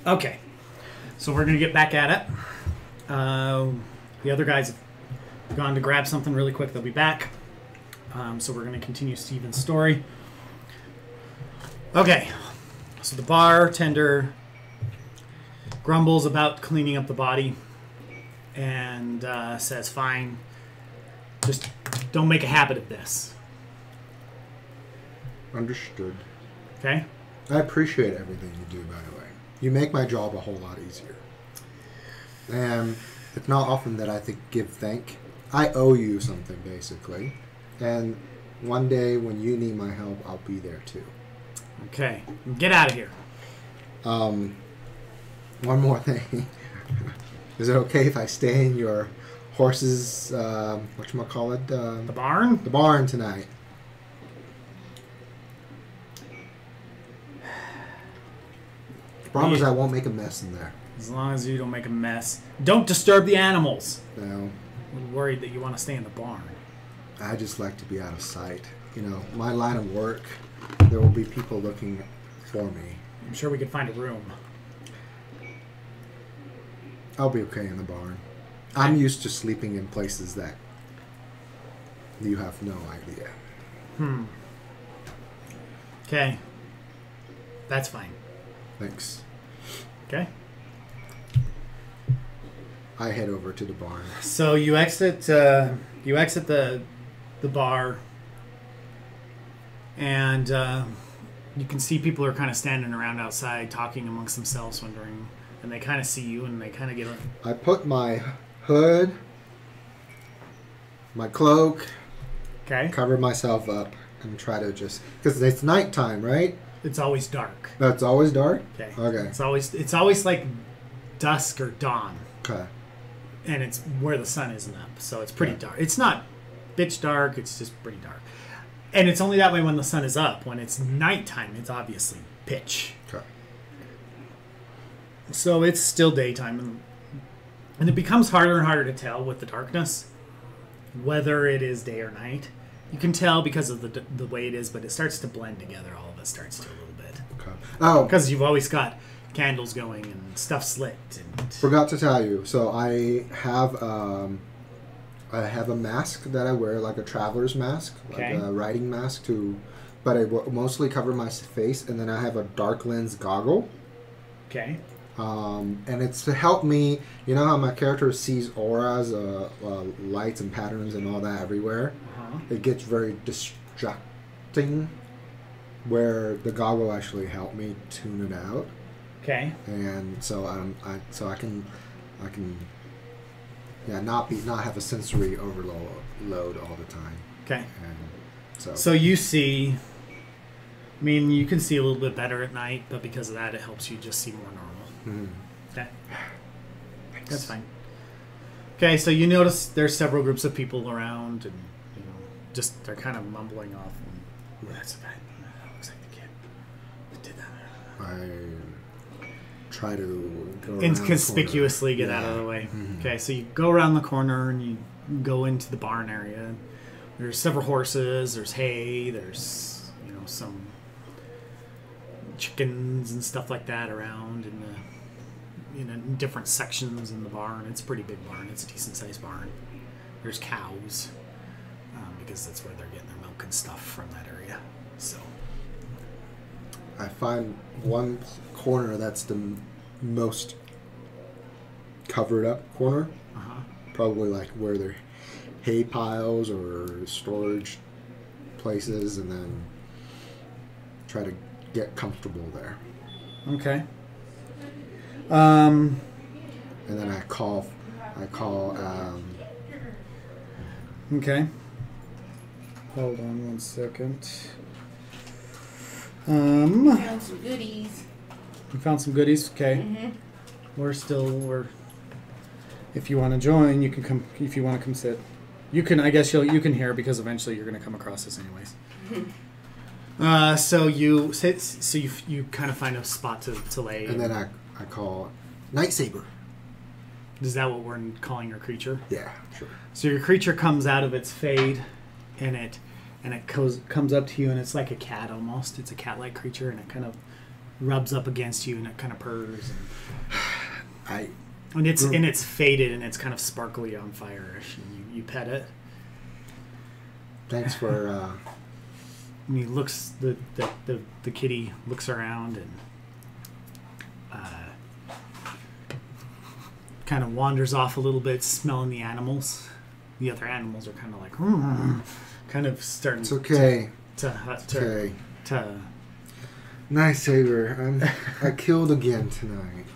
Okay. So we're going to get back at it. The other guys have gone to grab something really quick. They'll be back. So we're going to continue Steven's story. Okay. So the bartender grumbles about cleaning up the body and says, fine, just don't make a habit of this. Understood. Okay? I appreciate everything you do, by the way. You make my job a whole lot easier. And it's not often that I give thank. I owe you something, basically. And one day when you need my help, I'll be there too. Okay. Get out of here. One more thing. Is it okay if I stay in your horse's, whatchamacallit? The barn? The barn tonight. Promise I won't make a mess in there. As long as you don't make a mess. Don't disturb the animals. No. I'm worried that you want to stay in the barn. I just like to be out of sight. You know, my line of work, there will be people looking for me. I'm sure we could find a room. I'll be okay in the barn. I'm used to sleeping in places that you have no idea. Okay. That's fine. Thanks. Okay. I head over to the barn. So you exit the bar, and you can see people are kind of standing around outside talking amongst themselves, wondering, and they kind of see you, and they kind of get. I put my hood, my cloak, Okay. cover myself up, and try to just because it's nighttime, right? It's always dark. That's always dark. Okay. Okay. It's always like dusk or dawn, Okay. and it's where the sun isn't up, so it's pretty dark. It's not pitch dark. It's just pretty dark, and it's only that way when the sun is up. When it's nighttime, it's obviously pitch. Okay. So it's still daytime, and it becomes harder and harder to tell with the darkness whether it is day or night. You can tell because of the way it is, but it starts to blend together. All of it starts to a little bit. Okay. Oh, Because you've always got candles going and stuff's lit. And forgot to tell you. So I have a mask that I wear, like a traveler's mask, Okay. like a riding mask, but I mostly cover my face, and then I have a dark lens goggle. Okay. And it's to help me. You know how my character sees auras, lights and patterns and all that everywhere. Uh-huh. It gets very distracting. Where the goggle actually helped me tune it out, Okay. and so I can not have a sensory overload all the time. Okay. And So you see. I mean, you can see a little bit better at night, but because of that, it helps you just see more normal. Okay. That's fine. Okay, so you notice there's several groups of people around, and just they're kind of mumbling off. And, that's a bad. That looks like the kid that did that. I try to go around Inconspicuously the get corner. out of the way. Mhm. Okay, so you go around the corner and you go into the barn area. There's several horses. There's hay. There's some chickens and stuff like that around in different sections in the barn. It's a pretty big barn. It's a decent sized barn. There's cows because that's where they're getting their milk and stuff from that area. So I find one corner that's the most covered up corner, probably like where there are hay piles or storage places, and then try to get comfortable there. okay. And then I call. Okay. Hold on one second. Found some goodies. You found some goodies. Okay. We're. If you want to join, you can come. If you want to come sit, you can. I guess you can hear because eventually you're going to come across this anyways. So you sit. So you kind of find a spot to lay. And then I call Night Saber. Is that what we're calling your creature? Yeah, sure. So your creature comes out of its fade, and it comes up to you, and it's like a cat almost. It's a cat-like creature, and it kind of rubs up against you and it kind of purrs. And it's faded and it's kind of sparkly on fire-ish. And you pet it. Thanks for. And he looks. The kitty looks around and kind of wanders off a little bit, smelling the animals. The other animals are kind of like, kind of starting. It's okay. To Nice, Saber. I killed again tonight.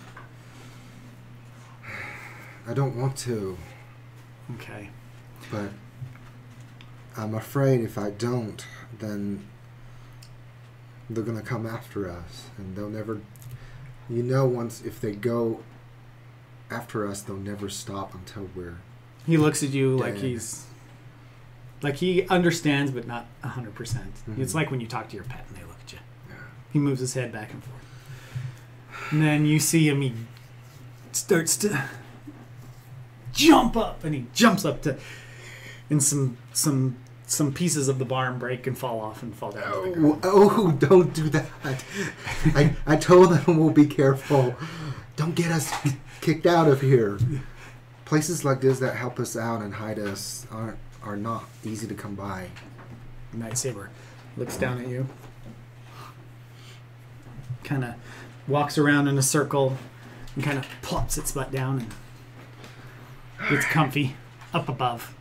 I don't want to. Okay. But I'm afraid if I don't, then they're going to come after us. And they'll never... once if they go after us, they'll never stop until we're... He looks at you dead. like he's... Like he understands, but not 100%. Mm-hmm. It's like when you talk to your pet and they look at you. Yeah. He moves his head back and forth. And then you see him, he starts to jump up, and he jumps up to... And some pieces of the barn break and fall off and fall down to the ground. Oh, don't do that. I told them we'll be careful. Don't get us kicked out of here. Places like this that help us out and hide us are not easy to come by. Night Saber looks down at you. Kind of walks around in a circle and kind of plops its butt down and gets comfy up above.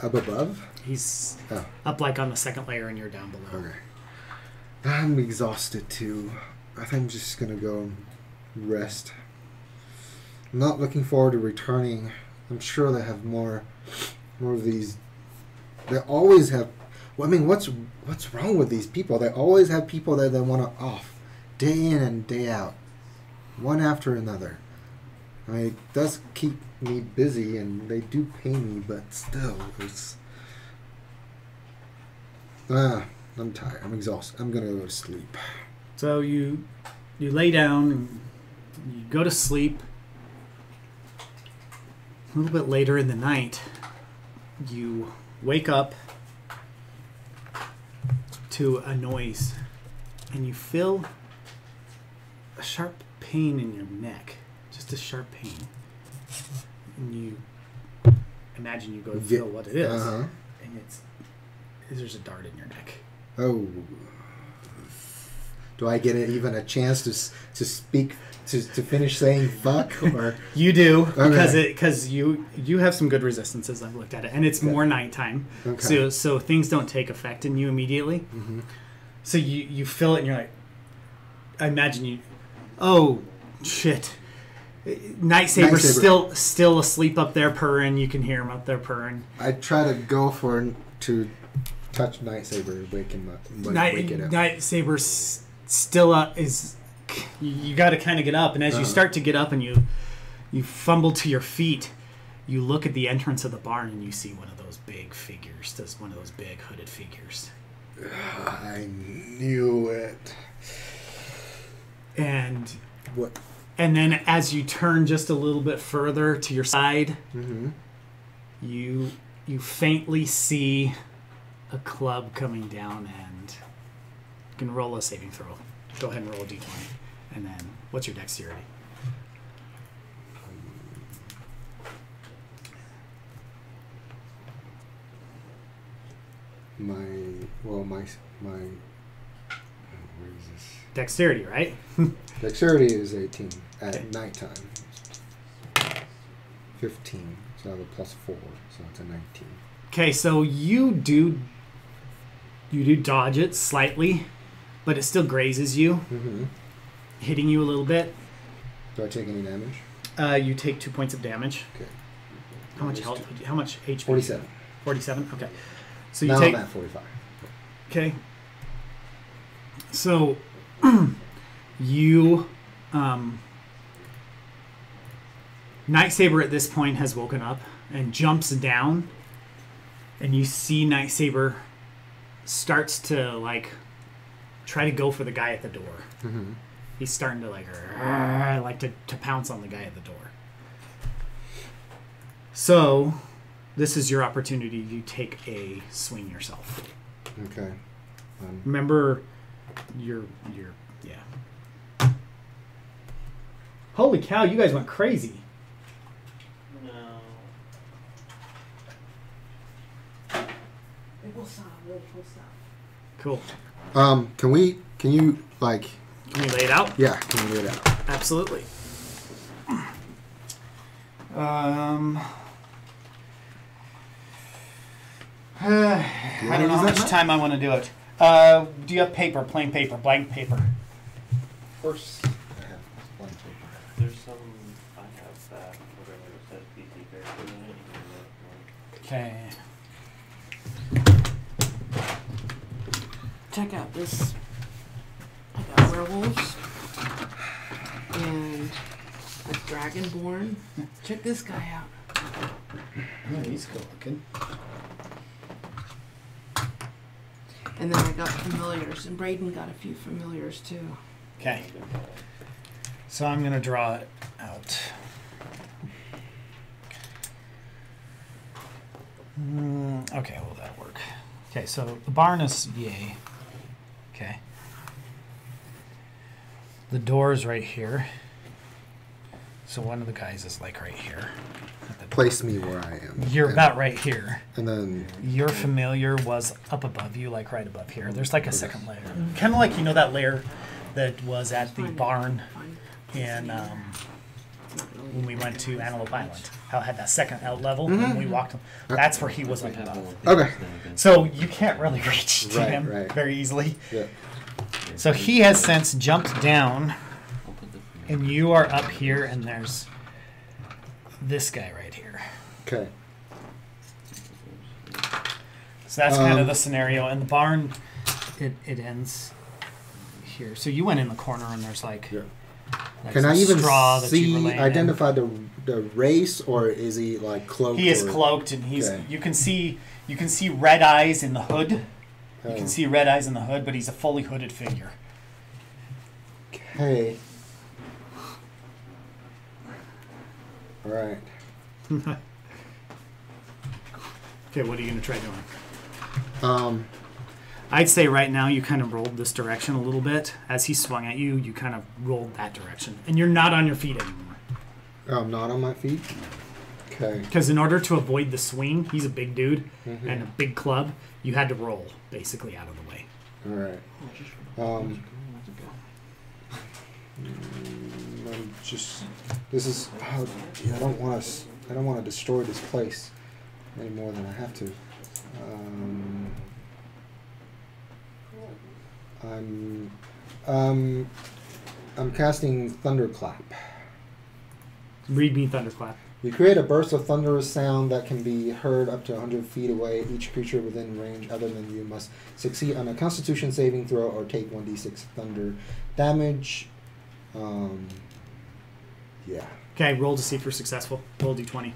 Up above? He's up like on the second layer and you're down below. Okay. I'm exhausted too. I think I'm just going to go rest. I'm not looking forward to returning. I'm sure they have more of these. They always have... Well, I mean, what's wrong with these people? They always have people that they want to off. Day in and day out. One after another. I mean, it does keep me busy and they do pay me, but still, it's... I'm tired. I'm exhausted. I'm going to go to sleep. So you lay down and you go to sleep. A little bit later in the night, you wake up to a noise and you feel a sharp pain in your neck. Just a sharp pain. And you imagine you go to feel what it is. Uh-huh. And there's a dart in your neck. Oh. Do I get even a chance to speak, to finish saying fuck? Or You do, Okay. because you have some good resistances. I've looked at it. And it's more nighttime. Okay. So things don't take effect in you immediately. Mm-hmm. So you feel it and you're like, I imagine you, oh, shit. Night Saber's still asleep up there purring. You can hear him up there purring. I try to go to touch Night Saber, wake him up. Wake it up. Night Saber's still up. You got to kind of get up, and as you start to get up and you fumble to your feet, you look at the entrance of the barn and you see one of those big figures. That's one of those big hooded figures. I knew it. And what? And then as you turn just a little bit further to your side, Mm-hmm. you faintly see a club coming down, and you can roll a saving throw. Go ahead and roll a d20. And then, what's your dexterity? My where is this? Dexterity, right? Dexterity is 18 at Okay. nighttime. 15, so I have a +4, so it's a 19. Okay, so you do dodge it slightly, but it still grazes you, Mm-hmm. hitting you a little bit. Do I take any damage? You take 2 points of damage. Okay. How much health? How much HP? 47. 47. Okay. So you Now take. I'm at 45. Okay. So you Night Saber at this point has woken up and jumps down, and you see Night Saber starts to like try to go for the guy at the door. Mm-hmm. He's starting to like to pounce on the guy at the door. So this is your opportunity to take a swing yourself. Okay. Remember, Yeah. Holy cow! You guys went crazy. No. It will stop. It will stop. Cool. Can you like? Can we lay it out? Yeah, can you lay it out? Absolutely. I don't know how much time I want to do it. Do you have paper, plain paper, blank paper? Of course, I have one paper. There's some I have that whatever it says PC character in it. Okay. Check out this. I got werewolves and a dragonborn. Check this guy out. Oh, he's cool looking. And then I got familiars, and Braden got a few familiars too. Okay. So I'm going to draw it out. Okay, well, that'll work. Okay, so the barn is yay. Okay. The door is right here. So one of the guys is like right here. At the door. Place me where I am. You're And- about right here. And then Your familiar was up above you, like right above here. There's like a second layer. Kind of like, you know, that layer that was at the barn in when we went to Antelope Island. How it had that second out level when we walked. That's where he was up above. okay. So you can't really reach to Right, him right. very easily. Yeah. So he has since jumped down, I'll put the and you are up here, and there's this guy right here. Okay. So that's kind of the scenario. And the barn, it ends here. So you went in the corner, and there's like, Yeah. like Can some I even straw that you were see laying in. identify the race, or is he like cloaked? He is or- cloaked, and he's. Okay. You can see red eyes in the hood. You Oh. can see red eyes in the hood, but he's a fully hooded figure. Okay. All right. Okay, what are you going to try doing? I I'd say right now you kind of rolled this direction a little bit. As he swung at you, you kind of rolled that direction. And you're not on your feet anymore. I'm not on my feet. Okay. Because in order to avoid the swing, he's a big dude Mhm. and a big club, you had to roll basically out of the way. All right. I'm just. This is. Oh, yeah, I don't want to. I don't want to destroy this place any more than I have to. I'm casting Thunderclap. Read me Thunderclap. You create a burst of thunderous sound that can be heard up to 100 feet away. Each creature within range other than you must succeed on a Constitution saving throw or take 1d6 thunder damage. Yeah. Okay, roll to see if you're successful. Roll d20.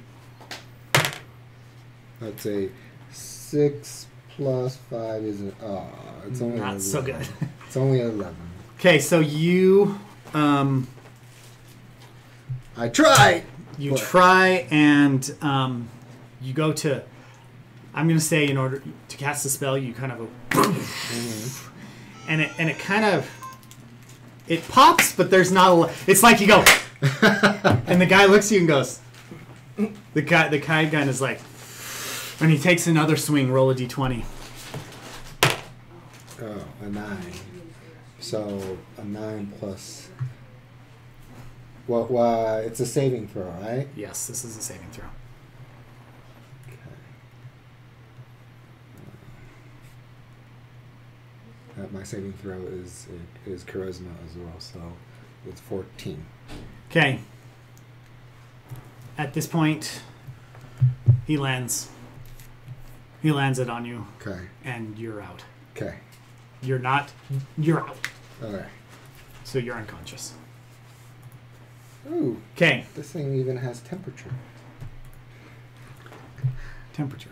That's a 6 plus 5 is a... it's only Not 11. so good. It's only 11. Okay, so you I tried! you What? try and you go to. I'm going to say in order to cast the spell, you kind of go, and it kind of it pops, but there's not a. It's like you go, and the guy looks at you and goes. The guy gun is like, and he takes another swing. Roll a d20. Oh, a 9. So, a 9 plus... Well, it's a saving throw, right? Yes, this is a saving throw. My saving throw is charisma as well, so it's 14. Okay. At this point, he lands. He lands it on you, Okay. and you're out. Okay. You're not. You're out. Okay. So you're unconscious. Ooh, Okay. this thing even has temperature. Temperature.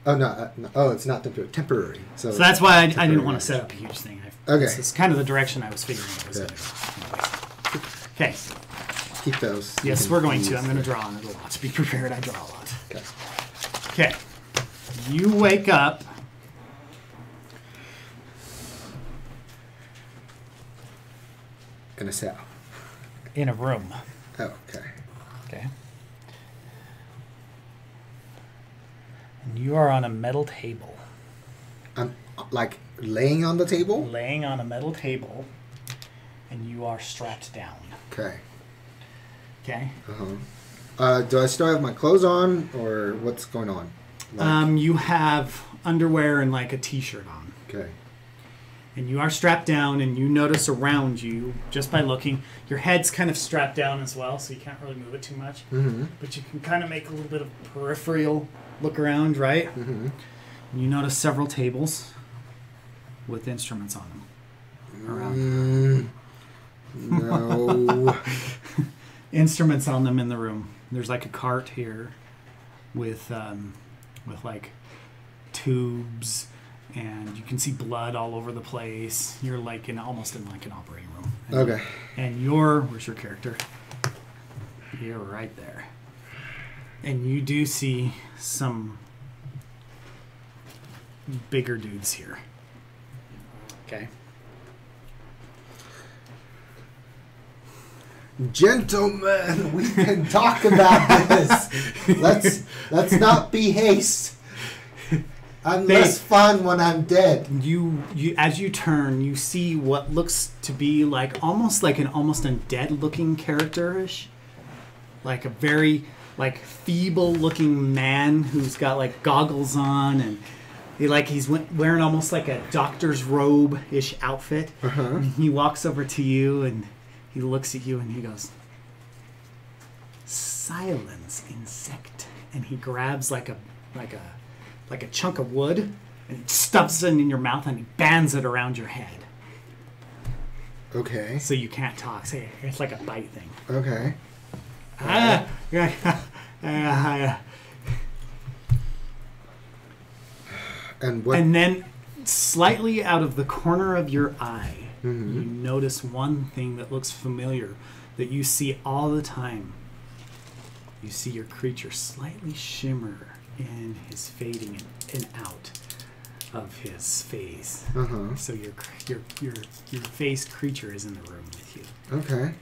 Oh no! Oh, it's not temporary. So So that's why I temporary didn't want to damage. set up a huge thing. Okay. This is kind of the direction I was figuring it was Yeah. going to go. Okay. Keep those. You Yes, can we're going to. use I'm going to them. draw on it a lot. Be prepared. I draw a lot. Okay. Okay. You wake up. In a cell. in a room. Oh, okay. Okay. And you are on a metal table. I'm like laying on the table? Laying on a metal table, and you are strapped down. Okay. Okay. Do I still have my clothes on, or what's going on? Like, You have underwear and like a t-shirt on. okay. And you are strapped down, and you notice around you, just by looking, your head's kind of strapped down as well, so you can't really move it too much. Mm-hmm. But you can kind of make a little bit of peripheral look around, right? Mm-hmm. And you notice several tables with instruments on them. Around. No. Instruments on them in the room. There's like a cart here with like tubes, and you can see blood all over the place. You're like almost in like an operating room. And, Okay. And where's your character? You're right there. And you do see some bigger dudes here. Okay. Gentlemen, we can talk about this. Let's not be haste. I'm less fun when I'm dead. You as you turn, you see what looks to be like almost an undead looking character-ish. Like a very like feeble looking man who's got like goggles on, and he's wearing almost like a doctor's robe-ish outfit. Uh-huh. And he walks over to you and he looks at you and he goes, "Silence, insect." And he grabs like a chunk of wood and he stuffs it in your mouth and he bands it around your head. Okay. So you can't talk. So it's like a bite thing. Okay. And what? And then slightly out of the corner of your eye, Mhm. you notice one thing that looks familiar that you see all the time. You see your creature slightly shimmer in his fading and out of his face. Uh-huh. So your face creature is in the room with you. Okay.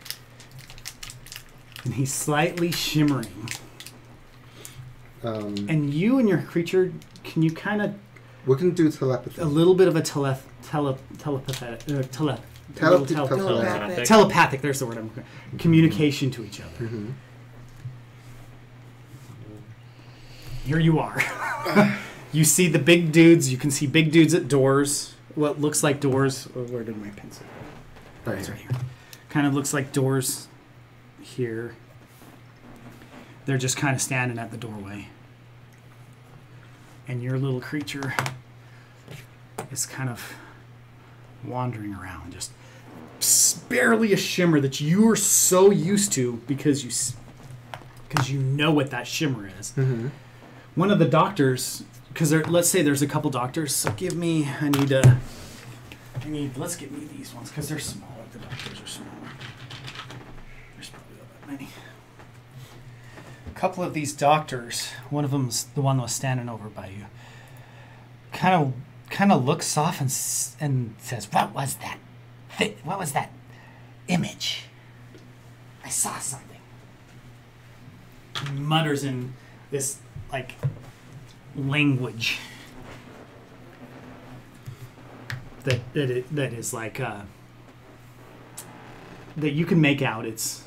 And he's slightly shimmering. Um, And you and your creature, can you kind of we can do telepathy. a little bit of a telepathic. Telepathic. There's the word. Communication to each other. Mm-hmm. Here you are. You see the big dudes. You can see big dudes at doors. What looks like doors. Oh, where did my pencil go? Right. It's right here. Kind of looks like doors here. They're just kind of standing at the doorway. And your little creature is kind of wandering around, just barely a shimmer that you are so used to because you know what that shimmer is. Mm-hmm. One of the doctors, because let's say there's a couple doctors, so let's get me these ones because they're smaller. The doctors are smaller. There's probably not that many. A couple of these doctors, one of them's the one that was standing over by you, kind of looks off and says, "What was that? What was that image? I saw something." He mutters in this like language that is like that you can make out. It's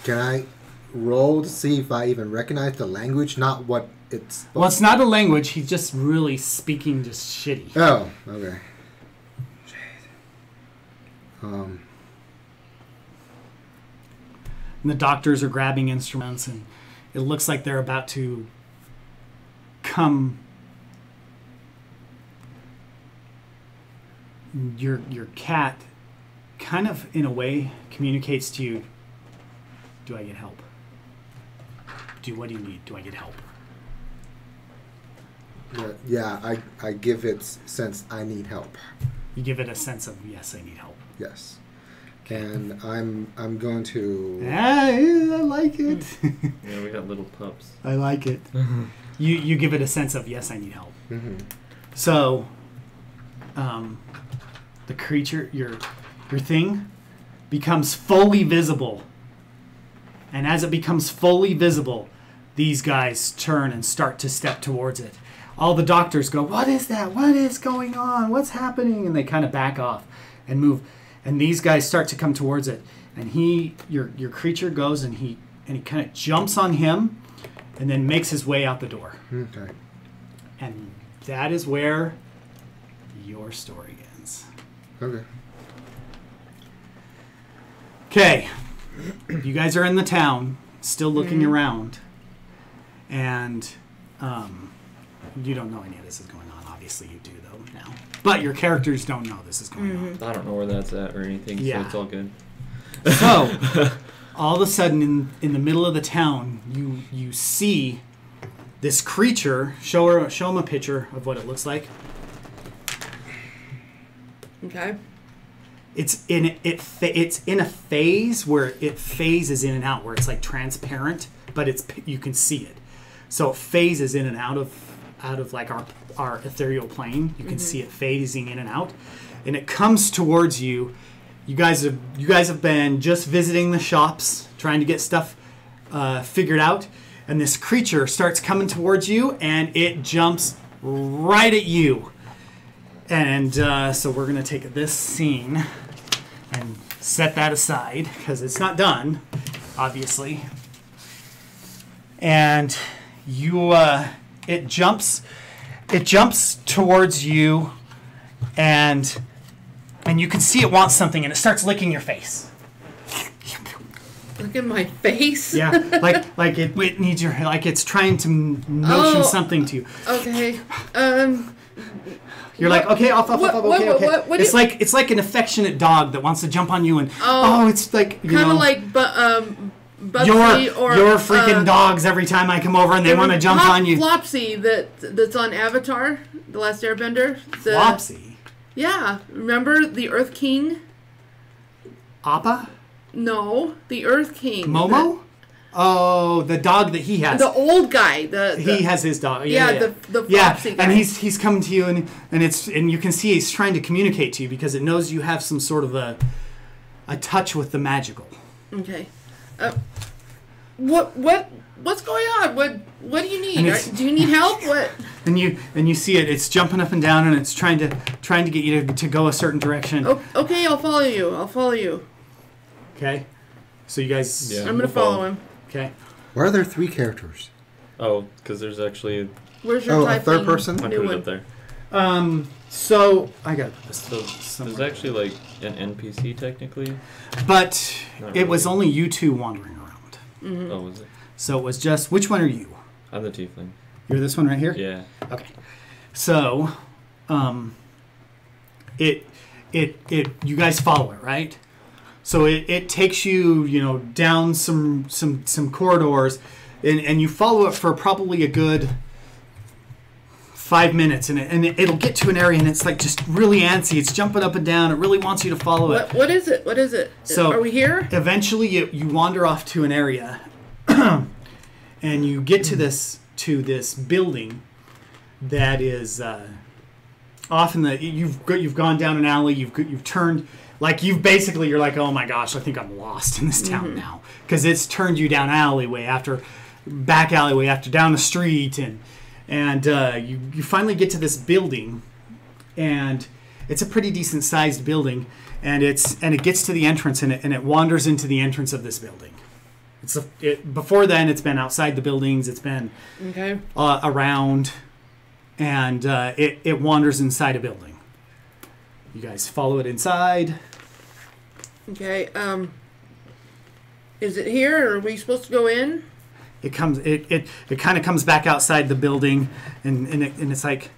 Can I roll to see if I even recognize the language? Not what it's. well, it's not a language. He's just really speaking just shitty. Oh, okay. And the doctors are grabbing instruments, and it looks like they're about to come. Your cat kind of, in a way, communicates to you, "Do I get help? What do you need? Do I get help?" Yeah, I give it sense I need help. You give it a sense of, yes, I need help. Yes. And I'm going to. I like it. Yeah, we got little pups. I like it. You give it a sense of, yes, I need help. Mm-hmm. So the creature, your thing, becomes fully visible. And as it becomes fully visible, these guys turn and start to step towards it. All the doctors go, "What is that? What is going on? What's happening?" And they kind of back off and move. And these guys start to come towards it. And your creature goes and he kind of jumps on him and then makes his way out the door. Okay. And that is where your story ends. Okay. Okay. You guys are in the town, still looking around. And you don't know any of this is going on. Obviously you do, though, now. But your characters don't know this is going on. I don't know where that's at or anything, Yeah. so it's all good. So, all of a sudden, in the middle of the town, you see this creature. Show him a picture of what it looks like. Okay. It's in a phase where it phases in and out, where it's like transparent, but you can see it. So it phases in and out of like our ethereal plane. You can see it phasing in and out, and it comes towards you. You guys have been just visiting the shops, trying to get stuff figured out, and this creature starts coming towards you, and it jumps right at you. And so we're gonna take this scene and set that aside because it's not done, obviously. And it jumps towards you, and you can see it wants something, and it starts licking your face. Look at my face. Yeah, like it needs your, like it's trying to motion something to you. Okay. You're like, okay, off, okay. What It's like an affectionate dog that wants to jump on you, and it's like kind of like Bugsy your freaking dogs every time I come over and they want to jump on you. Flopsy that's on Avatar, The Last Airbender. Flopsy? Yeah, remember the Earth King? Appa? No, the Earth King. Momo? The dog that he has. The old guy. He has his dog. The Flopsy guy. And he's coming to you, and you can see he's trying to communicate to you because it knows you have some sort of a touch with the magical. Okay. What's going on? What do you need? Do you need help? What? And you see it. It's jumping up and down, and it's trying to get you to go a certain direction. Oh, okay, I'll follow you. Okay. So you guys. Yeah, I'm gonna follow him. Okay. Why are there 3 characters? Oh, because there's actually... Where's your a third person? I put it up there. So I got this. So there's actually like an NPC technically. But Not it was really. only you two wandering around. Mm-hmm. Oh, was it? So it was just, which one are you? I'm the tiefling. You're this one right here? Yeah. Okay. So, you guys follow it, right? So it takes you, down some corridors, and you follow it for probably a good 5 minutes, and it'll get to an area, and it's like just really antsy. It's jumping up and down. It really wants you to follow it. What is it? So are we here? Eventually, you wander off to an area, and you get to this building that is off in the. You've gone down an alley. You've turned. You're like, oh my gosh, I think I'm lost in this town now, because it's turned you down back alleyway after down the street, and you finally get to this building, and it's a pretty decent sized building, and it gets to the entrance, and it wanders into the entrance of this building. Before then, it's been outside the buildings, it's been around, and it wanders inside a building. You guys follow it inside. Okay. Is it here, or are we supposed to go in? It kind of comes back outside the building, and it's like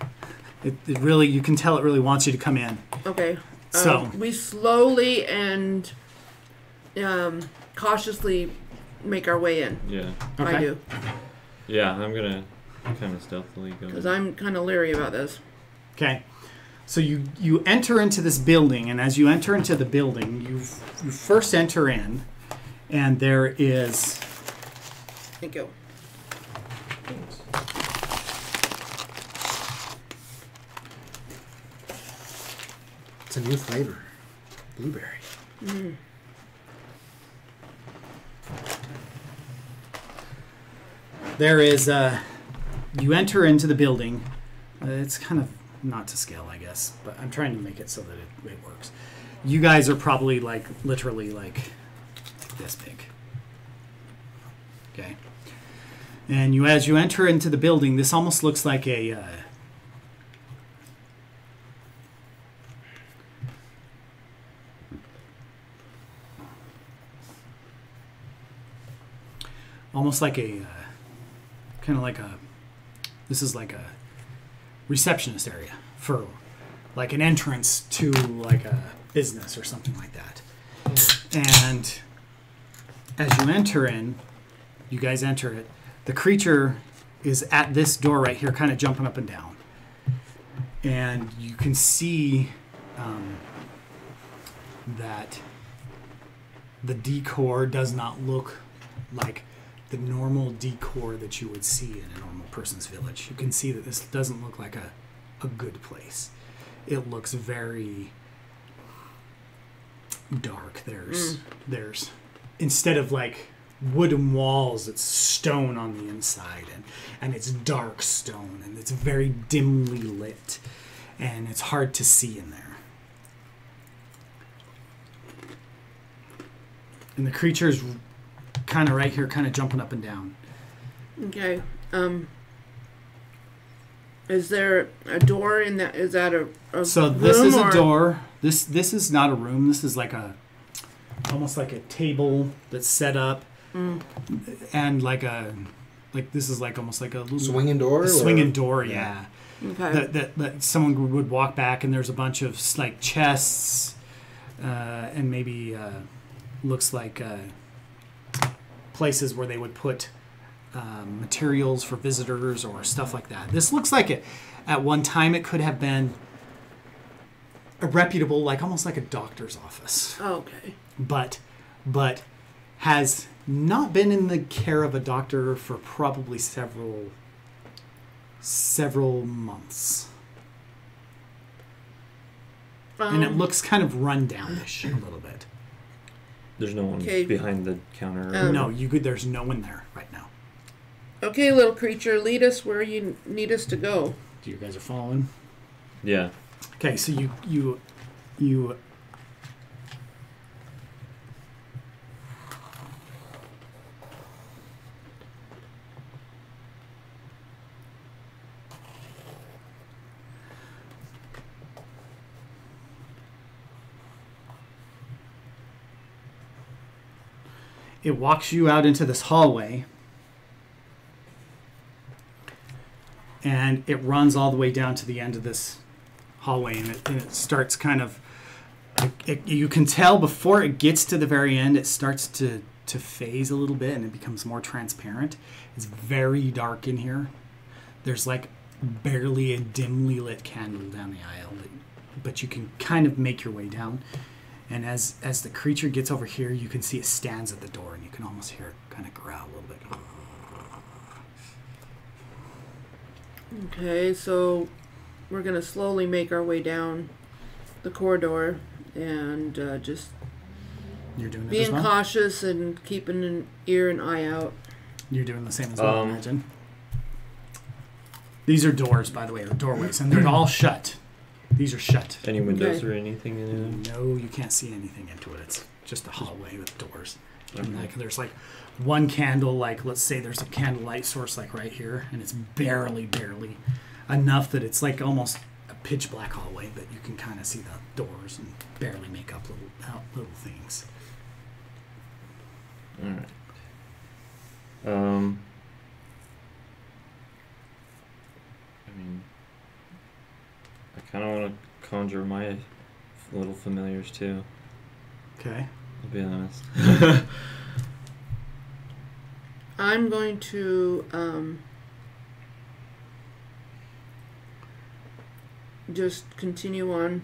it really, you can tell it really wants you to come in. Okay. So we slowly and cautiously make our way in. Yeah. Okay. I do, Yeah, I'm gonna kind of stealthily go. because I'm kind of leery about this. Okay. So you enter into this building, and as you enter into the building, you first enter in, and there is. Thank you. It's a new flavor. Blueberry. Mm. There is, you enter into the building. It's kind of not to scale, I guess, but I'm trying to make it so that it works. You guys are probably like, literally like this big. Okay. And as you enter into the building, this almost looks like a, almost like a, kind of like a, this is like a receptionist area for like an entrance to like a business or something like that. And as you enter in, you guys enter it, the creature is at this door right here, kind of jumping up and down. And you can see that the decor does not look like the normal decor that you would see in a normal person's village. You can see that this doesn't look like a good place. It looks very dark. There's instead of like wooden walls, it's stone on the inside, and it's dark stone, and it's very dimly lit, and it's hard to see in there. And the creature's kind of right here, kind of jumping up and down. Okay. Is there a door in that? Is that a So this is a door. This is not a room. This is like almost like a table that's set up, and like this is like almost like a little Swinging door? a swinging door. Yeah. Okay. That someone would walk back, and there's a bunch of like chests, and maybe looks like places where they would put materials for visitors or stuff like that. This looks like it. At one time, it could have been a reputable, like almost like a doctor's office, Okay. but has not been in the care of a doctor for probably several months. And it looks kind of run downish a little bit. There's no one Okay. behind the counter. No, there's no one there right now. Okay, little creature, lead us where you need us to go. You guys are following? Yeah. Okay, so you it walks you out into this hallway, and it runs all the way down to the end of this hallway, and it starts kind of, you can tell before it gets to the very end, it starts to phase a little bit, and it becomes more transparent. It's very dark in here. There's like barely a dimly lit candle down the aisle, but you can kind of make your way down. And as the creature gets over here, you can see it stands at the door, and you can almost hear it kind of growl a little bit. Okay, so we're going to slowly make our way down the corridor and just You're doing it being as well? cautious and keeping an ear and eye out. You're doing the same as well, I imagine. These are doors, by the way, or doorways, and they're all shut. These are shut. Any windows Okay. or anything in it? No, you can't see anything into it. It's just a hallway with doors. And Okay. like, there's like one candle, like let's say there's a candlelight source like right here, and it's barely enough that it's like almost a pitch black hallway, but you can kind of see the doors and barely make up little things. All right. I mean, I kind of want to conjure my little familiars too. Okay. I'll be honest. I'm going to just continue on.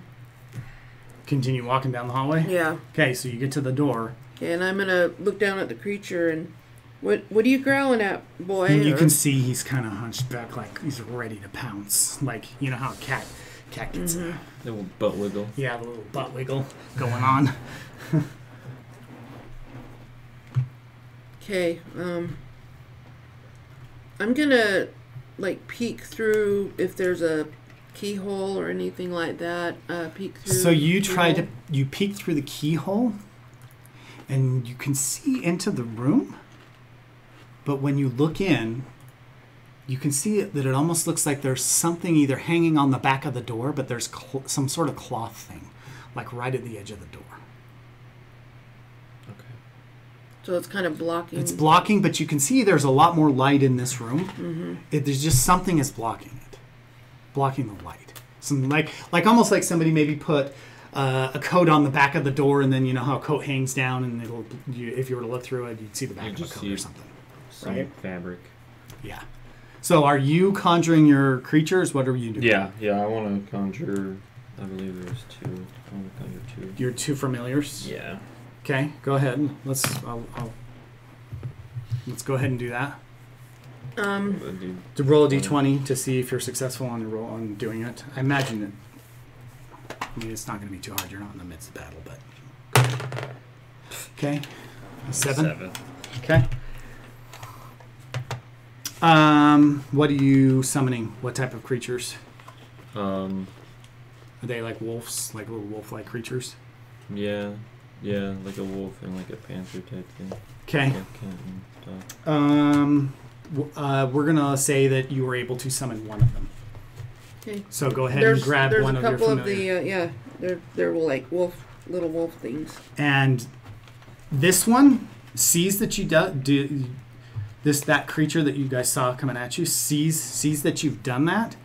Continue walking down the hallway. Yeah. Okay, so you get to the door. Okay, and I'm going to look down at the creature and what are you growling at, boy? And you Or- can see he's kind of hunched back, like he's ready to pounce. Like, you know how a cat gets The little butt wiggle. Yeah, the little butt wiggle going on. Okay. I'm gonna like peek through if there's a keyhole or anything like that. Peek through. So you the try to keyhole. you peek through the keyhole, and you can see into the room. But when you look in, you can see that it almost looks like there's something either hanging on the back of the door, but there's some sort of cloth thing, like right at the edge of the door. Okay. So it's kind of blocking. It's blocking, but you can see there's a lot more light in this room. Mm-hmm. There's just something is blocking it, blocking the light. Some like almost like somebody maybe put a coat on the back of the door, and then you know how a coat hangs down, and if you were to look through it, you'd see the back You of a just coat see or something. Some Right. fabric. Yeah. So are you conjuring your creatures? What are you doing? Yeah, I want to conjure. I believe there's 2. I want to conjure 2. Your 2 familiars. Yeah. Okay, go ahead. Let's go ahead and do that. To roll a d20 to see if you're successful on your roll on doing it. I imagine it. I mean, it's not going to be too hard. You're not in the midst of battle, but okay. A 7. Okay. What are you summoning? What type of creatures? Are they like wolves, like little wolf-like creatures? Yeah, like a wolf and like a panther type thing. Okay. Like cat and dog. We're gonna say that you were able to summon one of them. Okay. So go ahead and grab one of your There's a couple familiar. of the they're like little wolf things. And this one sees that you do that creature that you guys saw coming at you sees that you've done that,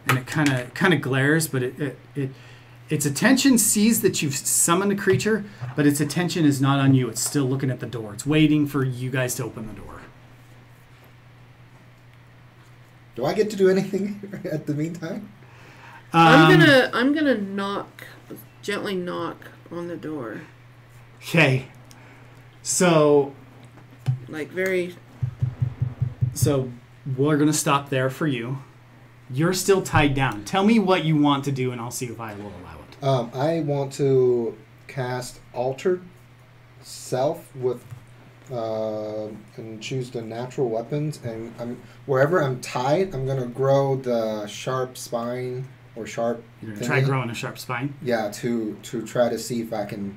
and it kind of glares, but its attention sees that you've summoned a creature, but its attention is not on you. It's still looking at the door. It's waiting for you guys to open the door. Do I get to do anything at the meantime? I'm gonna gently knock on the door. Okay. So we're going to stop there for you. You're still tied down. Tell me what you want to do, and I'll see if I will allow it. I want to cast Altered Self with and choose the natural weapons. And wherever I'm tied, I'm going to grow the sharp spine or sharp. You're going to try growing a sharp spine? Yeah, to try to see if I can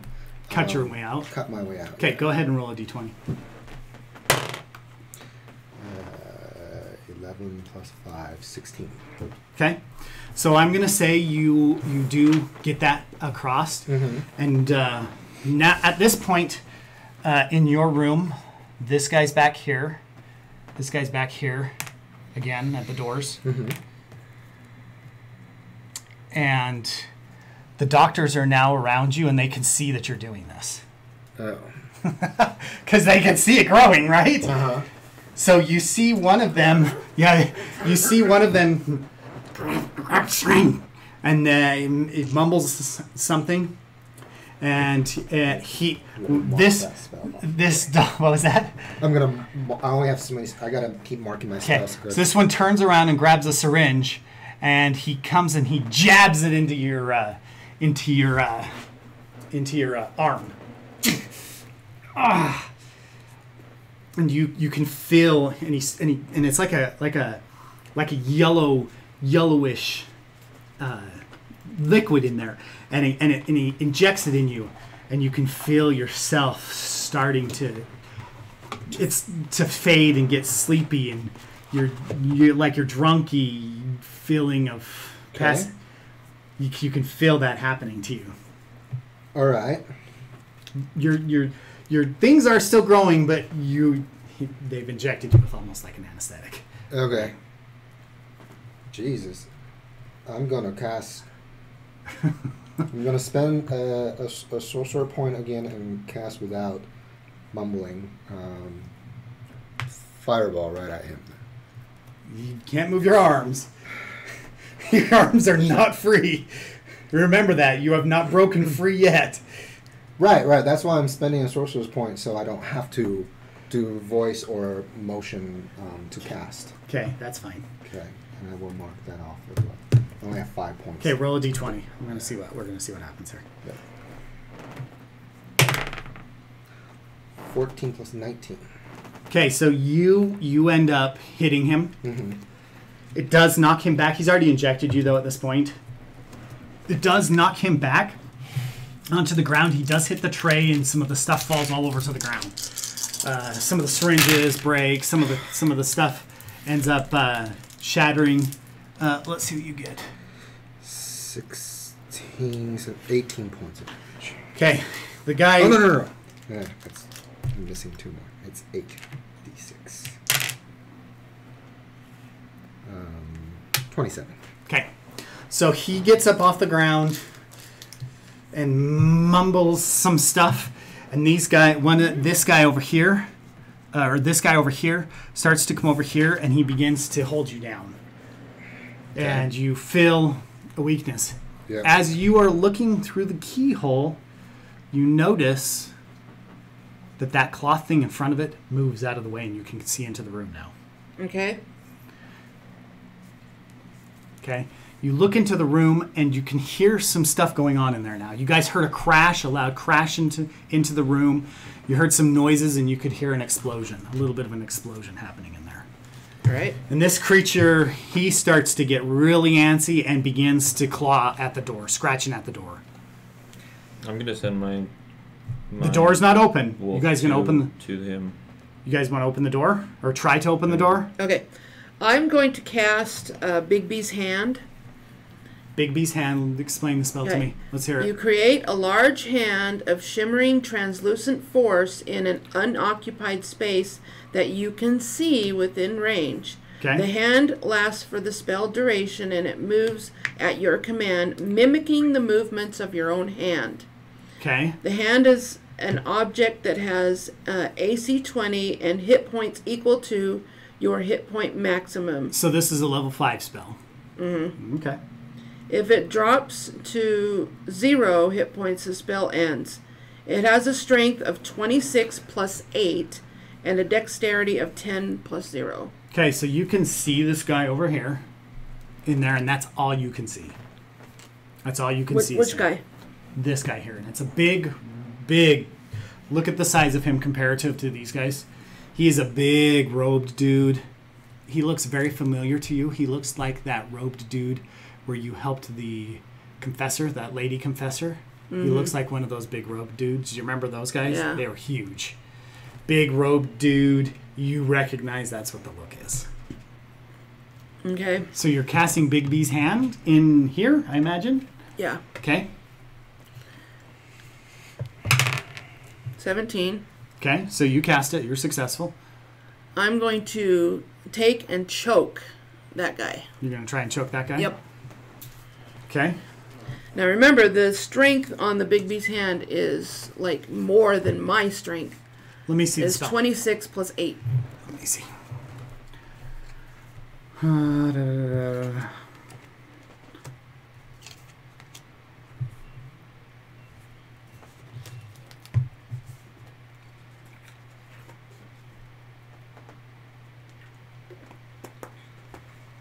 cut your way out. Cut my way out. Okay, yeah. Go ahead and roll a d20. 11 plus 5, 16. Okay, so I'm gonna say you do get that across, and now at this point in your room, this guy's back here. This guy's back here again at the doors, and the doctors are now around you, and they can see that you're doing this. Oh. Because they can see it growing, right? Uh-huh. So you see one of them, you see one of them, and it mumbles something, and this dog, what was that? I only have so many. I gotta keep marking my Okay, spells. so this one turns around and grabs a syringe, and he comes and he jabs it into your arm. And you can feel, and it's like a yellowish liquid in there, and he injects it in you, and you can feel yourself starting to fade and get sleepy, and you're like your drunky feeling of past. You can feel that happening to you. All right. Your things are still growing, but they've injected you with almost like an anesthetic. Okay. Jesus. I'm gonna cast. I'm gonna spend a sorcerer point again and cast without mumbling. Fireball right at him. You can't move your arms. Your arms are not free. Remember that. You have not broken free yet. Right. That's why I'm spending a sorcerer's point, so I don't have to do voice or motion to cast. Okay, that's fine. Okay, and I will mark that off as well. I only have 5 points. Okay, roll a d20. We're gonna see what happens here. Yep. 14 plus 19. Okay, so you end up hitting him. Mm-hmm. It does knock him back. He's already injected you though at this point. It does knock him back onto the ground. He does hit the tray, and some of the stuff falls all over to the ground. Some of the syringes break. Some of the stuff ends up shattering. Let's see what you get. 16, so 18 points of damage. Okay, the guy. Oh no. Yeah, I'm missing 2 more. It's 8d6. 27. Okay, so he gets up off the ground and mumbles some stuff, and this guy over here starts to come over here, and he begins to hold you down, and you feel a weakness. Yeah. As you are looking through the keyhole, you notice that cloth thing in front of it moves out of the way, and you can see into the room now. Okay. Okay, you look into the room and you can hear some stuff going on in there now. You guys heard a loud crash into the room. You heard some noises and you could hear an explosion, a little bit of an explosion happening in there. All right. And this creature, he starts to get really antsy and begins to claw at the door, scratching at the door. I'm gonna send my The door's not open. You wolf guys gonna open? to him. You guys want to open the door or try to open the door? Okay. I'm going to cast Bigby's Hand. Bigby's hand. Explain the spell to Okay. me. Let's hear it. You create a large hand of shimmering translucent force in an unoccupied space that you can see within range. Okay. The hand lasts for the spell duration, and it moves at your command, mimicking the movements of your own hand. Okay. The hand is an object that has AC 20 and hit points equal to your hit point maximum. So this is a level 5 spell. Mm-hmm. Okay. If it drops to 0 hit points, the spell ends. It has a strength of 26 plus 8 and a dexterity of 10 plus 0. Okay, so you can see this guy over here in there, and that's all you can see. That's all you can see. Which guy? This guy here. And it's a big, look at the size of him comparative to these guys. He is a big robed dude. He looks very familiar to you. He looks like that robed dude where you helped the confessor, that lady confessor. Mm-hmm. He looks like one of those big robed dudes. Do you remember those guys? Yeah. They were huge. Big robed dude. You recognize that's what the look is. Okay. So you're casting Bigby's hand in here, I imagine? Yeah. Okay. 17. Okay, so you cast it. You're successful. I'm going to take and choke that guy. You're going to try and choke that guy? Yep. Okay. Now remember, the strength on the Bigby's hand is like more than my strength. Let me see the It's spell. 26 plus 8. Let me see.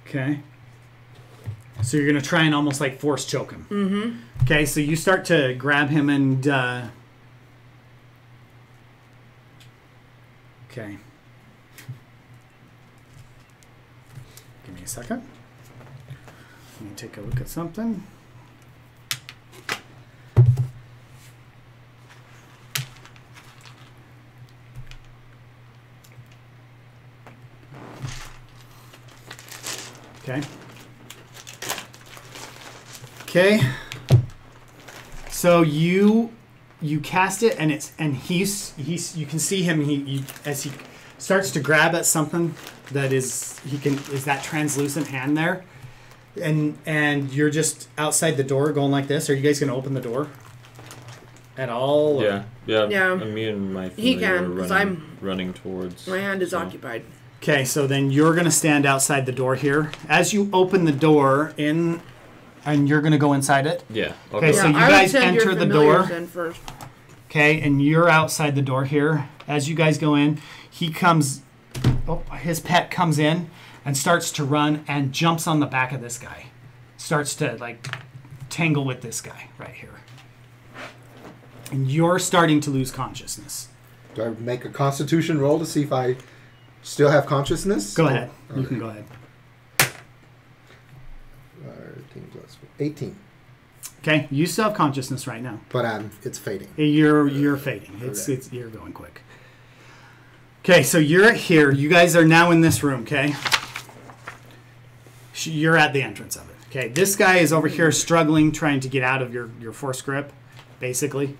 Okay. So you're going to try and almost like force choke him. Mm-hmm. Okay, so you start to grab him and... Okay. Give me a second. Let me take a look at something. Okay. Okay. So you cast it, and he's you can see him as he starts to grab at something that is that translucent hand there, and you're just outside the door going like this. Are you guys going to open the door at all? Or? Yeah. And me and my He family can, are 'cause running towards. My hand is so. occupied. Okay, so then you're going to stand outside the door here. As you open the door and you're going to go inside it. Yeah. Okay, so Yeah, you I would guys send your enter the door. familiars in first. Okay, and you're outside the door here. As you guys go in, his pet comes in and starts to run and jumps on the back of this guy. starts to like tangle with this guy right here. And you're starting to lose consciousness. Do I make a Constitution roll to see if I still have consciousness? Go ahead. Okay. You can go ahead. 13 plus 18. Okay, you still have consciousness right now. But it's fading. You're fading. Okay. You're going quick. Okay, so you're here. You guys are now in this room. Okay, you're at the entrance of it. Okay, this guy is over here struggling, trying to get out of your force grip, basically,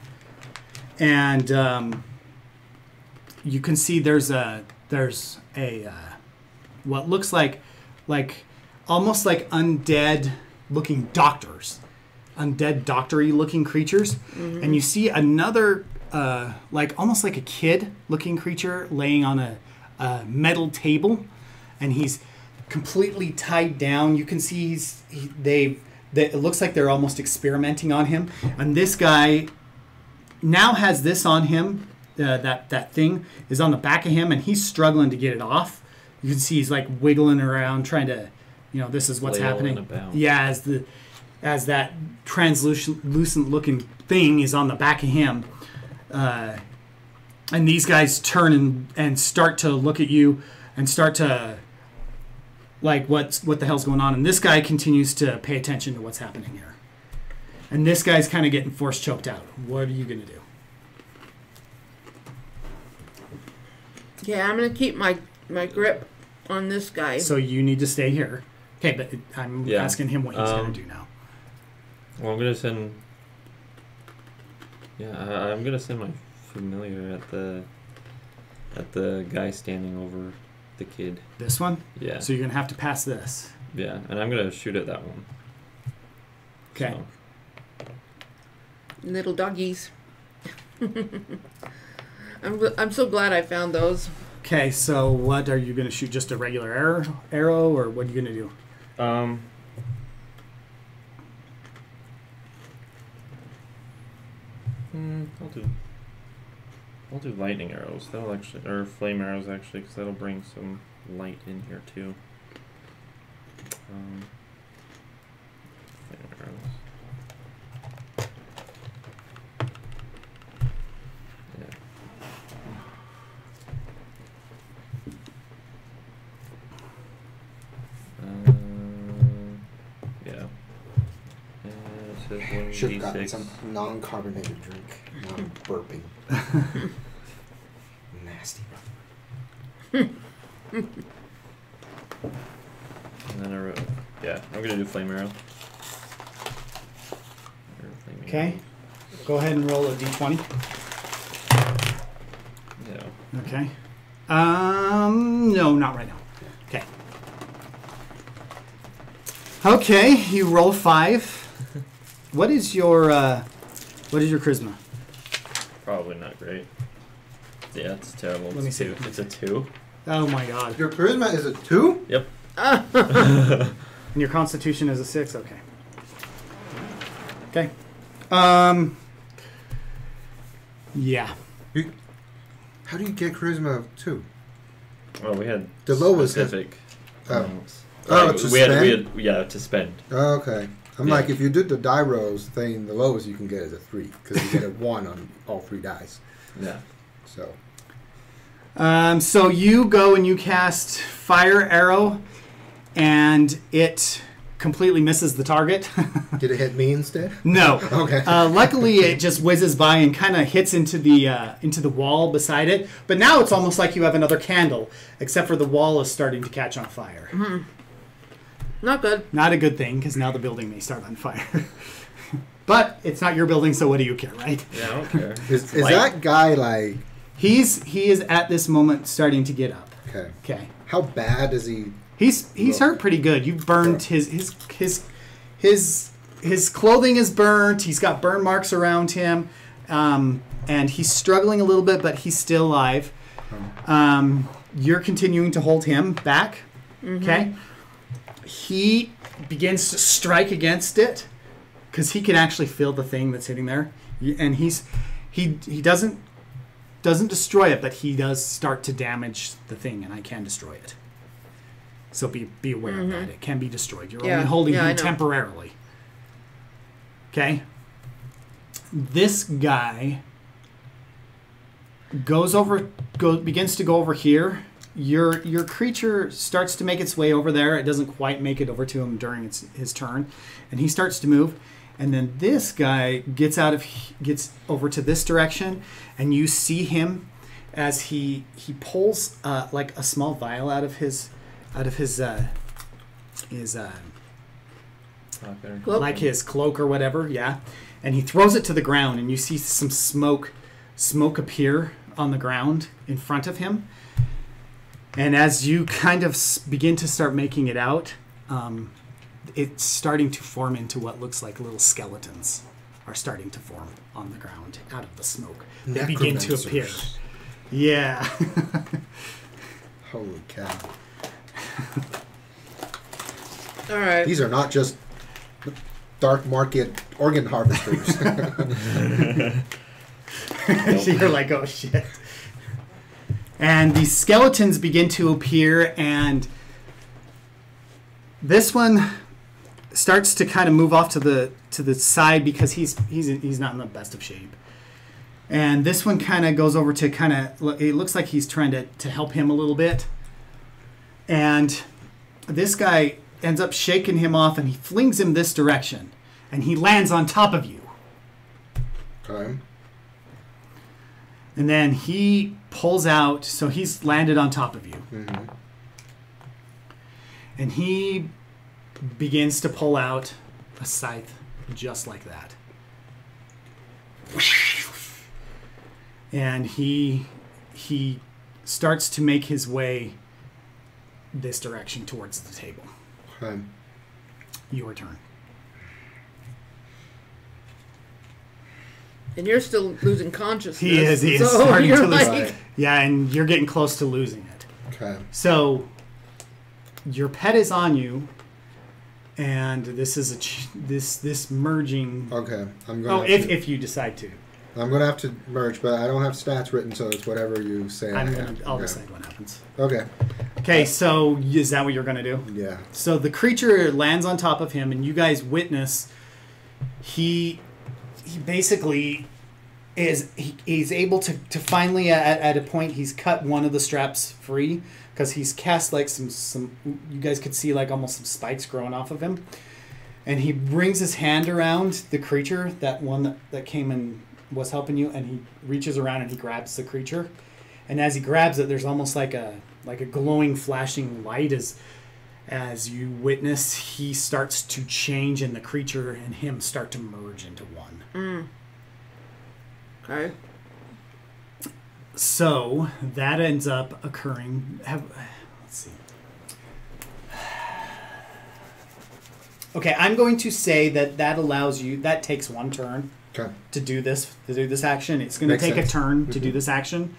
and you can see there's a what looks like almost like undead looking doctors. Undead doctor-y looking creatures, and you see another like almost like a kid looking creature laying on a metal table, and he's completely tied down. You can see it looks like they're almost experimenting on him, and this guy now has this on him. That thing is on the back of him, and he's struggling to get it off. You can see he's like wiggling around trying to, this is what's Flailing happening. about. Yeah, as that translucent looking thing is on the back of him. And these guys turn and start to look at you and start to like what the hell's going on. And this guy continues to pay attention to what's happening here. And this guy's kind of getting force choked out. What are you going to do? Yeah, I'm going to keep my grip on this guy. So you need to stay here. Okay, but I'm asking him what he's going to do now. Well, I'm gonna send. Yeah, I'm gonna send my familiar at the guy standing over the kid. This one? Yeah. So you're going to have to pass this. Yeah, and I'm gonna shoot at that one. Okay. So, Little doggies. I'm so glad I found those. Okay, so what are you going to shoot? Just a regular arrow, or what are you going to do? I'll do lightning arrows. That'll actually, or flame arrows actually, because that'll bring some light in here too. Flame arrows. Yeah. Yeah. And it says Should have gotten 1d6. some non-carbonated drink. Now I'm burping. Nasty. And then I'm gonna do flame arrow. Okay. Go ahead and roll a d20. Yeah. Okay. No, not right now. Okay. Okay, you roll 5. What is your charisma? Probably not great. Yeah, it's terrible. Let me see. It's a 2. Oh my god. Your charisma is a 2? Yep. And your constitution is a 6? Okay. Okay. Yeah. How do you get charisma of 2? Well, we had The lowest specific. Oh. amounts. Oh, Like, to we had spend? to spend. Oh, okay. I'm Yeah. like, if you did the die rolls thing, the lowest you can get is a 3. Because you get a 1 on all 3 dice. Yeah. So, So you go and you cast Fire Arrow, and it completely misses the target. did it hit me instead? No. Okay. Luckily, it just whizzes by and kind of hits into the wall beside it. But now it's almost like you have another candle, except for the wall is starting to catch on fire. Mm-hmm. Not good. Not a good thing, because now the building may start on fire. But it's not your building, so what do you care, right? Yeah, I don't care. Is Light. that guy like... He is at this moment starting to get up. Okay. Okay. How bad is he? He's hurt pretty good. You've burned his clothing is burnt. He's got burn marks around him, and he's struggling a little bit, but he's still alive. You're continuing to hold him back. Mm-hmm. Okay. He begins to strike against it because he can actually feel the thing that's hitting there, and he doesn't destroy it, but he does start to damage the thing, and I can destroy it. So be aware of that. It can be destroyed. You're Yeah. only holding Yeah, I him know. temporarily. Okay? This guy begins to go over here. Your creature starts to make its way over there. It doesn't quite make it over to him during his turn, and he starts to move. And then this guy gets over to this direction, and you see him as he pulls like a small vial out of his Cloak. like his cloak or whatever, yeah. And he throws it to the ground, and you see some smoke appear on the ground in front of him. And as you kind of begin to start making it out, it's starting to form into what looks like little skeletons are starting to form on the ground out of the smoke. They begin to appear. Necromancers. Yeah. Holy cow. All right. These are not just dark market organ harvesters. So you're like, oh shit. And these skeletons begin to appear, and this one starts to kind of move off to the side because he's not in the best of shape. And this one kind of goes over to it looks like he's trying to help him a little bit. And this guy ends up shaking him off, and he flings him this direction, and he lands on top of you. Okay. And then he pulls out, so he's landed on top of you. Mm-hmm. And he begins to pull out a scythe just like that. And he starts to make his way this direction towards the table. Okay. Your turn. And you're still losing consciousness. He is so starting you're to lose. like, Yeah, and you're getting close to losing it. Okay. So your pet is on you, and this is this merging. Okay. If you decide to, I'm gonna have to merge, but I don't have stats written, so it's whatever you say. I'll Okay. decide what happens. Okay. Okay, so is that what you're gonna do? Yeah. So the creature lands on top of him, and you guys witness he basically he's able to finally at a point he's cut one of the straps free because he's cast like some you guys could see like almost some spikes growing off of him, and he brings his hand around the creature, that one that came and was helping you, and he reaches around and he grabs the creature, and as he grabs it, there's almost like a glowing flashing light as you witness he starts to change, and the creature and him start to merge into one. okay. So that ends up occurring. Let's see. Okay, I'm going to say that allows you. That takes one turn Okay. to do this action. It's going to Makes take sense. a turn to do this action,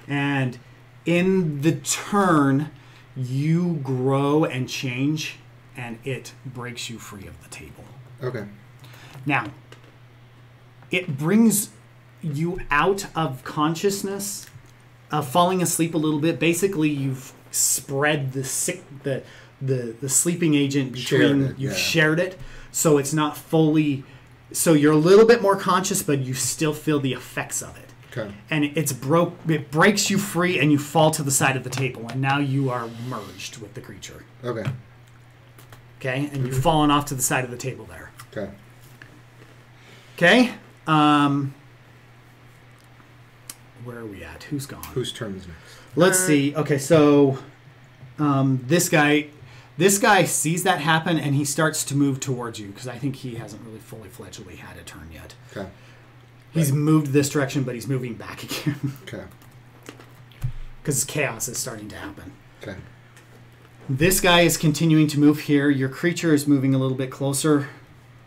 and in the turn, you grow and change, and it breaks you free of the table. Okay. Now, it brings you out of consciousness, falling asleep a little bit. Basically, you've spread the sleeping agent between. You've shared it, so it's not fully. So you're a little bit more conscious, but you still feel the effects of it. Okay. And it breaks you free, and you fall to the side of the table, and now you are merged with the creature. Okay. Okay, and you've fallen off to the side of the table there. Okay. Okay. Where are we at? Who's gone? Whose turn is next? Let's see. Okay, so this guy sees that happen, and he starts to move towards you because I think he hasn't really fully fledgedly had a turn yet. Okay. He's moved this direction, but he's moving back again Okay. because chaos is starting to happen. Okay. This guy is continuing to move here. Your creature is moving a little bit closer,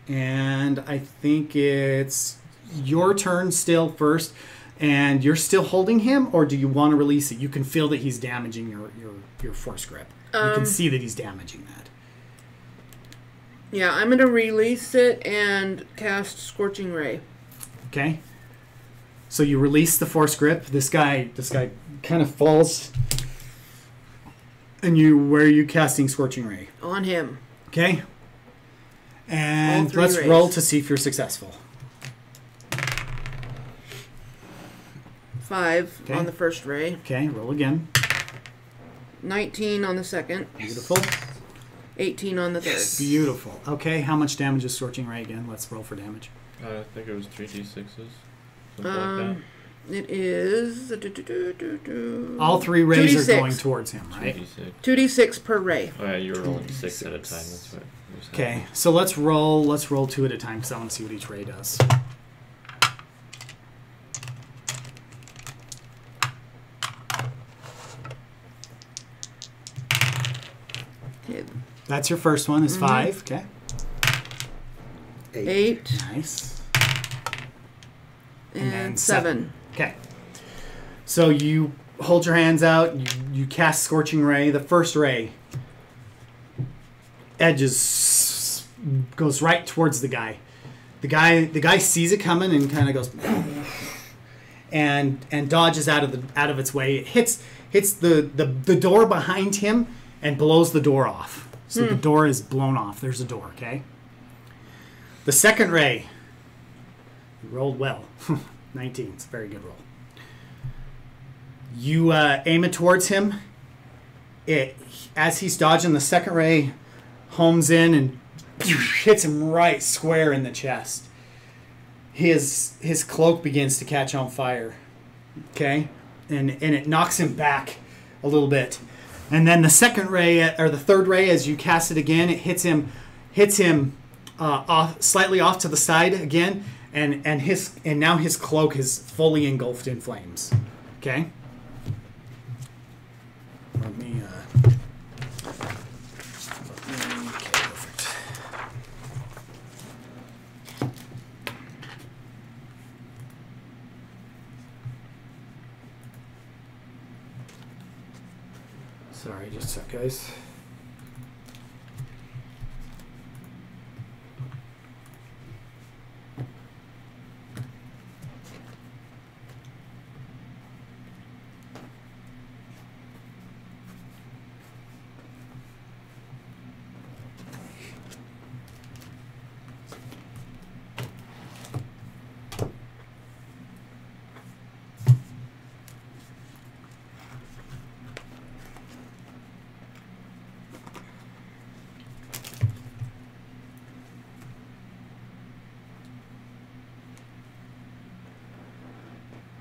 and I think it's your turn still first. And you're still holding him, or do you want to release it? You can feel that he's damaging your force grip. You can see that he's damaging that. Yeah, I'm going to release it and cast Scorching Ray. Okay. So you release the force grip. This guy kind of falls And where are you casting Scorching Ray? On him. Okay. All And 3 let's rays. roll to see if you're successful. 5 Okay. on the first ray. Okay, roll again. 19 on the second. Beautiful. 18 on the third. Beautiful. Okay, how much damage is Scorching Ray again? Let's roll for damage. I think it was 3d6s. Something like It is All 3 rays are 2d6. going towards him, that. right? 2d6. 2d6 per ray. Oh yeah, you were rolling 6 at a time. That's what. was Okay, happening. so let's roll 2 at a time because I want to see what each ray does. Okay. That's your first one, is 5. Okay. 8 Nice. and, then 7. Okay. So you hold your hands out, you cast Scorching Ray. The first ray goes right towards the guy. The guy sees it coming and kind of goes and dodges out of its way. It hits the door behind him and blows the door off. So the door is blown off. There's a door, okay? The second ray, you rolled well. 19. It's a very good roll. You aim it towards him. As he's dodging, the second ray homes in and hits him right square in the chest. His cloak begins to catch on fire. Okay? And it knocks him back a little bit. And then the second ray, or the third ray, as you cast it again, it hits him slightly off to the side again, and now his cloak is fully engulfed in flames. Okay. Let me. Okay, perfect. Sorry, just a sec, guys.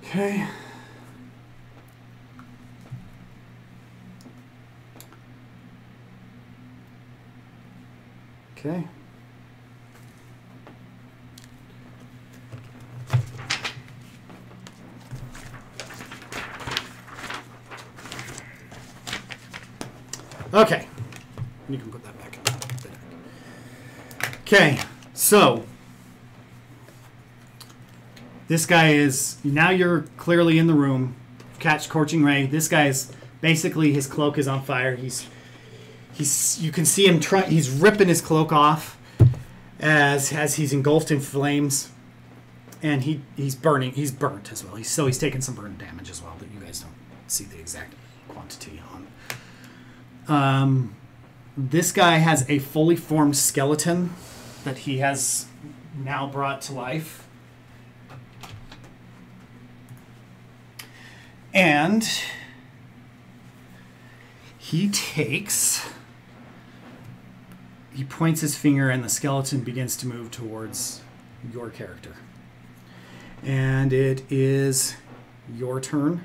Okay. Okay. Okay. You can put that back in there. Okay. So this guy is, now you're clearly in the room. Catch Scorching Ray. This guy is basically, his cloak is on fire. You can see him he's ripping his cloak off as he's engulfed in flames, and he's burning. He's burnt as well. He's taking some burn damage as well, but you guys don't see the exact quantity on. This guy has a fully formed skeleton that he has now brought to life. And he points his finger and the skeleton begins to move towards your character. And it is your turn.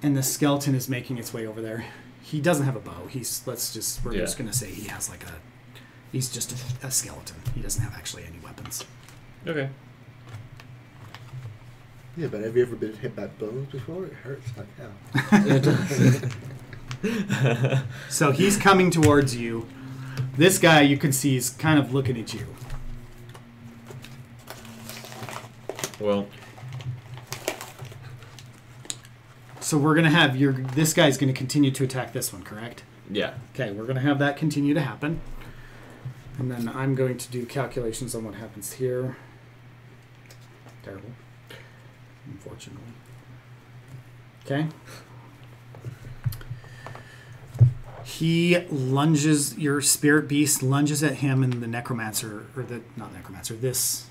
And the skeleton is making its way over there. He doesn't have a bow. We're just going to say he has he's just a skeleton. He doesn't have actually any weapons. Okay. Yeah, but have you ever been hit by bones before? It hurts like hell. So he's coming towards you. This guy, you can see, is kind of looking at you. Well, So we're going to have this guy's going to continue to attack this one, correct? yeah. Okay, we're going to have that continue to happen. And then I'm going to do calculations on what happens here. Terrible. Unfortunately. Okay. He lunges, your spirit beast lunges at him, and the necromancer, or the, not necromancer, this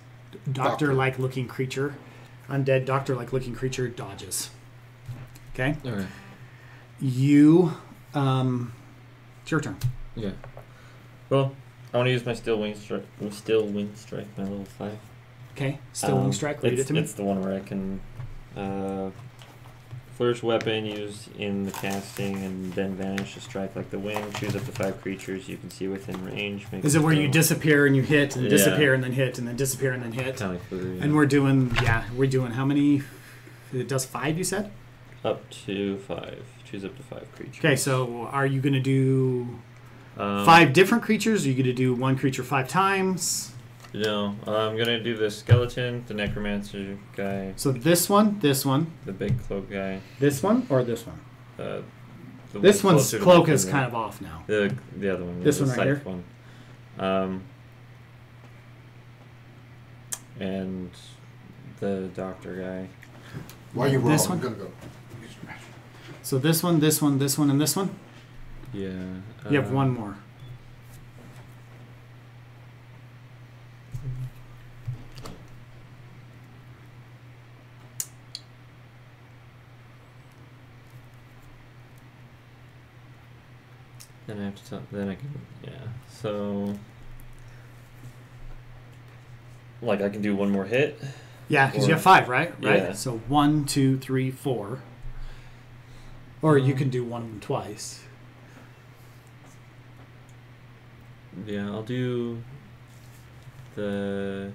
doctor-like looking creature, undead doctor-like looking creature dodges. Okay? Okay. You, it's your turn. Yeah. Well, I want to use my Still Wind Strike. My level 5. Okay, still wing strike. Read it to me. It's the one where I can flourish weapon used in the casting and then vanish to strike like the wind. Choose up to 5 creatures you can see within range. Is it where you disappear and you hit and disappear and then hit and then disappear and then hit? Kind of like Flutter, yeah. And we're doing how many? It does 5, you said? Up to 5. Choose up to 5 creatures. Okay, so are you going to do 5 different creatures? Are you going to do one creature 5 times? No, I'm going to do the skeleton, the necromancer guy, So this one, the big cloak guy. this one, or this one? The This one one's closer to cloak the is finger. kind of off now. The other one. This the one right scythe here? One. And the doctor guy. While you roll, This I'm one? gonna go. So this one, and this one. Yeah. You have one more. Then I have to tell. Then I can. Yeah. So. Like I can do one more hit. Yeah, because you Or- have 5, right? Right. Yeah. So 1, 2, 3, 4. Or you can do one of them twice. Yeah, I'll do the.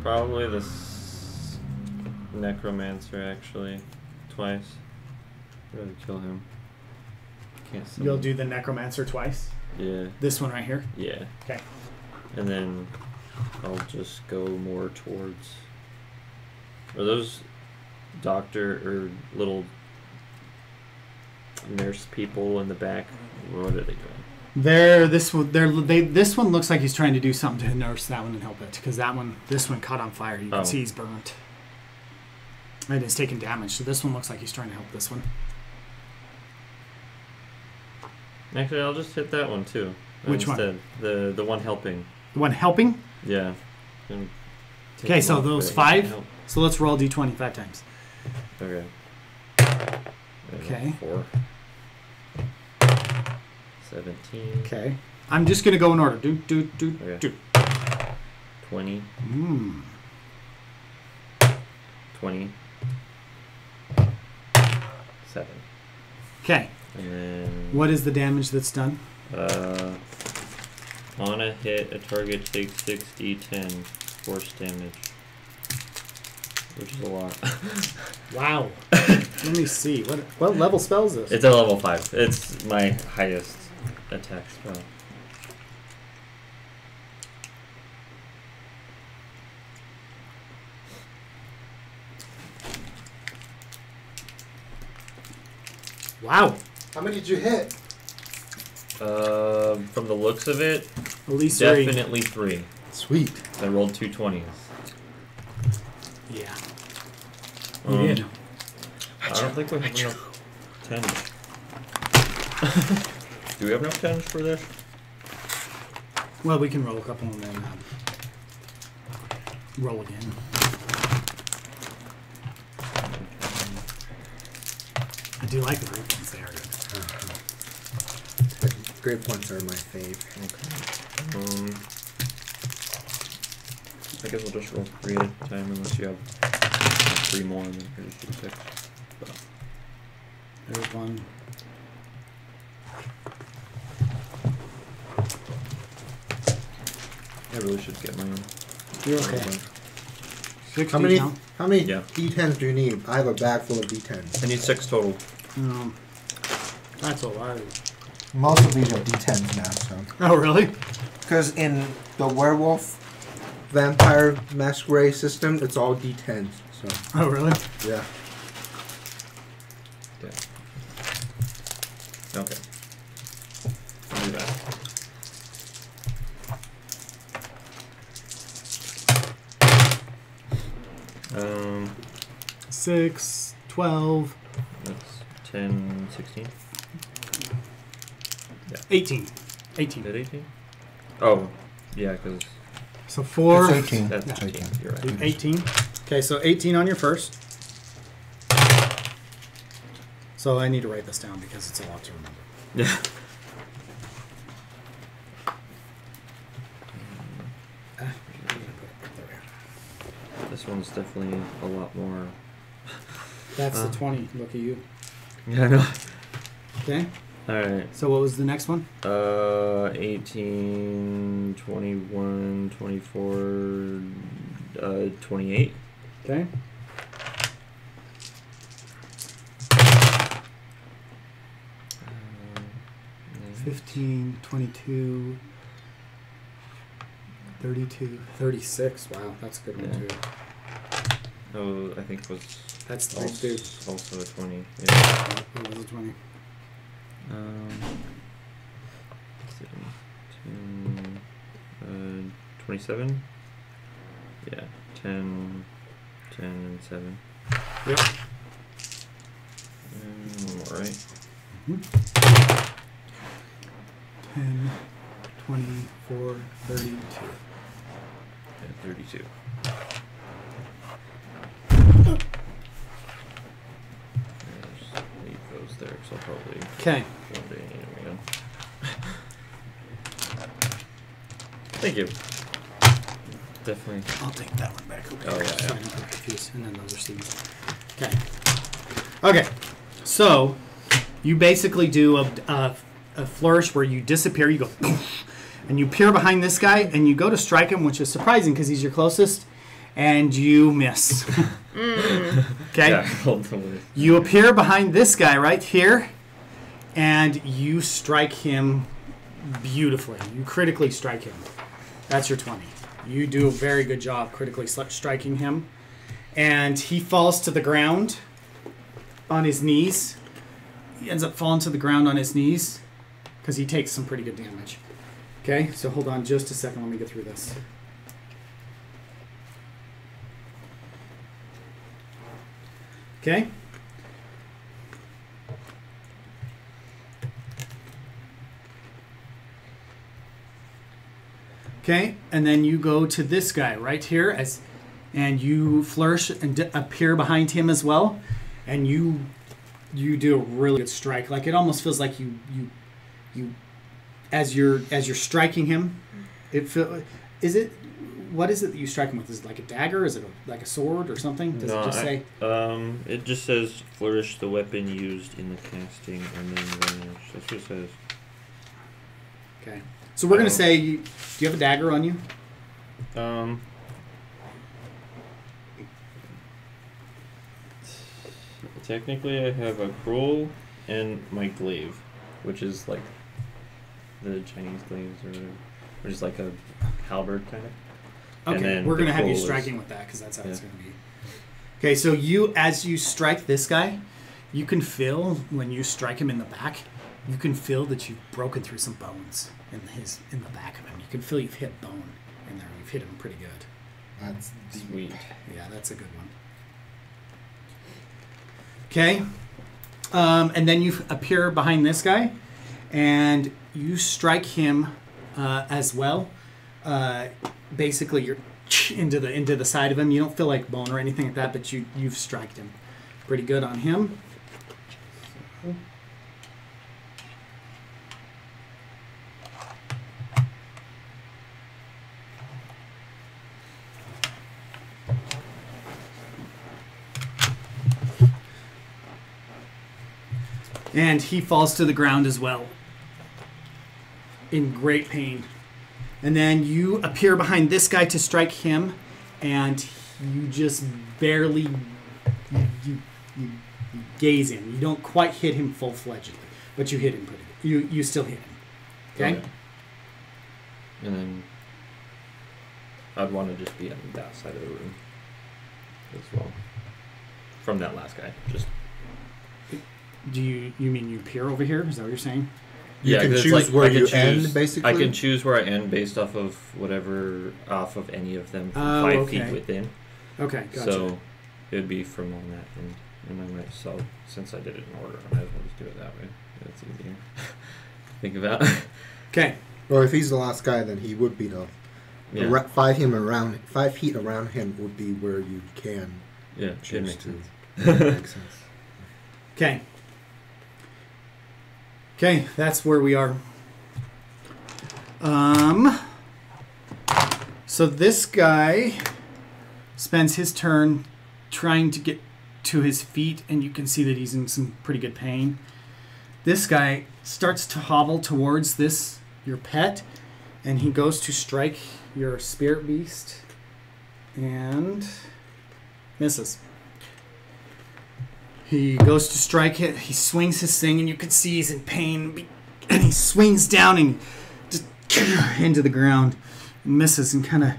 Probably the necromancer actually, twice. I'd rather kill him. Can't. You'll do the necromancer twice. Yeah. This one right here. Yeah. Okay. And then I'll just go more towards. Are those doctor or little nurse people in the back? What are they doing? This one looks like he's trying to do something to nurse that one and help it, because this one caught on fire. You can Oh. see he's burnt. And it's taking damage. So this one looks like he's trying to help this one. Actually, I'll just hit that one too. Which one? Instead. The one helping. The one helping. Yeah. Gonna take Okay, him so off, those but he 5? can't help. So let's roll d20 5 times. Okay. Okay. 4. 17. Okay. I'm just gonna go in order. Okay. Do. 20. 20. 7. Okay. And then What is the damage that's done? on a hit, a target takes 6d10 force damage, which is a lot. Wow. Let me see. What level spell is this? It's a level 5. It's my highest attack spell. Wow. How many did you hit? From the looks of it, At least 3. definitely 3. Sweet. I rolled 2 20s. Yeah. You did. I don't think we have enough 10s. Do we have enough 10s for this? Well, we can roll a couple and then roll again. I do like the great ones. They are good. Great points are my fave. Okay. I guess we'll just roll 3 at a time unless you have 3 more and then you just do 6. But There's one. I really should get my own. You're okay. 60 How many? now. How many Yeah. D10s do you need? I have a bag full of D10s. I need 6 total. That's a lot. Most of these are D10s now, so. Oh, really? Because in the werewolf vampire masquerade system, it's all D10s. So Oh, really? yeah. Yeah. Okay. I'll do that. 6, 12, That's 10, 16. 18. 18. Is it 18? Oh, yeah, because So 4. It's 18. that's It's 18. 18. You're right. 18. Okay, so 18 on your first. So I need to write this down because it's a lot to remember. Yeah. This one's definitely a lot more. That's the 20. Look at you. Yeah, I know. Okay. Alright. So what was the next one? 18, 21, 24, 28. Okay. Um, 15, 22, 32, 36. Wow, that's a good one Yeah. too. Oh, I think was That's the also, big dude. also a 20. Yeah. It was a 20. Let's see, 27? Yeah, 10, 10, and 7. Yep. One more, right? 10, 24, 32. Yeah, 32. Just leave those there, because I'll probably Okay. one day need them again. Thank you. Definitely. I'll take that one back over Oh, here yeah, so yeah. I don't get confused. And then those are seeds. Okay. Okay. So you basically do a flourish where you disappear. You go poof, and you peer behind this guy and you go to strike him, which is surprising because he's your closest, and you miss. Okay. Yeah, ultimately. You appear behind this guy right here, and you strike him beautifully. You critically strike him. That's your 20. You do a very good job critically striking him. And he falls to the ground on his knees. He ends up falling to the ground on his knees because he takes some pretty good damage. Okay, so hold on just a second. Let me get through this. Okay. Okay, and then you go to this guy right here, and you flourish and appear behind him as well, and you do a really good strike. Like it almost feels like you as you're striking him, what is it that you strike him with? Is it like a dagger? Is it like a sword or something? Does it just say? It just says flourish the weapon used in the casting and then vanish. That's what it says. Okay. So we're gonna say, do you have a dagger on you? Technically, I have a cruel and my glaive, which is like the Chinese glaives or whatever, which is like a halberd kind of. And Okay, then we're the gonna have you cruel is- striking with that because that's how it's Yeah. gonna be. Okay, so as you strike this guy, you can feel when you strike him in the back, you can feel that you've broken through some bones in the back of him. You can feel you've hit bone in there. You've hit him pretty good. That's Sweet. Yeah, that's a good one. Okay, and then you appear behind this guy, and you strike him as well. Basically, you're into the side of him. You don't feel like bone or anything like that, but you've striked him pretty good on him. And he falls to the ground as well, in great pain. And then you appear behind this guy to strike him, and you just barely you gaze him. You don't quite hit him full-fledgedly, but you hit him pretty good. You still hit him. Okay? Okay. And then I'd want to just be on that side of the room as well. From that last guy. Just Do you mean you peer over here? Is that what you're saying? You can 'cause it's choose where I can you choose- end, basically? I can choose where I end based off of any of them from Oh, 5 okay. feet within. Okay, gotcha. So it would be from on that end. And I might, so since I did it in order, I might as well just do it that way. That's easier. Think about. Okay. Or if he's the last guy, then he would be the Yeah. 5 feet around him would be where you can Yeah, it choose makes to. sense. That makes sense. Okay. Okay, that's where we are. So this guy spends his turn trying to get to his feet, and you can see that he's in some pretty good pain. This guy starts to hobble towards your pet, and he goes to strike your spirit beast and misses. He goes to strike it. He swings his thing, and you can see he's in pain. And he swings down and just into the ground, and misses, and kind of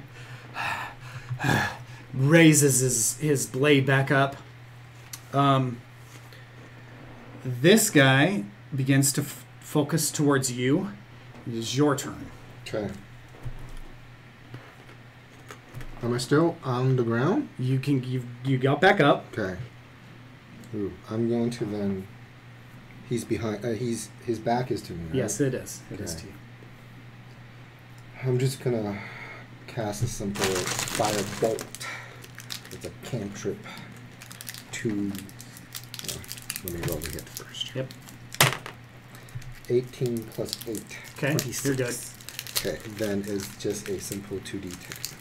raises his blade back up. This guy begins to focus towards you. It is your turn. Okay. Am I still on the ground? You got back up. Okay. Ooh, I'm going to then. He's behind. His back is to me. Right? Yes, it is. It is Okay. to you. I'm just gonna cast a simple fire bolt. It's a cantrip. Let me roll the hit first. Yep. 18 plus 8. Okay, 26. you're good. Okay, then it's just a simple 2d10.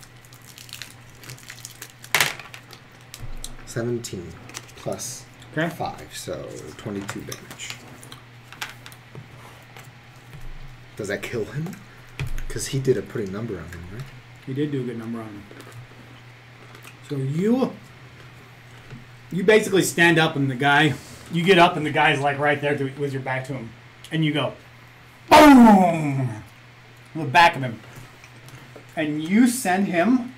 17 plus Okay. 5, so 22 damage. Does that kill him? Because he did a pretty number on him, right? You did do a good number on him. So you basically stand up, and you get up, and the guy's like right there with your back to him, and you go, boom, on the back of him, and you send him.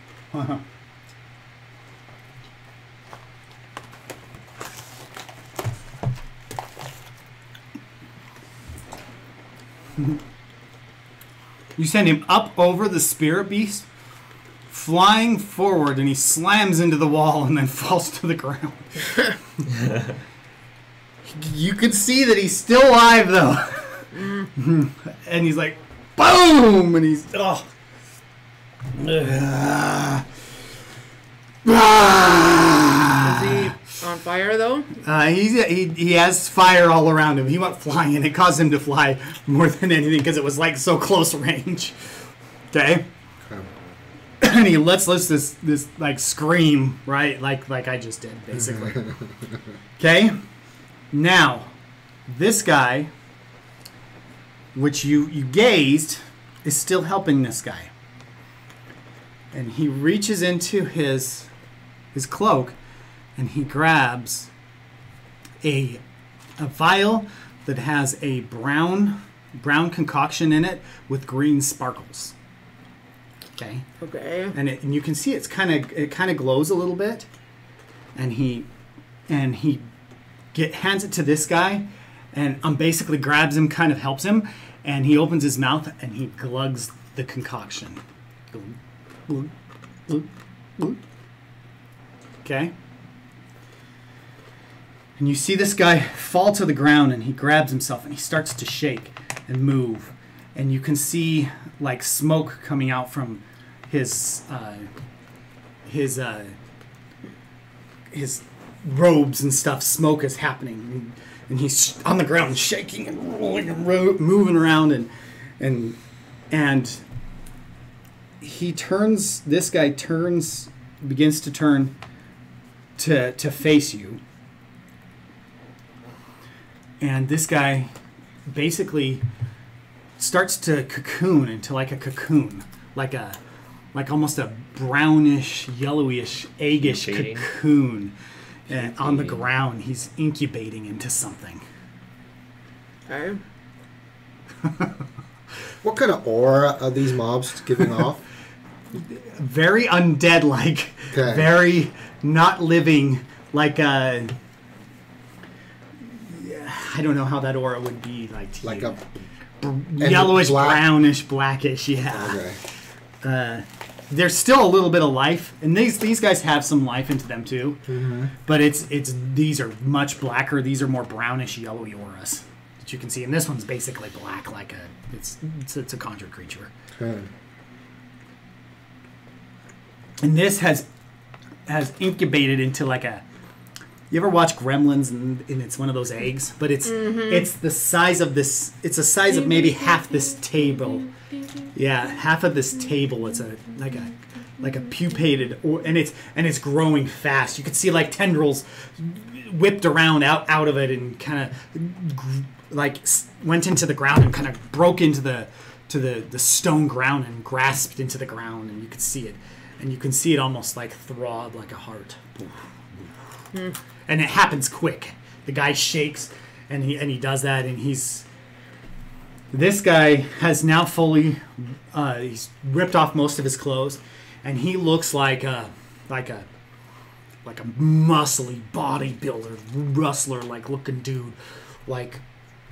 You send him up over the spirit beast, flying forward, and he slams into the wall and then falls to the ground. You can see that he's still alive, though. And he's like, boom! And he's, oh. Is he on fire though? He has fire all around him. He went flying, and it caused him to fly more than anything because it was like so close range. Okay? And he lets loose this like scream, right? Like I just did, basically. Okay? Now, this guy, which you gazed, is still helping this guy. And he reaches into his cloak, and he grabs a vial that has a brown concoction in it with green sparkles. Okay. Okay. And you can see it kind of glows a little bit, and he hands it to this guy, and basically grabs him, kind of helps him, and he opens his mouth and he glugs the concoction. Okay. And you see this guy fall to the ground, and he grabs himself, and he starts to shake and move, and you can see like smoke coming out from his robes and stuff. Smoke is happening, and he's on the ground shaking and rolling and moving around, and he turns. This guy begins to turn to face you, and this guy basically starts to cocoon into like a cocoon, like almost a brownish, yellowish, eggish Incubating. cocoon. And on the ground, he's incubating into something. Okay. What kind of aura are these mobs giving off? Very undead-like, Okay. very not living, like I don't know how that aura would be like to Like you. a Yellowish, black- brownish, blackish, yeah. okay. there's still a little bit of life, and these guys have some life into them too. Mm-hmm. But these are much blacker. These are more brownish yellowy auras that you can see, and this one's basically black, like it's a conjured creature. Okay. And this has incubated into like a. You ever watch Gremlins and it's one of those eggs, but it's the size of this. It's the size of maybe half this table. Yeah, half of this table. It's like a pupated, and it's growing fast. You could see like tendrils whipped around out of it and kind of like went into the ground and kind of broke into the stone ground and grasped into the ground, and you could see it, and you can see it almost like throb like a heart. And it happens quick. The guy shakes, and he does that, and this guy has now fully he's ripped off most of his clothes, and he looks like a muscly bodybuilder, rustler like looking dude, like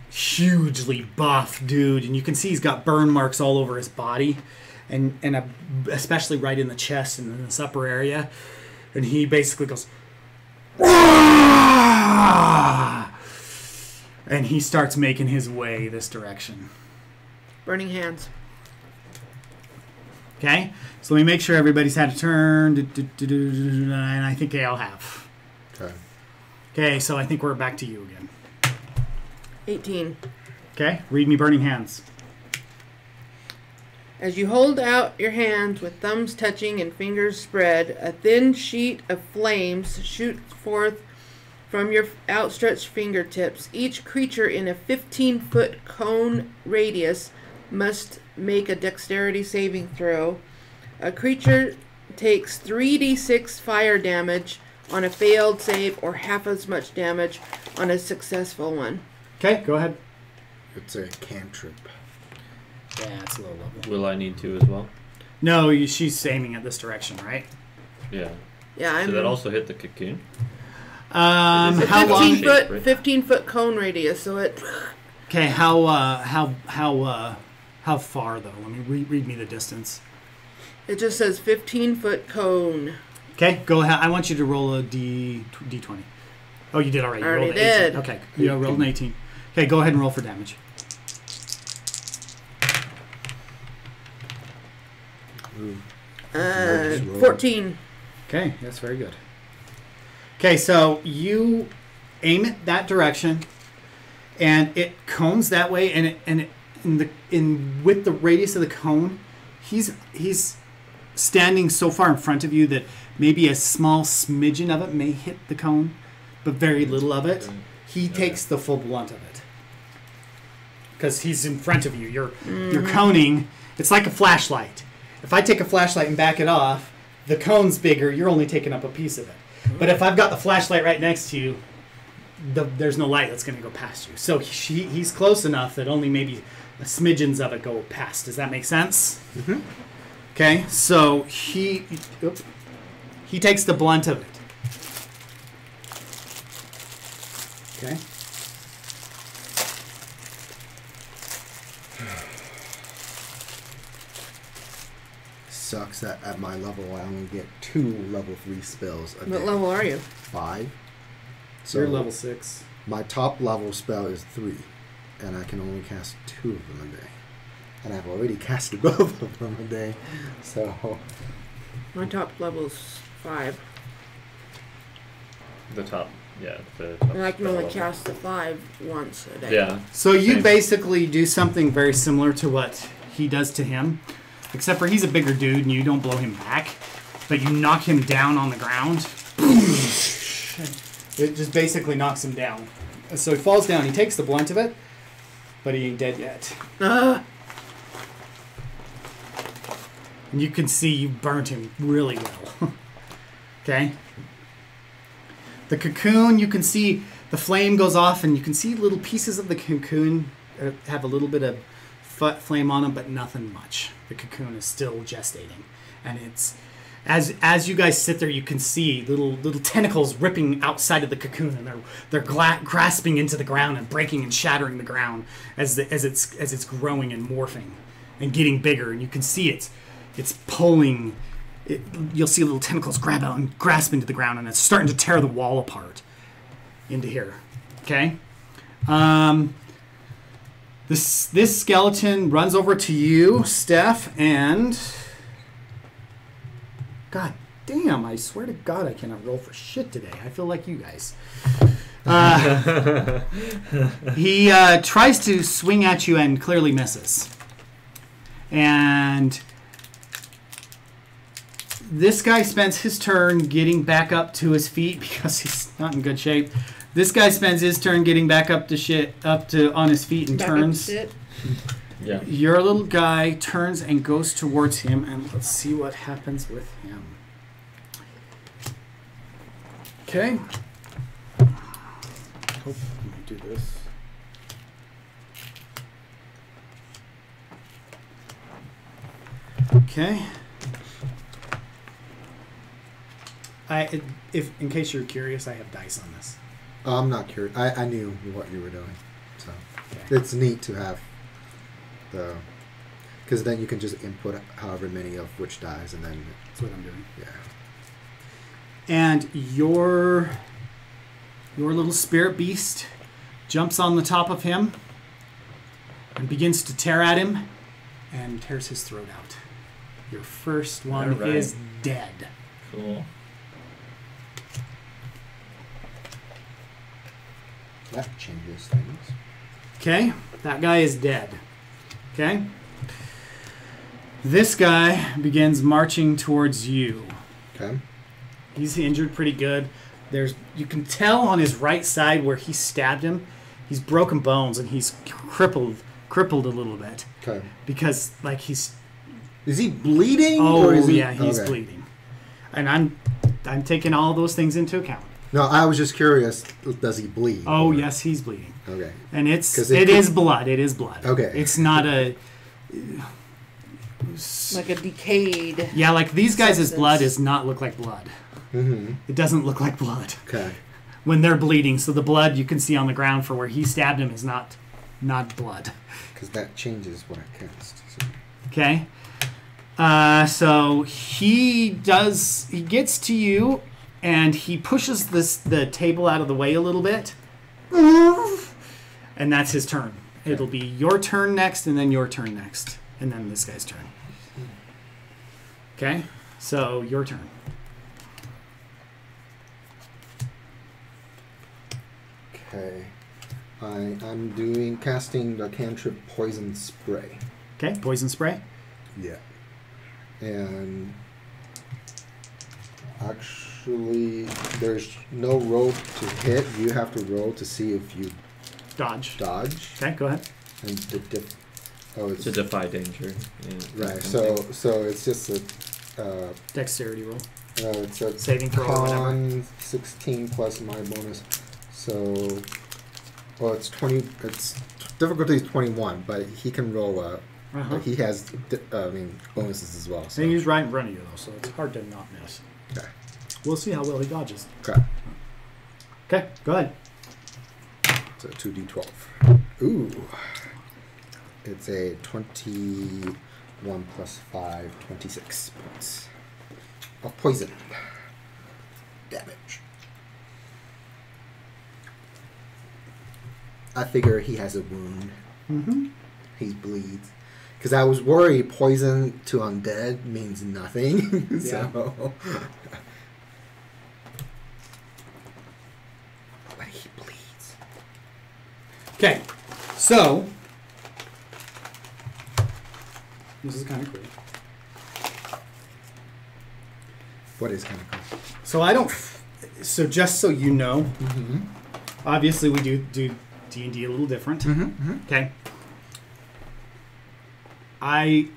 hugely buff dude, and you can see he's got burn marks all over his body, and especially right in the chest and in this upper area, and he basically goes. And he starts making his way this direction. Burning hands. Okay, so let me make sure everybody's had a turn. And I think they all have. Okay. Okay, so I think we're back to you again. 18. Okay, read me burning hands. As you hold out your hands with thumbs touching and fingers spread, a thin sheet of flames shoots forth from your outstretched fingertips. Each creature in a 15-foot cone radius must make a dexterity saving throw. A creature takes 3d6 fire damage on a failed save or half as much damage on a successful one. Okay, go ahead. It's a cantrip. Yeah, it's a low level. Will I need to as well? No, she's aiming at this direction, right? Yeah. Yeah, So that also hit the cocoon? How It's a long? 15-foot cone radius, so it... Okay, how far though? Let me read me the distance. It just says 15-foot cone. Okay, go ahead. I want you to roll a d20. Oh, you did already. You Already rolled an 18. did. Okay, you rolled an 18. Okay, go ahead and roll for damage. Nice roll. 14. Okay, that's very good. Okay, so you aim it that direction, and it cones that way, and with the radius of the cone, he's standing so far in front of you that maybe a small smidgen of it may hit the cone, but very little of it. He takes the full blunt of it because he's in front of you. You're coning. It's like a flashlight. If I take a flashlight and back it off, the cone's bigger. You're only taking up a piece of it. But if I've got the flashlight right next to you, there's no light that's going to go past you. So he's close enough that only maybe smidgens of it go past. Does that make sense? Mm-hmm. Okay, so he takes the blunt of it. Okay. Sucks that at my level I only get 2 level 3 spells a day. What level are you? 5. So You're level 6. my top level spell is 3, and I can only cast 2 of them a day. And I've already casted both of them a day, so... My top level's 5. The top, yeah. The top And I can only level. cast the 5 once a day. Yeah. So you Same. basically do something very similar to what he does to him, except for he's a bigger dude and you don't blow him back, but you knock him down on the ground. It just basically knocks him down. So he falls down. He takes the blunt of it, but he ain't dead yet. And you can see you burnt him really well. Okay? The cocoon, you can see the flame goes off, and you can see little pieces of the cocoon have a little bit of flame on them, but nothing much. The cocoon is still gestating. And it's... As you guys sit there, you can see little tentacles ripping outside of the cocoon, and they're grasping into the ground and breaking and shattering the ground as it's growing and morphing and getting bigger. And you can see it's pulling you'll see little tentacles grab out and grasp into the ground, and it's starting to tear the wall apart into here. Okay. This skeleton runs over to you, Steph, and God damn! I swear to God, I cannot roll for shit today. I feel like you guys. He tries to swing at you and clearly misses. And this guy spends his turn getting back up to his feet because he's not in good shape. This guy spends his turn getting back up to on his feet and Back turns. up to shit. Yeah. Your little guy turns and goes towards him, and let's see what happens with him. Okay. Let me do this. Okay. If in case you're curious, I have dice on this. I'm not curious. I knew what you were doing, so Okay. it's neat to have the, because then you can just input however many of which dies, and then That's what I'm doing. yeah. And your little spirit beast jumps on the top of him and begins to tear at him and tears his throat out. Your first one All right. is dead. Cool. That changes things. Okay? That guy is dead. Okay? This guy begins marching towards you. Okay. He's injured pretty good. You can tell on his right side where he stabbed him, he's broken bones and he's crippled a little bit Okay. because like he's Is he bleeding? oh or is he, yeah he's okay. bleeding, and I'm taking all those things into account. No, I was just curious. Does he bleed? Oh or- yes, he's bleeding, Okay. and it 'Cause it is could- blood. It is blood. Okay. It's not a Like a decayed. yeah like these guys' Substance. blood does not look like blood. Mm-hmm. It doesn't look like blood Okay. when they're bleeding. So the blood you can see on the ground for where he stabbed him is not blood. Because that changes what I cast. So. Okay. So he gets to you and he pushes the table out of the way a little bit. And that's his turn. It'll be your turn next and then your turn next. And then this guy's turn. Okay? So your turn. Okay. I'm casting the cantrip poison spray. Okay? Poison spray. Yeah. And actually, there's no roll to hit. You have to roll to see if you Dodge. dodge. Okay, go ahead. And it's To defy danger. Yeah, right. So it's just a Dexterity roll. it's a Saving throw or whatever. con 16 plus my bonus. So, well, it's 20. It's difficulty is 21, but he can roll Uh-huh. he has bonuses as well. So. And he's right in front of you though, so it's hard to not miss. Okay. We'll see how well he dodges. Okay. Okay, go ahead. So 2d12. Ooh. It's a 21 plus 5, 26 points of poison damage. I figure he has a wound. Mm-hmm. He bleeds. Because I was worried poison to undead means nothing. So. But he bleeds. Okay, so this is kind of cool. What is kind of cool? So I don't. So just so you know, Mm-hmm. obviously we do D&D a little different. Mm-hmm. Okay. I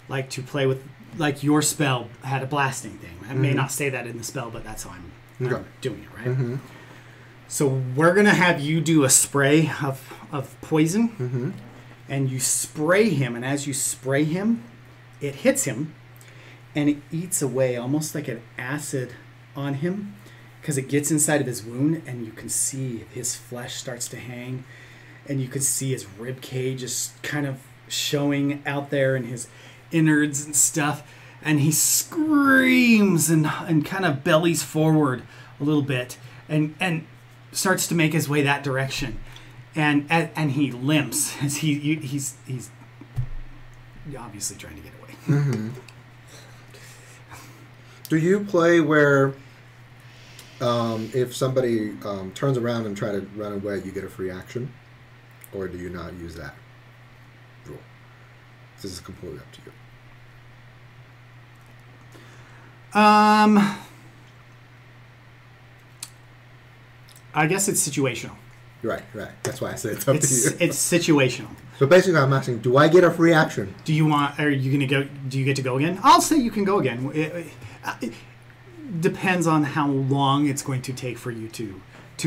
like to play with like your spell had a blasting thing. I may Mhm. not say that in the spell, but that's how I'm Okay. doing it, right? Mm-hmm. So we're gonna have you do a spray of poison. Mm-hmm. And you spray him, and as you spray him, it hits him, and it eats away almost like an acid on him, because it gets inside of his wound, and you can see his flesh starts to hang, and you can see his rib cage is kind of showing out there, and his innards and stuff, and he screams and kind of bellies forward a little bit and starts to make his way that direction. And he limps as he's obviously trying to get away. Mm-hmm. Do you play where if somebody turns around and try to run away, you get a free action? Or do you not use that rule? This is completely up to you. I guess it's situational. Right. That's why I said it's up to you. It's situational. So basically, I'm asking, do I get a free action? Do you want? Are you gonna go? Do you get to go again? I'll say you can go again. It depends on how long it's going to take for you to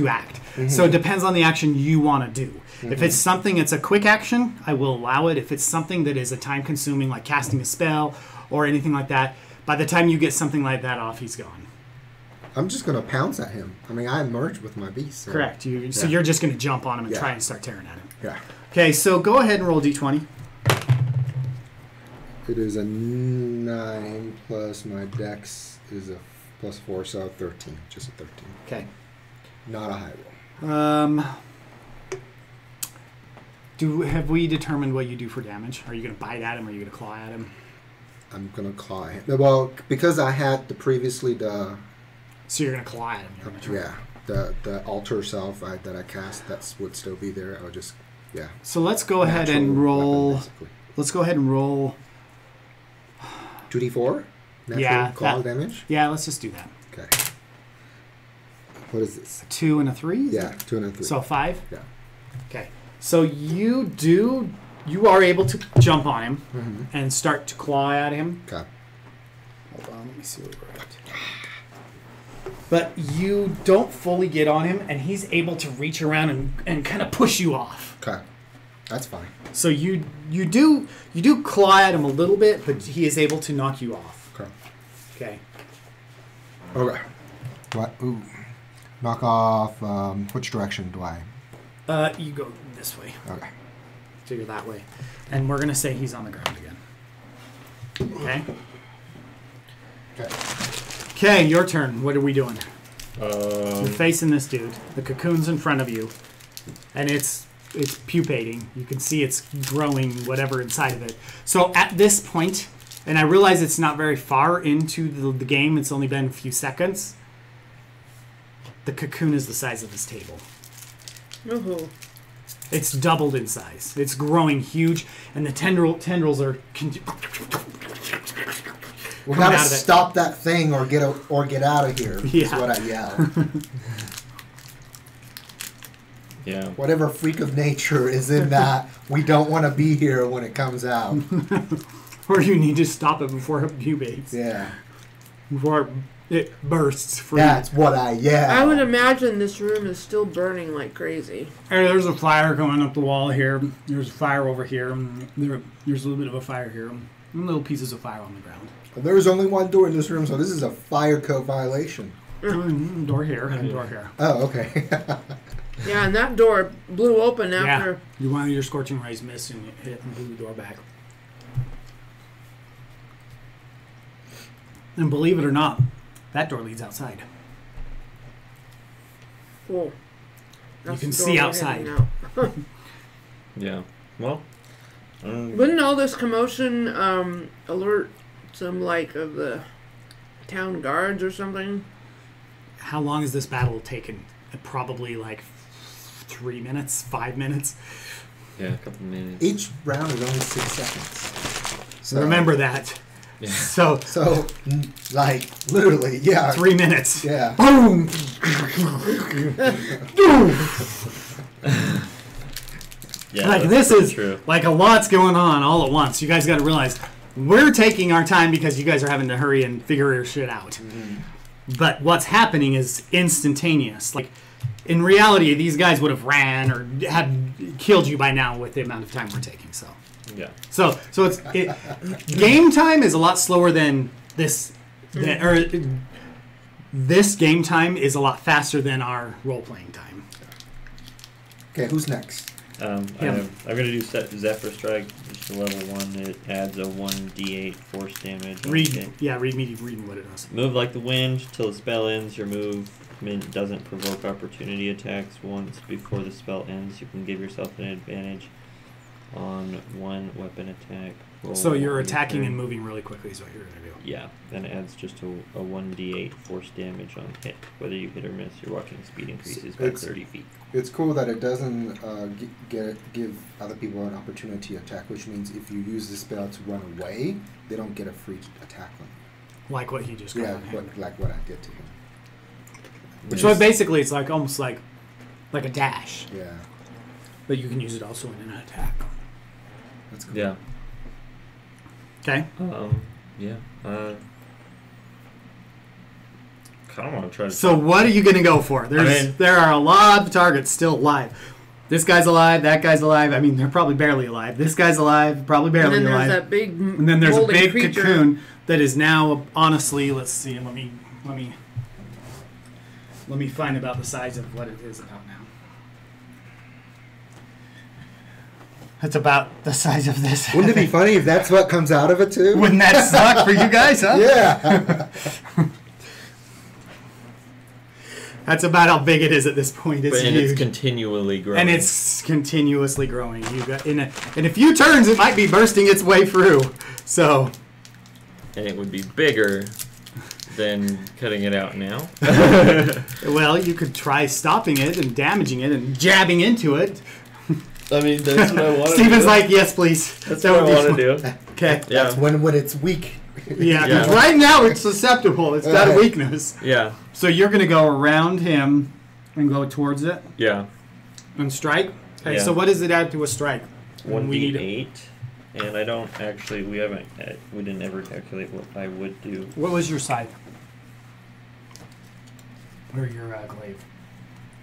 act. Mm-hmm. So it depends on the action you want to do. Mm-hmm. If it's something that's a quick action, I will allow it. If it's something that is a time-consuming, like casting a spell or anything like that, by the time you get something like that off, he's gone. I'm just going to pounce at him. I mean, I merged with my beast. So. Correct. So you're just going to jump on him and try and start tearing at him. Yeah. Okay, so go ahead and roll d20. It is a 9 plus my dex is a +4, so 13. Just a 13. Okay. Not a high roll. Have we determined what you do for damage? Are you going to bite at him or are you going to claw at him? I'm going to claw at him. Well, because I had previously the... So you're going to claw at him? The altar self that I cast, that would still be there. I would just, So let's go ahead and roll... Weapon, let's go ahead and roll... 2d4? Natural claw damage? Yeah, let's just do that. Okay. What is this? A 2 and a 3? Yeah, 2 and a 3. So 5? Yeah. Okay. So you are able to jump on him and start to claw at him. Okay. Hold on, let me see what we're at. But you don't fully get on him, and he's able to reach around and kind of push you off. Okay. That's fine. So you do claw at him a little bit, but he is able to knock you off. Okay. Okay. Okay. What? Ooh. Knock off. Which direction do I? You go this way. Okay. So you're that way, and we're gonna say he's on the ground again. Okay. Okay. Okay, your turn. What are we doing? You're facing this dude. The cocoon's in front of you, and it's pupating. You can see it's growing whatever inside of it. So at this point, and I realize it's not very far into the game. It's only been a few seconds. The cocoon is the size of this table. Ooh. It's doubled in size. It's growing huge, and the tendrils are. We gotta stop that thing or get out of here. Yeah. Is what I yell. Yeah. Whatever freak of nature is in that, we don't want to be here when it comes out. Or you need to stop it before it pupates. Yeah. Before it bursts free. That's what I yell. I would imagine this room is still burning like crazy. Hey, there's a fire going up the wall here. There's a fire over here. There's a little bit of a fire here. And little pieces of fire on the ground. There's only one door in this room, so this is a fire code violation. Door here and door here. Oh, okay. Yeah, and that door blew open after. You wanted your scorching rays miss and you hit and blew the door back. And believe it or not, that door leads outside. Cool. You can see outside. Yeah. Well. Wouldn't all this commotion alert some of the town guards or something? How long has this battle taken? Probably 3 minutes, 5 minutes. Yeah, a couple minutes. Each round is only 6 seconds. So remember that. Yeah. So literally, yeah. 3 minutes. Yeah. Boom. Yeah, this is true. a lot's going on all at once. You guys got to realize we're taking our time because you guys are having to hurry and figure your shit out. Mm-hmm. But what's happening is instantaneous. In reality, these guys would have ran or had killed you by now with the amount of time we're taking. So yeah. So game time is a lot slower than this. This game time is a lot faster than our role playing time. Okay, who's next? I'm going to do Zephyr Strike, just a level 1. It adds a 1d8 force damage. Read me reading what it does. Move like the wind till the spell ends. Your movement doesn't provoke opportunity attacks. Once before the spell ends, you can give yourself an advantage on one weapon attack. So you're attacking and moving really quickly is what you're going to do. Yeah, then it adds just a 1d8 force damage on hit. Whether you hit or miss, your walking speed increases by 30 feet. It's cool that it doesn't give other people an opportunity to attack, which means if you use the spell to run away, they don't get a free attack on you. Like what he just got. Yeah, like what I did to him. So basically, it's like almost like a dash. Yeah. But you can use it also in an attack. That's cool. Yeah. Okay. Yeah. Kind of want to try to. So what are you going to go for? There are a lot of targets still alive. This guy's alive. That guy's alive. I mean, they're probably barely alive. This guy's alive. Probably barely alive. And then there's that big and then there's a big creature. cocoon that is now, honestly, let's see. Let me find about the size of what it is about now. It's about the size of this. Wouldn't it be funny if that's what comes out of it too? Wouldn't that suck for you guys, huh? Yeah. That's about how big it is at this point. It's and huge. it's continually growing. And it's continuously growing. You got in a few turns, it might be bursting its way through. So. And it would be bigger than cutting it out now. Well, you could try stopping it and damaging it and jabbing into it. I mean, that's what I want to do. Steven's like, yes, please. That's what I want to do. Okay. Yeah. That's when it's weak. Yeah, because right now it's susceptible. It's got a weakness. Yeah. So you're going to go around him and go towards it Yeah. and strike? Okay, Yeah. so what does it add to a strike? 1d8. And I don't actually, we didn't ever calculate what I would do. What was your scythe? Or your glaive?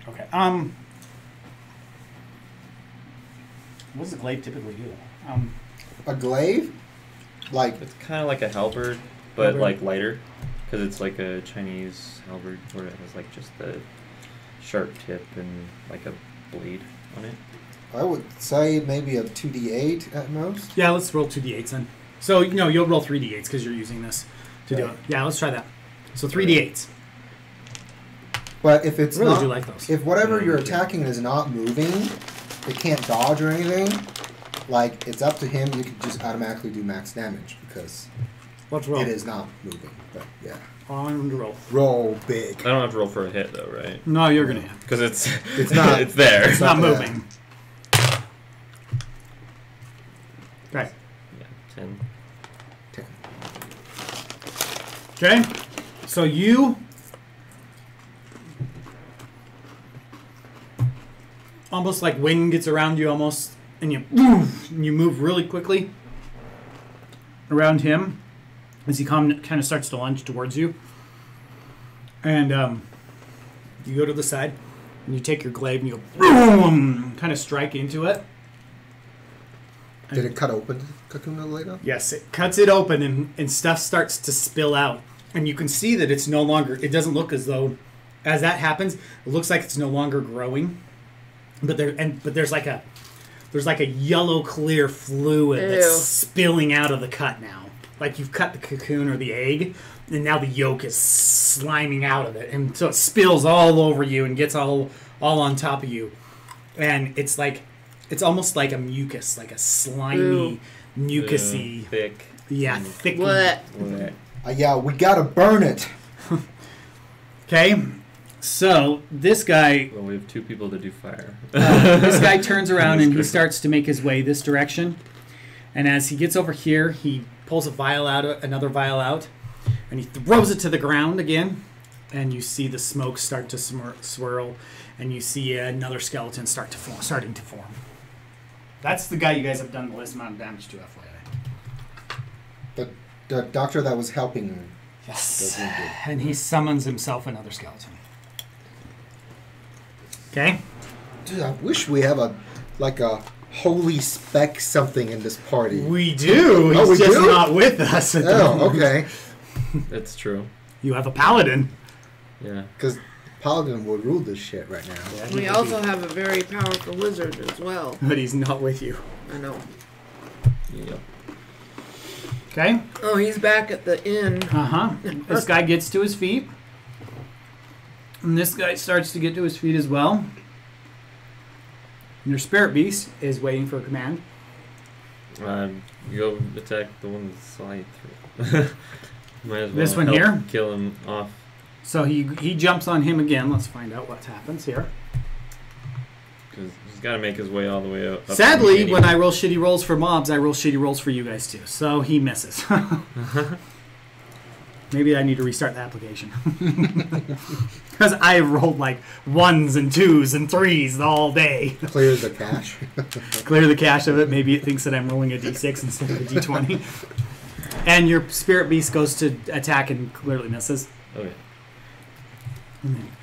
Okay. What does a glaive typically do? A glaive? Like It's kind of like a halberd, but like lighter. Because it's like a Chinese halberd where it has like just the sharp tip and like a blade on it. I would say maybe a 2d8 at most. Yeah, let's roll 2d8s then. So, you'll roll 3d8s because you're using this to do it. Yeah, let's try that. So 3d8s. But if it's I really not, do like those. if whatever you're attacking is not moving, it can't dodge or anything. Like it's up to him. You can just automatically do max damage because Let's roll. it is not moving. But yeah, On the roll. roll big. I don't have to roll for a hit though, right? No, you're going to hit. Because it's not- it's there. It's not not moving. Okay. Yeah, 10. 10. Okay. So you almost like wind gets around you almost, and you move really quickly around him as he kind of starts to lunge towards you. And you go to the side, and you take your glaive, and you go boom, kind of strike into it. Did it cut open the cocoon later? Yes, it cuts it open, and stuff starts to spill out. And you can see that it's no longer, it doesn't look as though, as that happens, it looks like it's no longer growing. But there's like a yellow clear fluid that's spilling out of the cut now. Like you've cut the cocoon or the egg, and now the yolk is sliming out of it. And so it spills all over you and gets all on top of you. And it's almost like a mucus, like a slimy, mucusy. Thick. Yeah, thick. What? Yeah, we gotta burn it. Okay, so this guy, Well, we have 2 people to do fire. this guy turns around and he starts to make his way this direction. And as he gets over here, he pulls another vial out, and he throws it to the ground again. And you see the smoke start to swirl, and you see another skeleton starting to form. That's the guy you guys have done the least amount of damage to, FYI. The doctor that was helping. Yes. And he summons himself another skeleton. Okay. Dude, I wish we have a holy spec something in this party. We do. Oh, He's we just do? not with us at the Oh, moment. okay. That's true. You have a paladin. Yeah. Because paladin would rule this shit right now. Yeah, he We could also be- have a very powerful wizard as well. But he's not with you. I know. Yep. Okay. Oh, he's back at the inn. Uh-huh. This guy gets to his feet. And this guy starts to get to his feet as well. Your spirit beast is waiting for a command. Go attack the one that's slide through. Might as well This one help here? kill him off. So he jumps on him again. Let's find out what happens here. Because he's got to make his way all the way up. Sadly, when I roll shitty rolls for mobs, I roll shitty rolls for you guys too. So he misses. Maybe I need to restart the application. Because I rolled like 1s and 2s and 3s all day. Clear the cache. Clear the cache of it. Maybe it thinks that I'm rolling a d6 instead of a d20. And your spirit beast goes to attack and clearly misses. Okay.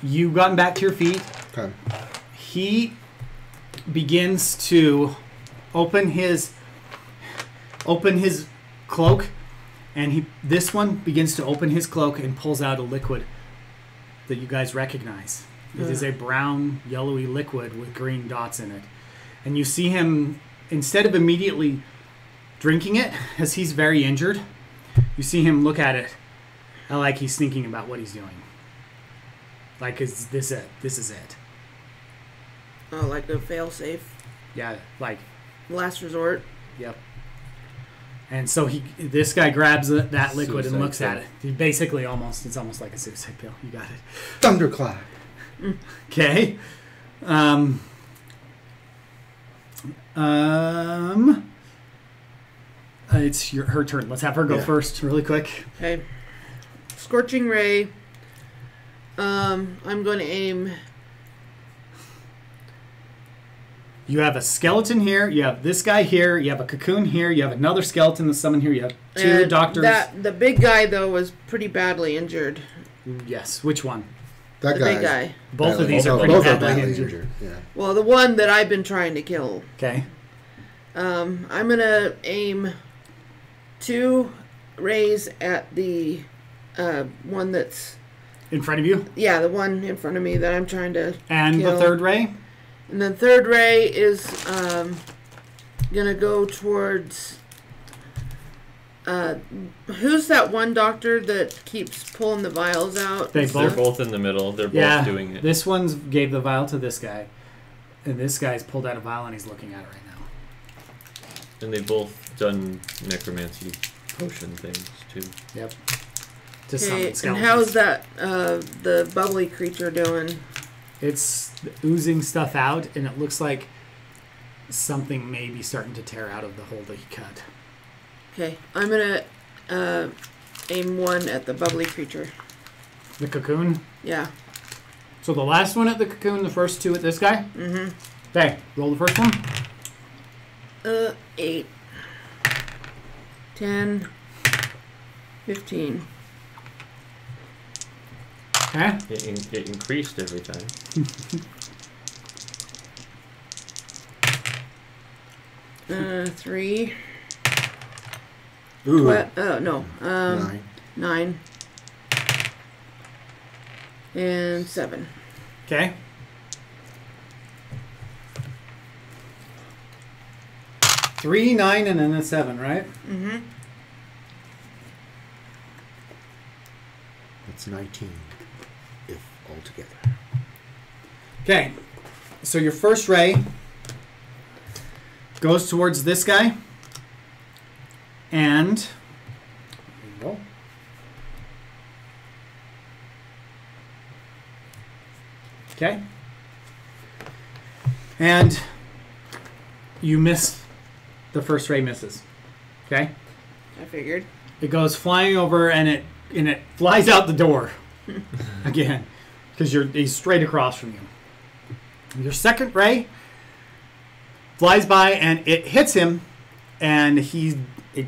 You've gotten back to your feet. Okay. He begins to open his cloak, and this one begins to open his cloak and pulls out a liquid that you guys recognize. It is a brown, yellowy liquid with green dots in it. And you see him, instead of immediately drinking it, as he's very injured, you see him look at it like he's thinking about what he's doing. Like, is this it? This is it. Oh, like a failsafe. Yeah, like, Last resort. yep. And so this guy grabs that liquid and Suicide looks at pill. it. He basically it's almost like a suicide pill. You got it. Thunderclap. Okay. It's her turn. Let's have her go Yeah. first, really quick. Okay. Scorching ray. I'm going to aim. You have a skeleton here. You have this guy here. You have a cocoon here. You have another skeleton that's summoned here. You have two and doctors. The big guy though was pretty badly injured. Yes. Which one? That The guy. big guy. Both of these are pretty both are badly badly injured. injured. Yeah. Well, the one that I've been trying to kill. Okay. I'm gonna aim 2 rays at the one that's In front of you. the one in front of me that I'm trying to And kill. the third ray. And the third ray is gonna go towards who's that one doctor that keeps pulling the vials out? They They're both. both in the middle. They're both Yeah. doing it. This one's gave the vial to this guy. And this guy's pulled out a vial and he's looking at it right now. And they've both done necromancy potion things too. Yep. To Okay, summon and skeletons. how's that the bubbly creature doing? It's oozing stuff out, and it looks like something may be starting to tear out of the hole that he cut. Okay, I'm gonna aim 1 at the bubbly creature. The cocoon. Yeah. So the last one at the cocoon, the first 2 at this guy. Mm-hmm. Okay, roll the first one. 8, 10, 15. Okay. It increased every time. 3. Ooh. No. 9. 9. And 7. Okay. Three, 9, and then a 7, right? Mm-hmm. That's 19. If altogether. Okay. So your first ray goes towards this guy. And there you go. Okay. And you miss. The first ray misses. Okay. I figured. It goes flying over and it flies out the door again because he's straight across from you. Your second ray flies by and it hits him, and it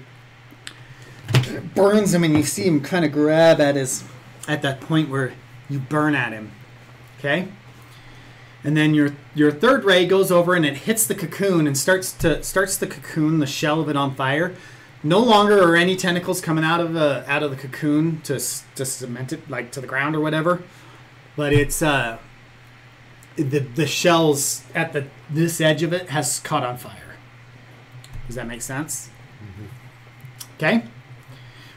burns him, and you see him kind of grab at that point where you burn at him. Okay. And then your third ray goes over and it hits the cocoon and starts the cocoon, the shell of it, on fire. No longer are any tentacles coming out of the cocoon to cement it like to the ground or whatever. but it's the shells at this edge of it has caught on fire. Does that make sense? Okay.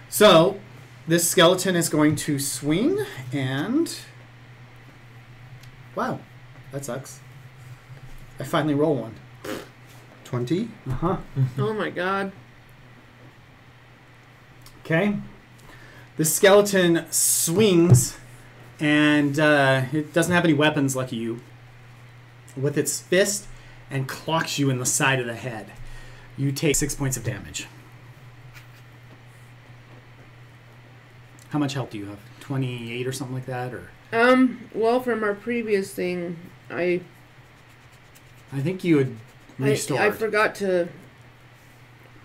So this skeleton is going to swing and wow, that sucks. I finally roll one. 20. Oh my god. Okay. The skeleton swings, and it doesn't have any weapons, lucky you, with its fist, and clocks you in the side of the head. You take 6 points of damage. How much health do you have? 28 or something like that, or? Well, from our previous thing, I think you had restored. I forgot to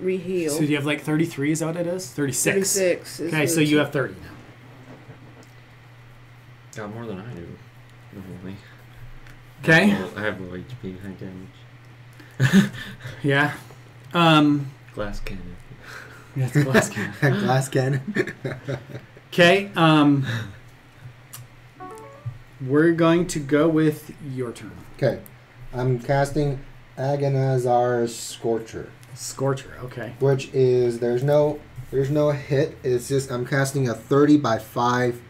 reheal. So do you have like 33? Is that what it is? 36. 36. Okay, so you have 30 now. Got more than I do. Normally. Okay. I have low HP, high damage. Yeah. Glass cannon. Yeah, it's a glass cannon. Glass cannon. Okay. We're going to go with your turn. Okay. I'm casting Agonazar's Scorcher. Scorcher, okay. Which is there's no hit. It's just I'm casting a 30 by 5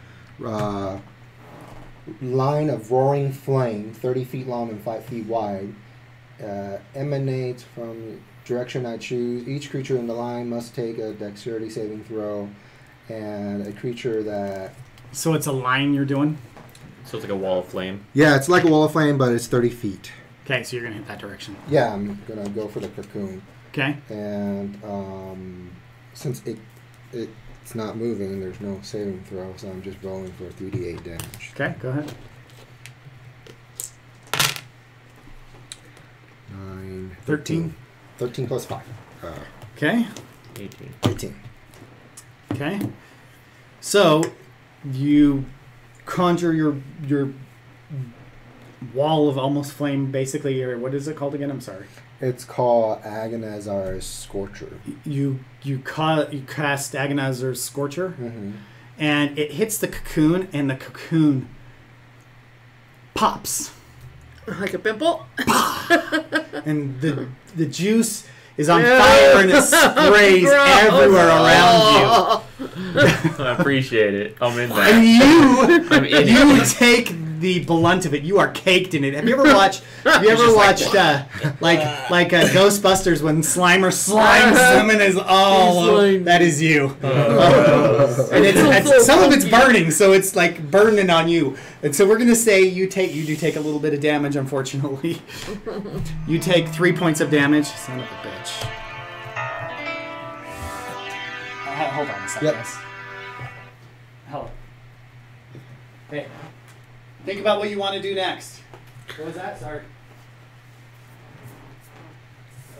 line of roaring flame, 30 feet long and 5 feet wide. Emanates from direction I choose. Each creature in the line must take a dexterity saving throw, and a creature that. So it's a line you're doing. So it's like a wall of flame. Yeah, it's like a wall of flame, but it's 30 feet. Okay, so you're gonna hit that direction. Yeah, I'm gonna go for the cocoon. Okay. And since it's not moving, there's no saving throw, so I'm just rolling for 3d8 damage. Okay, go ahead. 9, 13. 13 plus 5. Okay. 18. 18. Okay. So you conjure your wall of almost flame, basically, or what is it called again? I'm sorry. It's called Agonazar's Scorcher. You cast Agonazar's Scorcher, Mm-hmm. and it hits the cocoon, and the cocoon pops, Like a pimple? and the juice is on fire, and it sprays everywhere around I appreciate it. I'm in you. that. And I'm in you it. take the blunt of it. You are caked in it. Have you ever watched? Ghostbusters when Slimer slimes them and is that is you. And it's some of it's burning, so it's like burning on you. And so we're gonna say you do take a little bit of damage. Unfortunately, you take 3 points of damage. Son of a bitch. Hold on a second, Yep. guys. Hello. Hey. Think about what you want to do next. What was that? Sorry.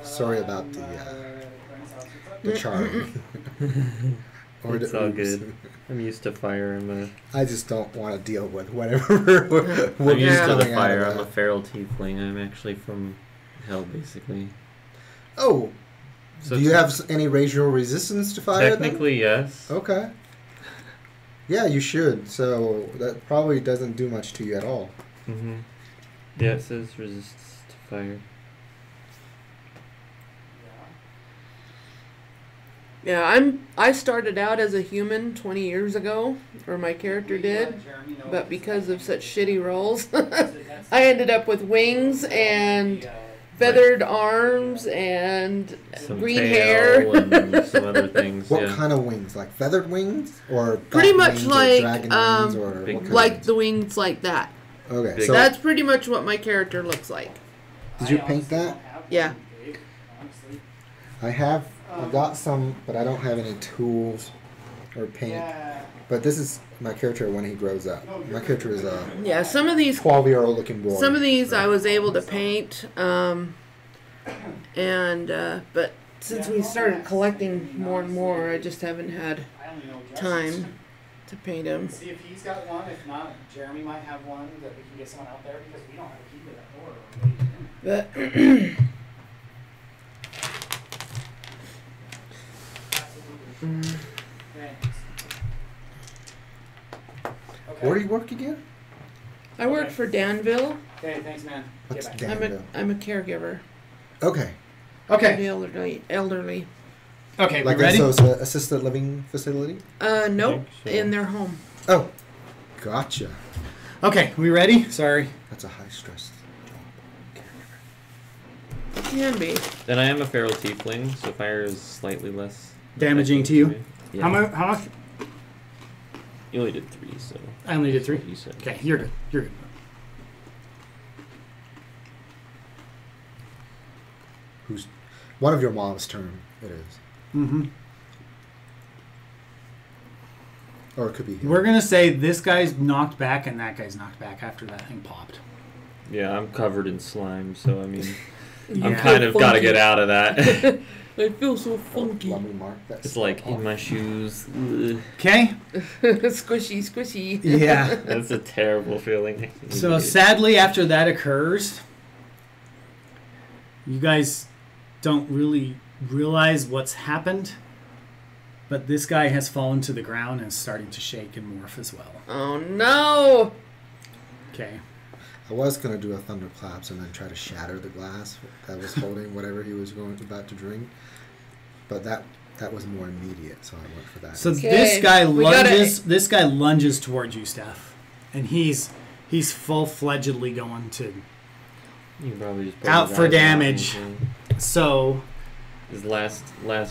Sorry about the charm. It's all good. I'm used to fire. I just don't want to deal with whatever. I'm used to the coming out fire. of I'm a that. feral tiefling. I'm actually from hell, basically. Oh, So do you have any racial resistance to fire? technically, yes. Then? Okay. Yeah, you should. So that probably doesn't do much to you at all. Mm-hmm. Yeah, it says resists to fire. Yeah, I started out as a human 20 years ago, or my character did, but because of such shitty rolls, I ended up with wings and feathered arms and Some green tail hair. and some other things. What yeah. kind of wings? Like feathered wings, or Pretty bat much wings, like, or dragon wings, or big what kind like of the wings like that. wings? Okay, big- so That's pretty much what my character looks like. did you paint that? Yeah. I got some, but I don't have any tools or paint. But this is my character when he grows up. My character is a Yeah, some of these 12-year-old looking boy. Some of these I was able to paint, but since we started collecting more and more, I just haven't had time to paint them. See if he's got one. If not, Jeremy might have one that we can get someone out there because we don't have a key to that door. But Where do you work again? I work Okay. for Danville. Okay, thanks, man. What's Okay, Danville? I'm a caregiver. Okay. For okay. the elderly. Okay, Like we ready? so it's an assisted living facility? Nope. so. In their home. Oh, gotcha. Okay, we ready? Sorry. That's a high stress job. Can be. Then I am a feral tiefling, so fire is slightly less Damaging to you? Yeah. How much? You only did 3, so. I only did that's 3. what You said. Okay, you're good. You're good. Who's one of your mom's turn? It is, Mm-hmm. or it could be him. We're gonna say this guy's knocked back and that guy's knocked back after that thing popped. Yeah, I'm covered in slime, so I mean, I'm Yeah. kind of got to get out of that. I feel so Oh, funky. let me mark that. It's like in my shoes. Ugh. Okay. Squishy, squishy. Yeah. That's a terrible feeling. So sadly, after that occurs, you guys don't really realize what's happened, but this guy has fallen to the ground and is starting to shake and morph as well. Oh no! Okay. I was gonna do a thunderclaps and then try to shatter the glass that was holding whatever he was about to drink, but that was more immediate, so I went for that. So Okay, this guy we gotta- lunges. This guy lunges towards you, Steph, and he's full-fledgedly going to. You can probably just put Out his for eyes damage. and So his last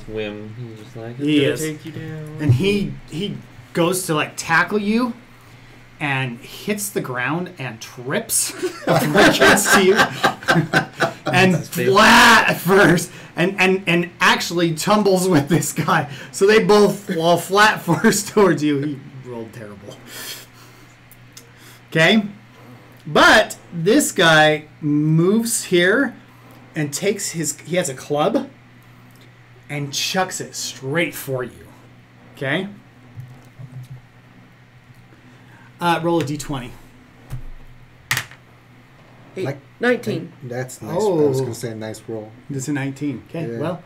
whim. He's just like, He "I'm is. gonna take you down." and he goes to like tackle you, and hits the ground and trips right against you, and That's his flat at first, and actually tumbles with this guy. So they both fall flat first towards you. He rolled terrible. Okay, but this guy moves here and takes he has a club and chucks it straight for you. Okay. Roll a d20. Hey, Like- 19. That's nice. I was Oh. gonna say a nice roll. This is a 19. Okay, Yeah. well,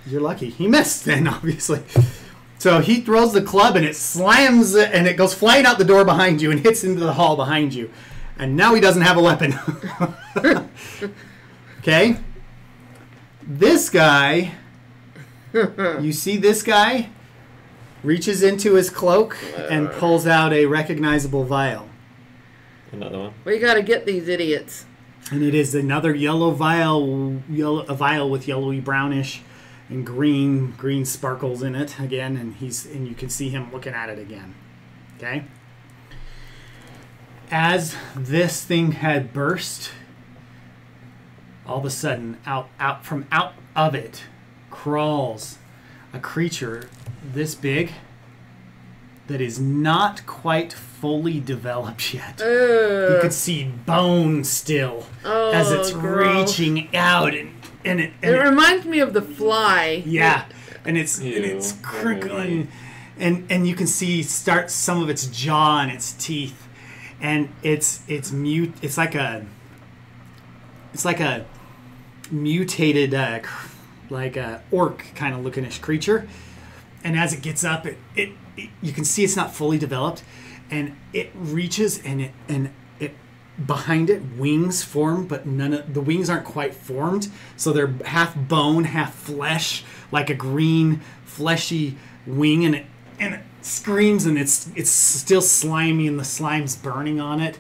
you're lucky. He missed then, obviously. So he throws the club and it slams it and it goes flying out the door behind you and hits into the hall behind you. And now he doesn't have a weapon. Okay? This guy, you see this guy reaches into his cloak and pulls out a recognizable vial. Another one. We gotta get these idiots. And it is another yellow vial, a vial with yellowy brownish and green sparkles in it again, and you can see him looking at it again. Okay? As this thing had burst, all of a sudden out of it crawls a creature this big that is not quite fully developed yet. You could see bone still as it's gross. reaching out and It it reminds me of the fly. yeah, and it's Ew, crinkling, and you can see some of its jaw and its teeth, and it's mute. It's like a mutated like a orc kind of lookingish creature, and as it gets up, it you can see it's not fully developed, and it reaches and it behind it wings form, but none of the wings aren't quite formed, so they're half bone, half flesh, like a green fleshy wing, and it screams, and it's still slimy, and the slime's burning on it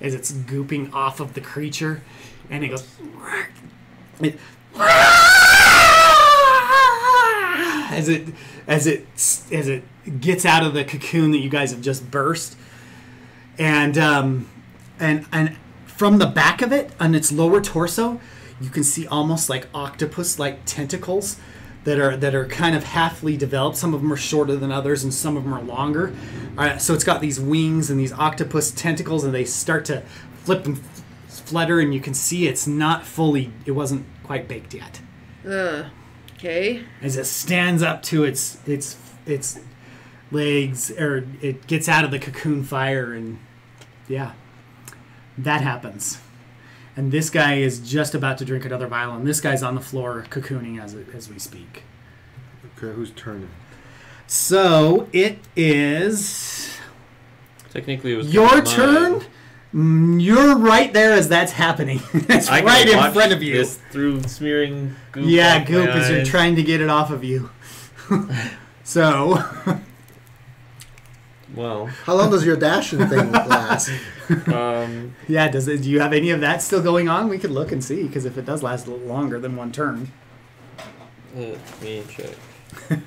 as it's gooping off of the creature, and it goes it, as it gets out of the cocoon that you guys have just burst, and from the back of it, on its lower torso, you can see almost like octopus-like tentacles that are kind of halfly developed. Some of them are shorter than others, and some of them are longer. So it's got these wings and these octopus tentacles, and they start to flip and flutter, and you can see it wasn't quite baked yet. Okay. As it stands up to its legs, or it gets out of the cocoon fire, and yeah, that happens. And this guy is just about to drink another vial, and this guy's on the floor cocooning as we speak. Okay, whose turn? So it is Technically, it was your mine. turn, You're right there as that's happening. It's I can right in watch front of you. This through smearing goop. Yeah, off goop my as you're eyes. trying to get it off of you. So, Well, How long does your dashing thing last? yeah, do you have any of that still going on? We could look and see, because if it does last a little longer than one turn. let me check.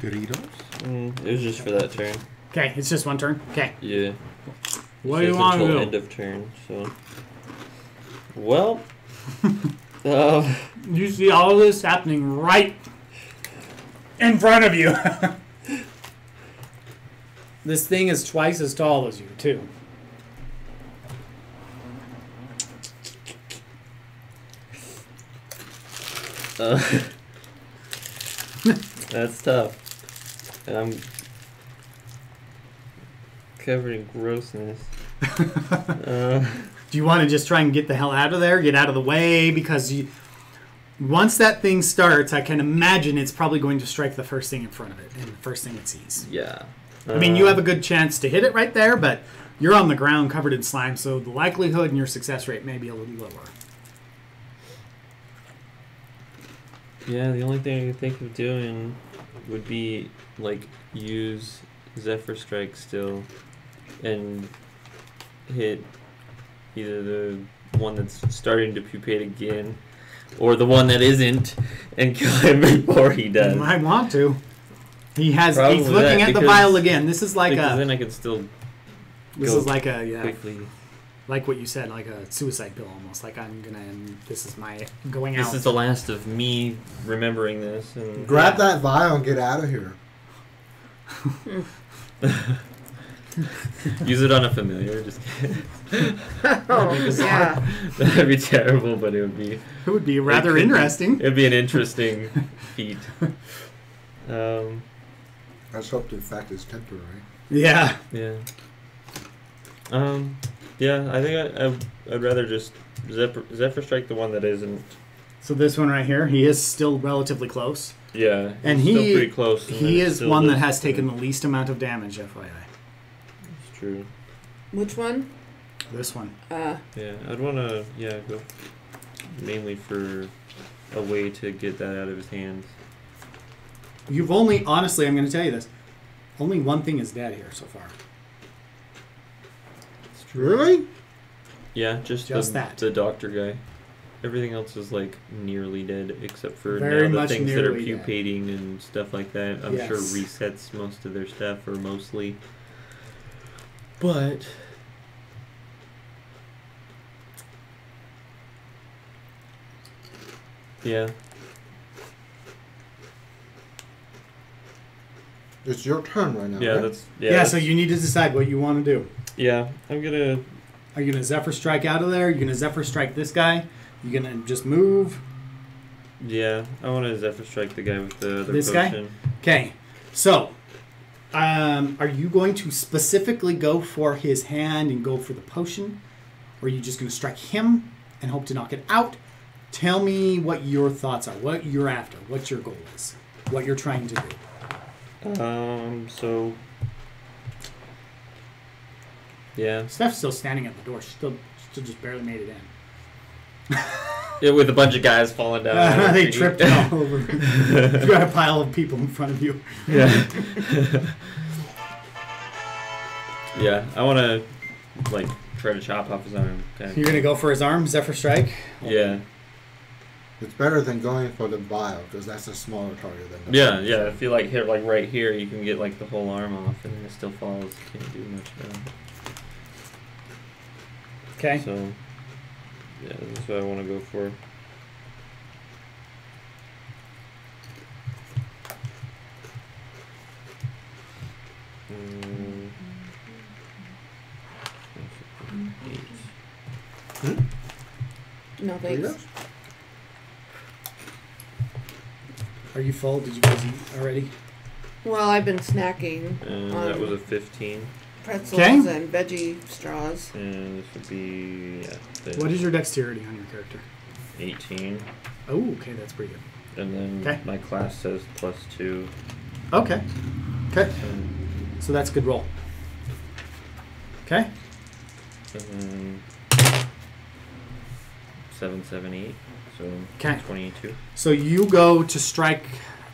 Doritos? It was just for that turn. Okay, it's just one turn. Okay. Yeah. What do you Says want to until do? end of turn. So. Well. You see all this happening right in front of you. This thing is twice as tall as you, too. That's tough. And I'm covered in grossness. Do you want to just try and get the hell out of there? Get out of the way? Because once that thing starts, I can imagine it's probably going to strike the first thing in front of it and the first thing it sees. Yeah. I mean, you have a good chance to hit it right there, but you're on the ground covered in slime, so the likelihood and your success rate may be a little lower. Yeah, the only thing I can think of doing would be, like, use Zephyr Strike still and hit either the one that's starting to pupate again or the one that isn't and kill him before he does. You might want to. He's Probably looking that, at the because- vial again. This is like because a then I can still this go is like a yeah, quickly. like what you said, like a suicide pill almost. Like I'm gonna end. This is my going This out. is the last of me remembering this. And Grab that vial and get out of here. use it on a familiar. Just kidding. Oh, yeah. That'd be terrible, but it would be. It would be rather could be. interesting. It'd be an interesting feat. I just hope the effect is temporary. Yeah. Yeah. Yeah, I think I'd rather just Zephyr Strike the one that isn't. So this one right here, he is still relatively close, Yeah, and it's still pretty close. and he then is still one that lives. has taken the least amount of damage. FYI, It's true. Which one? this one. Uh, Yeah, I'd want to go mainly for a way to get that out of his hands. You've only honestly, I'm going to tell you this. Only one thing is dead here so far. It's true. Really? Yeah, just that. the doctor guy. Everything else is like nearly dead, except for Very now the much things that are nearly dead. pupating and stuff like that. I'm sure Yes. resets most of their stuff, or mostly. But yeah, It's your turn right now. yeah, right? that's Yeah. So you need to decide what you want to do. yeah. I'm gonna Are you going to Zephyr Strike out of there? Are you going to Zephyr Strike this guy? You going to just move? I want to Zephyr Strike the guy with the other This guy? potion. Okay. So, are you going to specifically go for his hand and go for the potion? Or are you just going to strike him and hope to knock it out? Tell me what your thoughts are. What you're after. What your goal is. What you're trying to do. So yeah, Steph's still standing at the door. She still just barely made it in. yeah, with a bunch of guys falling down. They tripped it all over. You got a pile of people in front of you. Yeah. Yeah, I want to like try to chop off his arm. Okay. You're gonna go for his arm, Zephyr Strike. Yeah. It's better than going for the vial because that's a smaller target than the Yeah, yeah. If you like hit like right here, you can get like the whole arm off, and then it still falls. You can't do much damage. Okay. So, yeah, that's what I want to go for. no thanks. Doritos? Are you full? Did you guys eat already? Well, I've been snacking. And that was a 15. pretzels Okay. and veggie straws. And this would be What is your dexterity on your character? 18. Oh, okay, that's pretty good. And then Okay. my class says +2. Okay. Okay. And, So that's a good roll. Okay. and then 7, 7, 8. So Okay. 22. So you go to strike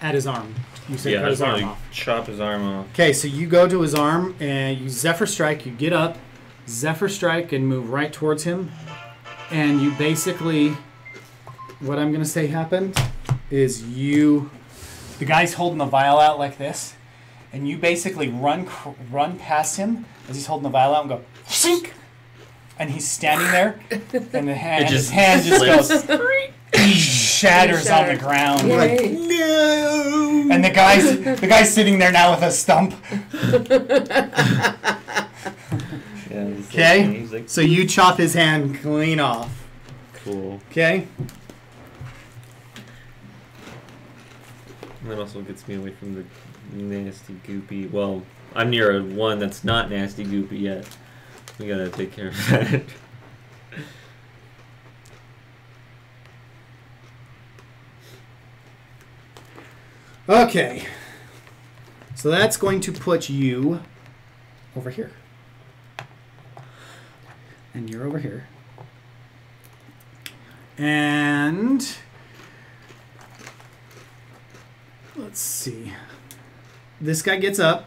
at his arm. You said Yeah, cut I his just arm want to off. chop his arm off. Okay, so you go to his arm and you Zephyr Strike. You get up, Zephyr Strike, and move right towards him. And you basically, what I'm going to say happened is the guy's holding the vial out like this, and you basically run past him as he's holding the vial out and go, shink! And he's standing there, and his hand just goes, shatters on the ground. Yay. No. And the guy's sitting there now with a stump. Yeah, he's Okay, he's like, so you chop his hand clean off. cool. Okay, And that also gets me away from the nasty, goopy. Well, I'm near a one that's not nasty, goopy yet. We gotta take care of that. okay. So that's going to put you over here. And you're over here. And let's see. This guy gets up.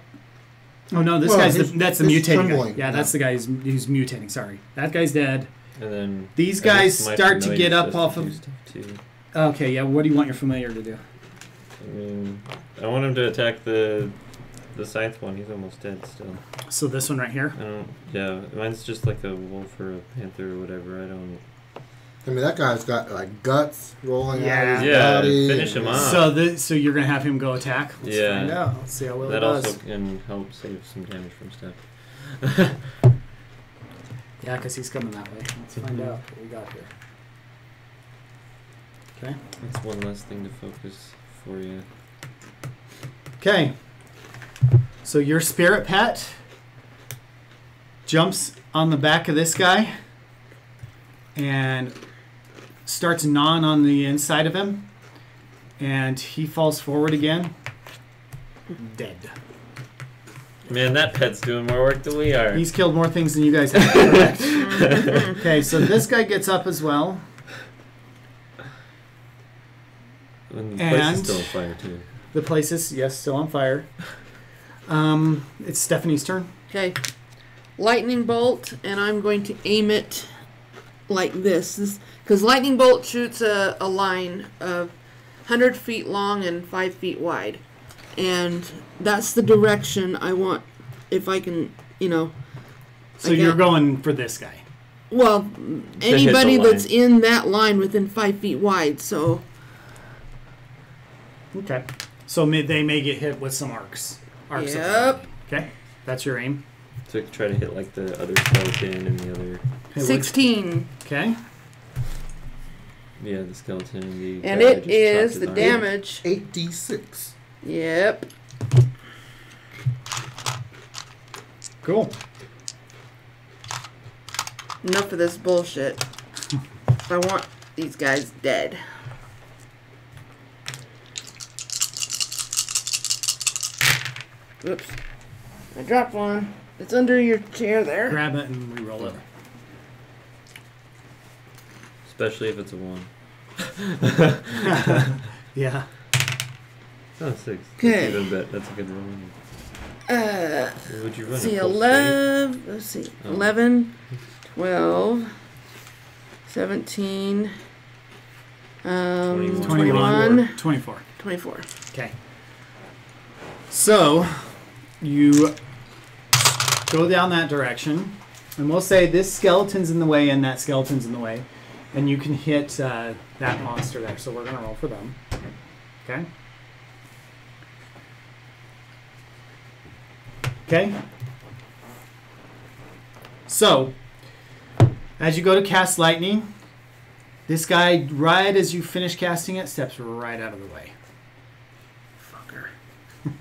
Oh no, Well, that's he's the mutating guy. trembling. Yeah, that's the guy who's mutating. Sorry, that guy's dead. And then These I guess guys my start to familiar get up says off to do of. stuff too. Okay, yeah. What do you want your familiar to do? I mean, I want him to attack the scythe one. He's almost dead still. So this one right here. I don't. Yeah, mine's just like a wolf or a panther or whatever. I don't. I mean, that guy's got like guts rolling out Yeah. of his Yeah, body. finish him off. So you're gonna have him go attack. Let's Yeah. find out. Let's see how well That it does. also can help save some damage from stuff. Yeah, because he's coming that way. Let's find out what we got here. Okay. That's one less thing to focus for you. Okay. So your spirit pet jumps on the back of this guy and starts gnawing on the inside of him, and he falls forward again, dead. Man, that pet's doing more work than we are. He's killed more things than you guys have. Correct. Okay, so this guy gets up as well. And the place and- is still on fire too. The place is, yes, still on fire. It's Stephanie's turn. Okay. Lightning bolt, and I'm going to aim it like this. Because lightning bolt shoots a line of 100 feet long and 5 feet wide. And that's the direction I want, if I can, So I you're got- going for this guy. well, the anybody line. that's in that line within 5 feet wide. So, Okay. So they may get hit with some arcs. Arcs. Yep. Okay. That's your aim. To try to hit like the other skeleton and the other. Okay, 16. Okay. Yeah, the skeleton and the. And guy it just is chopped the his arm. damage. 8d6. Yep. Cool. Enough of this bullshit. I want these guys dead. Oops. I dropped one. It's under your chair there. Grab it and re-roll it. Especially if it's a 1. Yeah. Oh, 6. Okay. That's a good roll. What would you run? Let's see, a full 11. Let's see. Oh. 11, 12, 17, 21. 21, 24. 24. Okay. So you go down that direction, and we'll say this skeleton's in the way and that skeleton's in the way, and you can hit that monster there. So we're gonna roll for them. Okay. Okay. So as you go to cast lightning, this guy, right as you finish casting it, steps right out of the way. Fucker.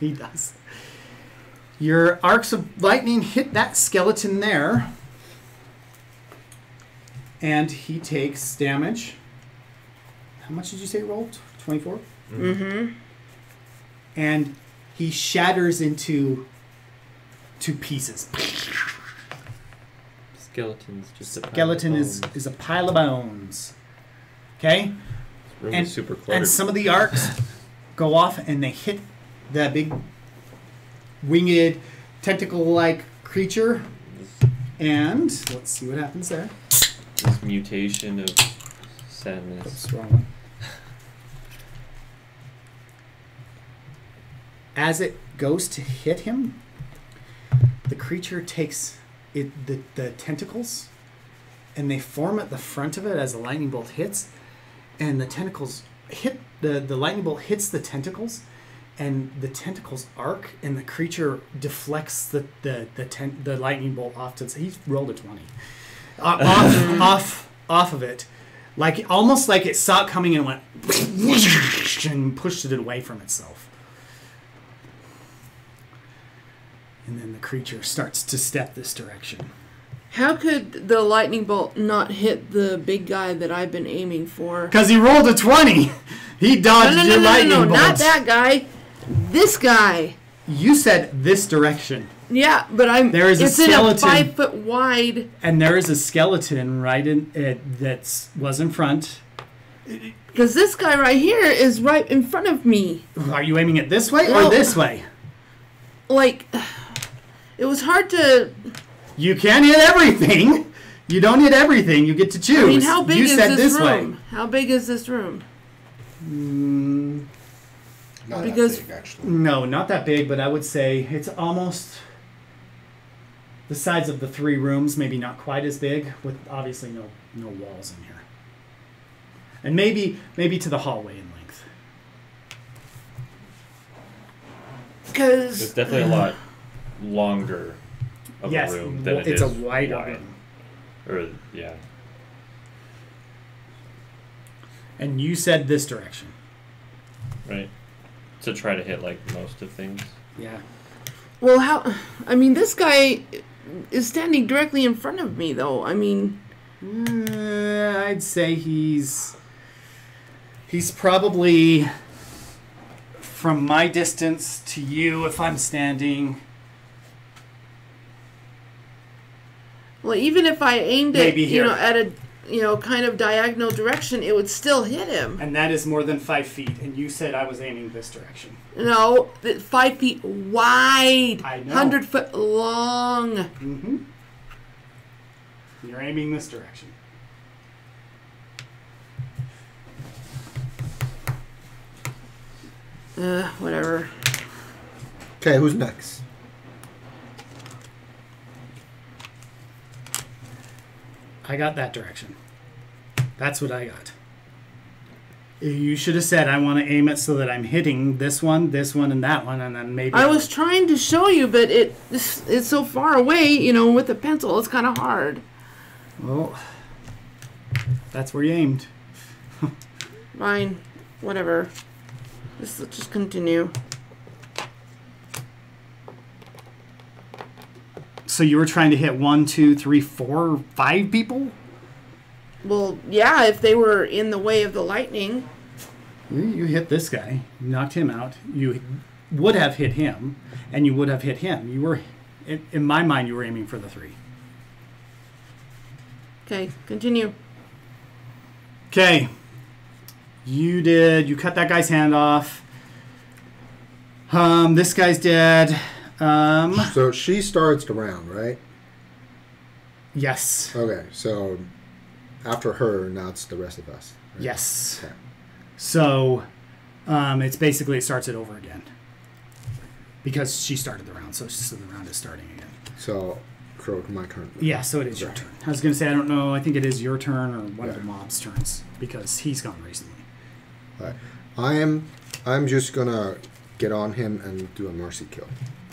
He does. Your arcs of lightning hit that skeleton there. And he takes damage. How much did you say he rolled? 24? Mm-hmm. And he shatters into 2 pieces. Skeleton's just a Skeleton pile of is bones. a pile of bones. Okay? This room And, is super cluttered. and some of the arcs go off and they hit that big winged tentacle-like creature. And let's see what happens there. This mutation of sadness. Oops, wrong one. As it goes to hit him, the creature takes the tentacles and they form at the front of it as the lightning bolt hits, and the tentacles hit the lightning bolt hits the tentacles, and the tentacles arc and the creature deflects the lightning bolt off to he rolled a 20 off of it, like almost like it saw it coming and went and pushed it away from itself. And then the creature starts to step this direction. How could the lightning bolt not hit the big guy that I've been aiming for? Because he rolled a 20. He dodged your lightning bolt. Not that guy. This guy. You said this direction. Yeah, but There is a it's skeleton. in a 5 foot wide. And there is a skeleton right in it that was in front. Because this guy right here is right in front of me. Are you aiming it this way or No. this way? Like, it was hard to. You can't hit everything. You don't hit everything. You get to choose. I mean, how big you is said this way. room? How big is this room? Not Because- that big, actually. No, not that big, but I would say it's almost the size of the 3 rooms, maybe not quite as big, with obviously no walls in here. And maybe to the hallway in length. It's Because definitely a lot longer of Yes, a room than it it's is a wider wide. room. Or, yeah. And you said this direction. Right. To try to hit, like, most of things. Yeah. well, how? I mean, this guy is standing directly in front of me, though. I mean, I'd say he's probably from my distance to you if I'm standing. well, even if I aimed it, Maybe here. at a kind of diagonal direction, it would still hit him. And that is more than 5 feet. And you said I was aiming this direction. No, 5 feet wide, I know. 100 foot long. Mm-hmm. You're aiming this direction. Whatever. Okay, who's next? I got that direction. That's what I got. You should have said I want to aim it so that I'm hitting this one, and that one, and then maybe I was trying to show you, but it's so far away. With a pencil, it's kind of hard. Well, that's where you aimed. Fine, whatever. Let's just continue. So you were trying to hit 1, 2, 3, 4, 5 people? Well, yeah, if they were in the way of the lightning. You hit this guy, you knocked him out. You would have hit him, and you would have hit him. You were, in my mind, you were aiming for the 3. Okay, continue. Okay. You cut that guy's hand off. This guy's dead. So she starts the round, right? Yes. Okay, so after her, now it's the rest of us. Right? Yes. Okay. So, it's basically, it starts it over again. Because she started the round, so the round is starting again. So, Crow, my turn. Yeah, so it is your Okay. turn. I was going to say, I don't know, I think it is your turn or one of Yeah. the mob's turns, because he's gone recently. All right. I'm just gonna get on him and do a mercy kill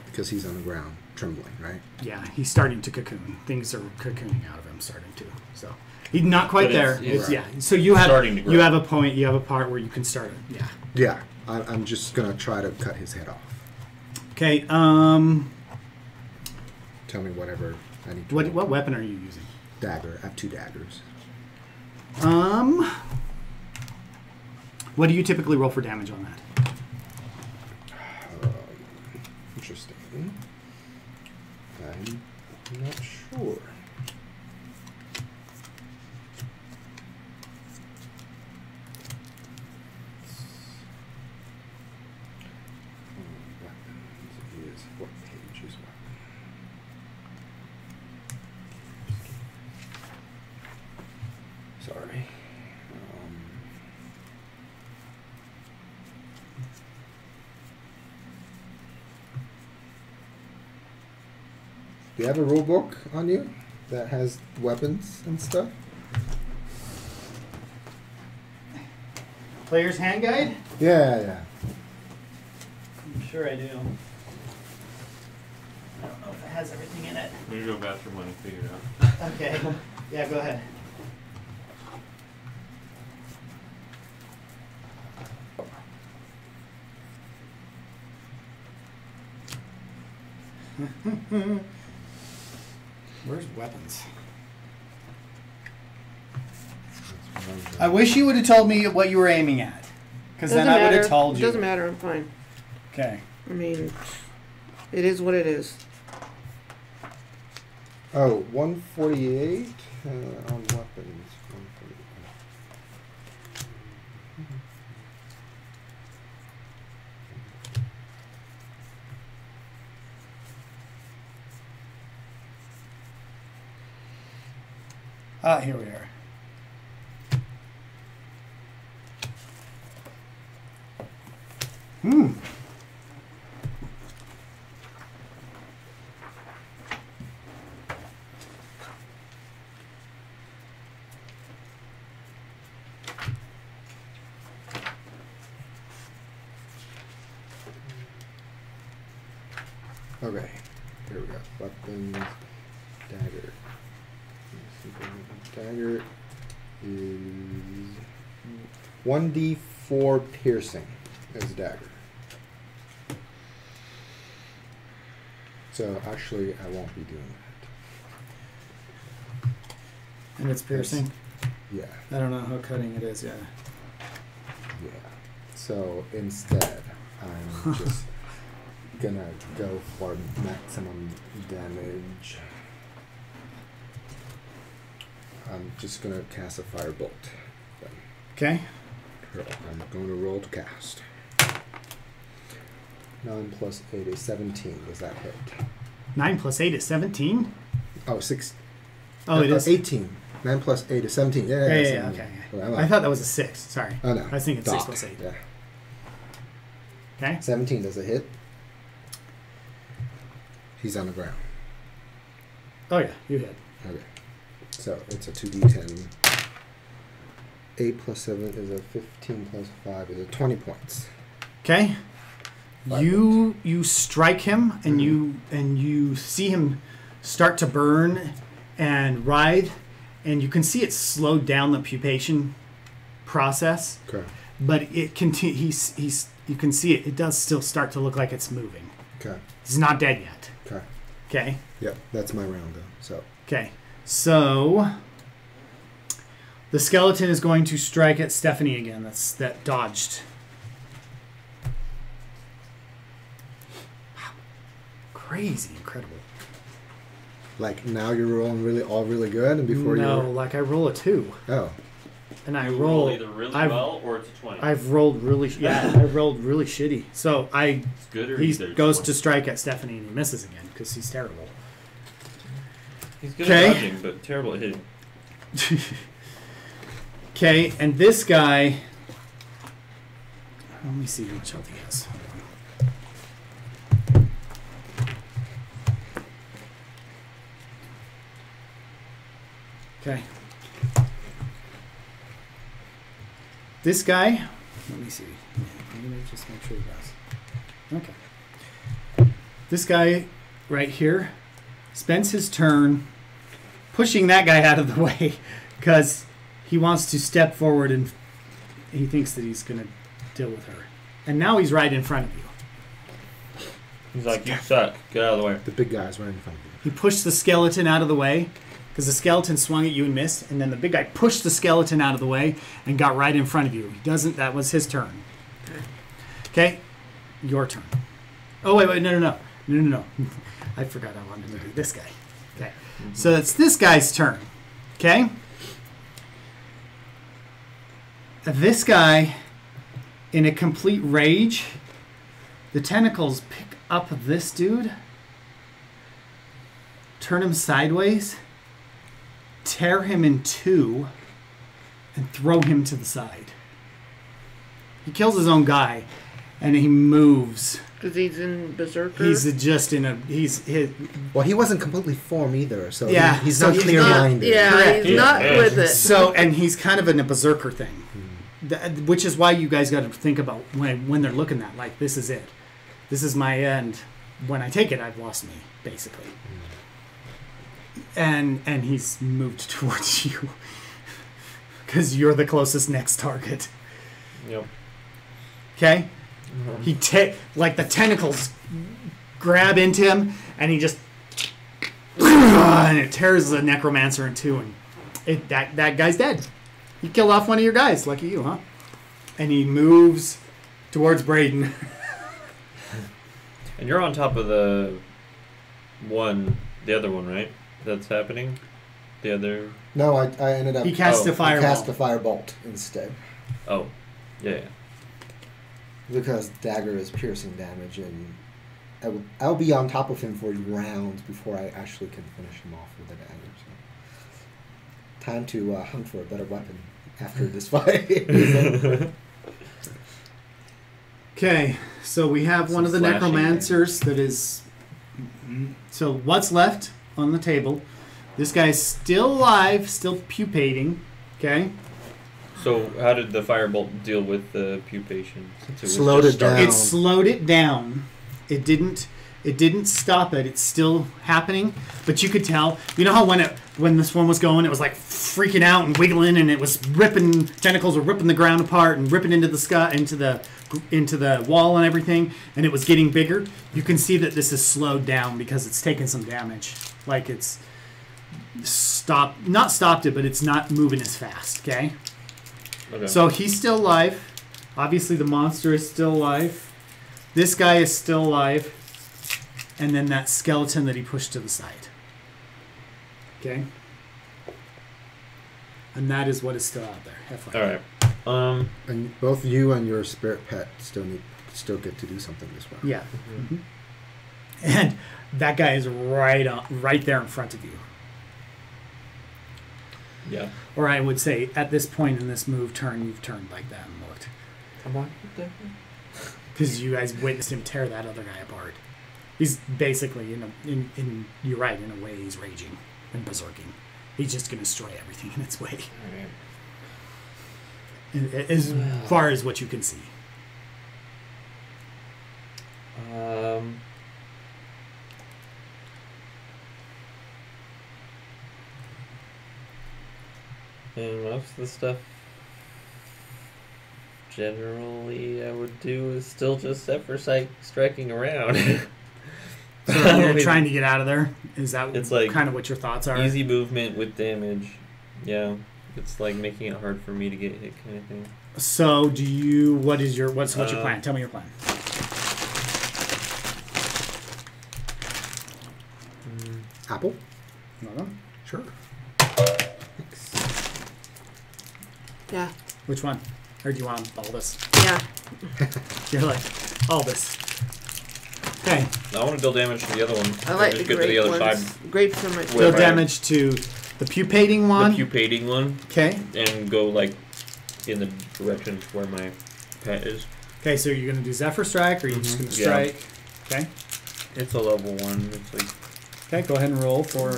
because he's on the ground trembling, right? Yeah, he's starting to cocoon. Things are cocooning out of him, starting to. So he's not quite But there. it's Yeah. So you have starting to grow. you have a point. You have a part where you can start it. Yeah. Yeah. I'm just gonna try to cut his head off. Okay. tell me whatever I need to What roll. what weapon are you using? Dagger. I have 2 daggers. What do you typically roll for damage on that? Interesting. I'm not sure. Weapons is what page is weapon? Sorry. Do you have a rule book on you that has weapons and stuff? Player's hand guide? Yeah. I'm sure I do. I don't know if it has everything in it. I'm gonna go bathroom when I figure it out. Okay. Yeah, go ahead. Where's weapons? I wish you would have told me what you were aiming at. Because then I would have told you. Doesn't matter. I'm fine. Okay. I mean, it is what it is. Oh, 148 on weapons. 148. Ah, here we are. Hmm. Okay, here we go. Weapons, dagger. Dagger is 1d4 piercing as a dagger. So actually, I won't be doing that. And it's piercing? Yeah, I don't know how cutting it is, yeah. yeah. So instead, I'm just gonna go for maximum damage. I'm just gonna cast a firebolt. Okay. I'm going to roll to cast. 9 plus 8 is 17. Does that hit? 9 plus 8 is 17? Oh, 6. Oh, it is. 18. 9 plus 8 is 17. Yeah, Yeah, 17. okay. Well, I thought that was a 6. Sorry. Oh, no. I was thinking 6 Dot. plus 8. Yeah. Okay. 17. Does it hit? He's on the ground. Oh, yeah. You hit. Okay. So it's a 2d10. 8 plus 7 is a 15 plus 5 is a 20 points. Okay. You strike him and you see him start to burn and writhe, and you can see it slowed down the pupation process, Okay. but it he's you can see it does still start to look like it's moving. Okay. He's not dead yet. Okay. Okay. Yep. That's my round though. So. Okay. So the skeleton is going to strike at Stephanie again. That dodged. Wow. Crazy, incredible. Like now you're rolling really good, and before No, like I roll a 2. Oh. And I You roll either really I've- well or it's a 20. I've rolled really I rolled really shitty. So It's good or he either goes 20. to strike at Stephanie and he misses again because he's terrible. He's good Okay. at dodging, but terrible at hitting. Okay, and this guy. Let me see which health he has. Okay. This guy. Let me see. I'm gonna just make sure he does. Okay. This guy right here spends his turn pushing that guy out of the way because he wants to step forward and he thinks that he's going to deal with her. And now he's right in front of you. He's like, you suck. Get out of the way. The big guy's right in front of you. He pushed the skeleton out of the way because the skeleton swung at you and missed, and then the big guy pushed the skeleton out of the way and got right in front of you. He doesn't. That was his turn. Okay, your turn. Oh wait, no. I forgot I wanted to do this guy. Okay, so it's this guy's turn. Okay, this guy, in a complete rage, the tentacles pick up this dude, turn him sideways, tear him in two, and throw him to the side. He kills his own guy, and he moves. Because he's in Berserker? He's just in a... Well, he wasn't completely formed either, so Yeah, he's so not he's clear-minded. Yeah, Correct. he's not with it. So, and he's kind of in a Berserker thing. Which is why you guys got to think about when they're looking at, like, this is it. This is my end. When I take it, I've lost me, basically. And he's moved towards you. Because you're the closest next target. Yep. Okay? He like the tentacles grab into him, and he just and it tears the necromancer in two, and that guy's dead. He killed off one of your guys. Lucky you, huh? And he moves towards Braden. And you're on top of the other one, right? That's happening. The other. No, I ended up. He cast a fireball. Cast a firebolt instead. Oh, yeah. Because dagger is piercing damage, and I'll be on top of him for rounds before I actually can finish him off with a dagger. So. Time to hunt for a better weapon after this fight. Okay, so we have one of the Some flashing necromancers that is... So what's left on the table? This guy's still alive, still pupating. Okay? So how did the firebolt deal with the pupation? Since was Slowed just it down. It slowed it down. It didn't stop it. It's still happening, but you could tell. You know how when this one was going, it was like freaking out and wiggling, and it was ripping. Tentacles were ripping the ground apart and ripping into the sky, into the wall and everything, and it was getting bigger. You can see that this is slowed down because it's taken some damage. Like it's not stopped it, but it's not moving as fast. Okay. Okay. So he's still alive. Obviously, the monster is still alive. This guy is still alive. And then that skeleton that he pushed to the side. Okay? And that is what is still out there. Have fun. All right. And both you and your spirit pet still get to do something this round. Yeah. Mm-hmm. And that guy is right there in front of you. Yeah. Or I would say, at this point in this you've turned like that and looked. Come on. Because you guys witnessed him tear that other guy apart. He's basically, you're right, in a way, he's raging and berserking. He's just going to destroy everything in its way. Right. As far as what you can see. And most of the stuff generally I would do is still just Zephyr striking around. So you're trying to get out of there? Is that It's like kind of what your thoughts are? Easy movement with damage. Yeah. It's like making it hard for me to get hit kind of thing. So what's your plan? Tell me your plan. Apple? No? Sure. Yeah. Which one? Or do you want all this? Yeah. You're like, all this. Okay. I want to deal damage to the other one. I like just the get to the grape other ones. side. Grapes are my Deal Where I- damage to the pupating one. The pupating one. Okay. And go like in the direction to where my pet is. Okay, so you're going to do Zephyr Strike, or are you just going to Yeah. strike? Okay. It's a level 1. It's like Okay, go ahead and roll for...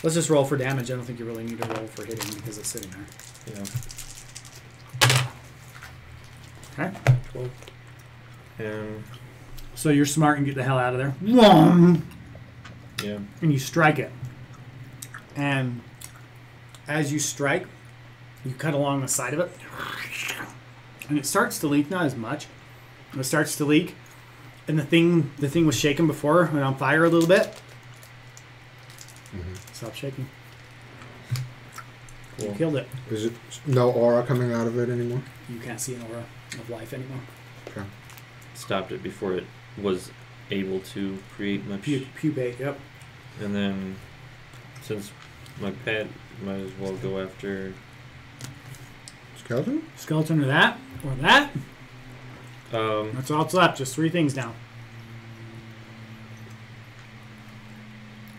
let's just roll for damage. I don't think you really need to roll for hitting because it's sitting there. yeah. Okay. 12. And So you're smart and get the hell out of there. Whong! yeah. And you strike it. And as you strike, you cut along the side of it. And it starts to leak, not as much. It starts to leak. And the thing was shaking before, went on fire a little bit. Stop shaking. Cool. You killed it. Is it no aura coming out of it anymore? You can't see an aura of life anymore. Okay. Stopped it before it was able to create much. Pubate, yep. And then, since my pet, might as well go after. Skeleton? Skeleton or that. Or that. Um, That's all that's left. Just 3 things now.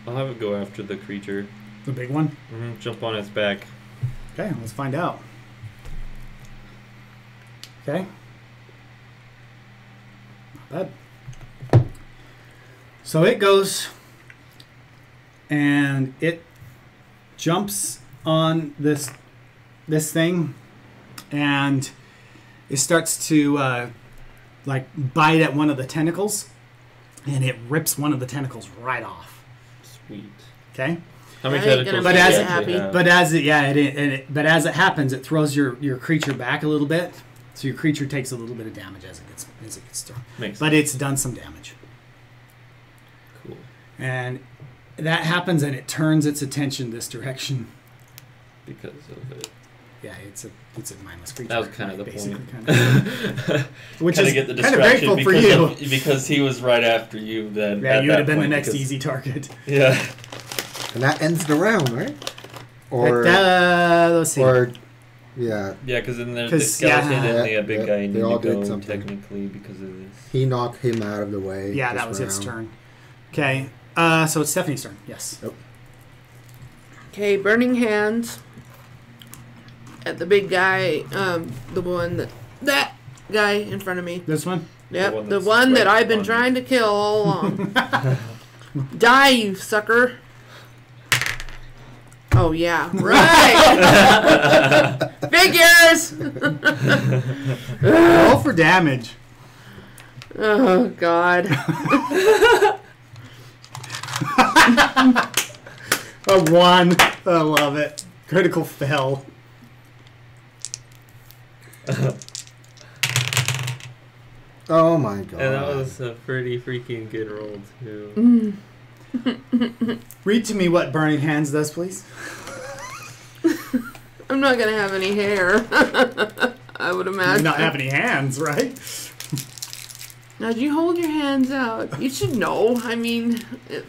I'll have it go after the creature. The big one. Jump on its back. Okay, let's find out. Okay. Not bad. So it goes and it jumps on this thing and it starts to like bite at one of the tentacles and it rips one of the tentacles right off. Sweet. Okay? How many That ain't tentacles gonna do make you it actually happy. have? But as it happens, it throws your creature back a little bit, so your creature takes a little bit of damage as it gets thrown. Makes But it's done some damage, cool. and that happens, and it turns its attention this direction. Because of it. Yeah, it's a mindless creature. That was kind of the basically, point. kind of, which Kinda is get the kind of distraction grateful for you. because he was right after you. Then Yeah, at you would that have been the point, next because- easy target. Yeah. And that ends the round, right? Or Let's see. or yeah, Yeah, because then there's the 'Cause, skeleton yeah. and the big Yeah, guy they need all to did go something. technically because of this. he knocked him out of the way. Yeah, this that was its round. turn. Okay, so it's Stephanie's turn. Yes. Okay, burning hands at the big guy, the one that guy in front of me. This one. Yep, one the that's one that right I've been on trying to kill all along. Die, you sucker! Oh yeah, right. Figures. Roll for damage. Oh God. A 1. I love it. Critical fail. Oh my god! And that was a pretty freaking good roll too. Read to me what Burning Hands does, please. I'm not gonna have any hair. I would You imagine. not have any hands, right? Now, do you hold your hands out? You should know. I mean,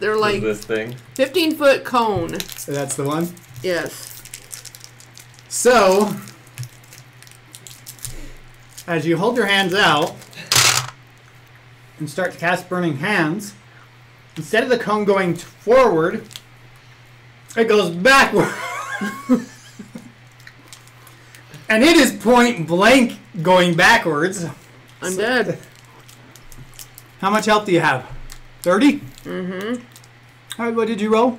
they're Like like this thing. 15-foot cone. So that's the one. Yes. So, as you hold your hands out and start to cast Burning Hands, instead of the cone going forward, it goes backward. And it is point blank going backwards. I'm dead. How much health do you have? 30? Mm-hmm. All right, what did you roll?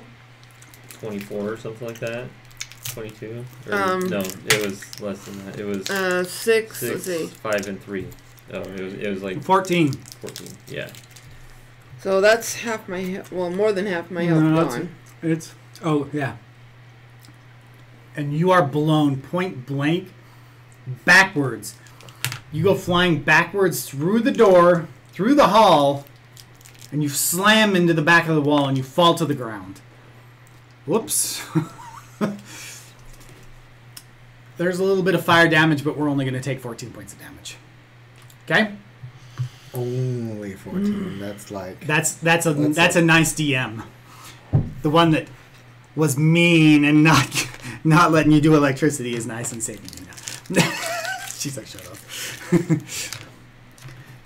24 or something like that. 22. Or, Um, no, it was less than that. It was 6. Let's 6, see. 5, and 3. Oh, it was like 14. 14. Yeah. So that's half my more than half my health No, gone. It's oh yeah. And you are blown point blank backwards. You go flying backwards through the door, through the hall, and you slam into the back of the wall and you fall to the ground. Whoops. There's a little bit of fire damage, but we're only going to take 14 points of damage. Okay? Only 14. That's like That's a That's nice DM. The one that was mean and not letting you do electricity is nice and saving you now. She's like, shut up.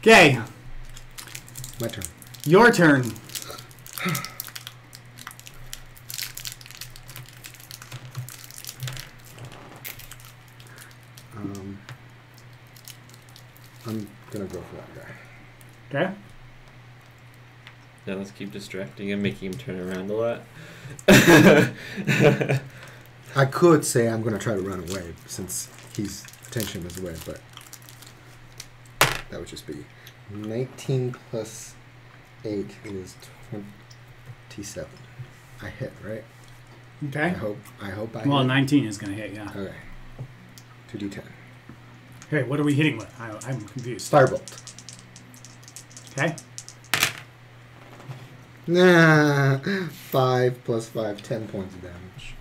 Okay, my turn. your turn. I'm gonna go for that guy. Okay. Yeah, let's keep distracting him, making him turn around a lot. I could say I'm gonna try to run away since his attention is away, but that would just be 19 plus 8 is 27. I hit, right? I Okay. hope I Well, hit. 19 is going to hit, yeah. Okay. 2d10. Okay, what are we hitting with? I'm confused. Firebolt. Okay. Nah. 5 plus 5, 10 points of damage.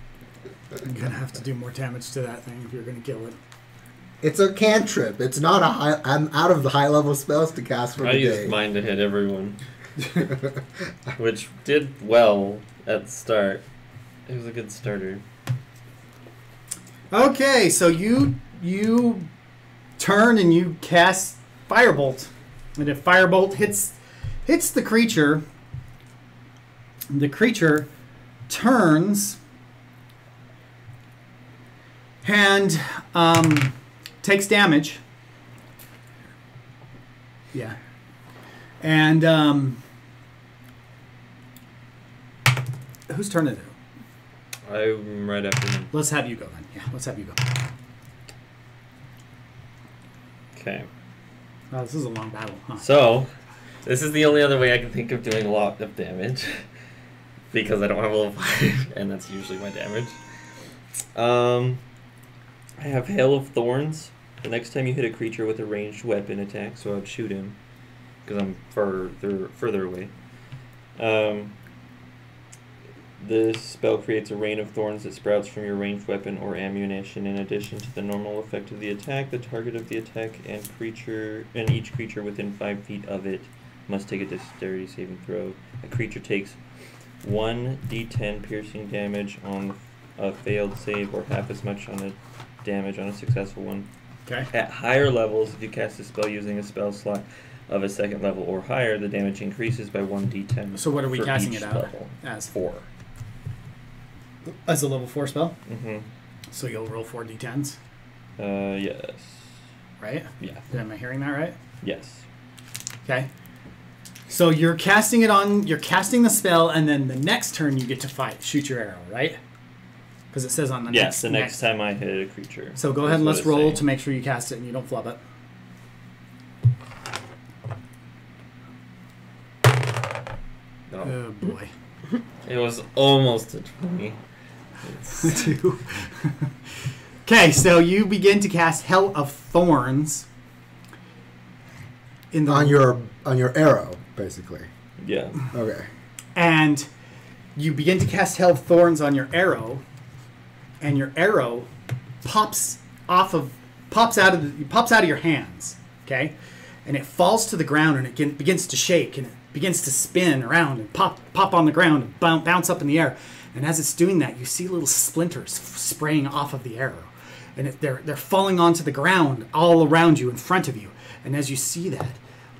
You're gonna have to do more damage to that thing if you're gonna kill it. It's a cantrip. It's not a high. I'm out of the high level spells to cast for I the used day. mine to hit everyone, which did well at the start. It was a good starter. Okay, so you turn and you cast Firebolt, and if Firebolt hits the creature turns and takes damage. Yeah, and whose turn is it? I'm right after him. Let's have you go then. Yeah, let's have you go. Okay. Oh, this is a long battle, huh? So, this is the only other way I can think of doing a lot of damage. Because I don't have a level 5, and that's usually my damage. I have Hail of Thorns. The next time you hit a creature with a ranged weapon attack, so I would shoot him. Because I'm further away. This spell creates a rain of thorns that sprouts from your ranged weapon or ammunition. In addition to the normal effect of the attack, the target of the attack and each creature within 5 feet of it must take a dexterity saving throw. A creature takes 1d10 piercing damage on a failed save, or half as much on a damage on a successful one. Okay. At higher levels, if you cast a spell using a spell slot of a 2nd level or higher, the damage increases by 1d10. So what are we for casting each it out level. as? 4. As a level 4 spell? Mm-hmm. So you'll roll 4 d10s, Yes. right? Yeah. Am I hearing that right? Yes. Okay. So you're casting the spell, and then the next turn you get to shoot your arrow, right? Because it says on the Yes, the next time I hit a creature. So go ahead and let's roll to make sure you cast it and you don't flub it. No. Oh boy. It was almost a 20. Two. Okay, so you begin to cast Hell of Thorns in the On your arrow, basically. Yeah. Okay. and you begin to cast Hell of Thorns on your arrow, and your arrow pops out of your hands, okay? And it falls to the ground, and it begins to shake, and it begins to spin around and pop on the ground and bounce up in the air. And as it's doing that, you see little splinters spraying off of the arrow, and they're falling onto the ground all around you, in front of you. And as you see that,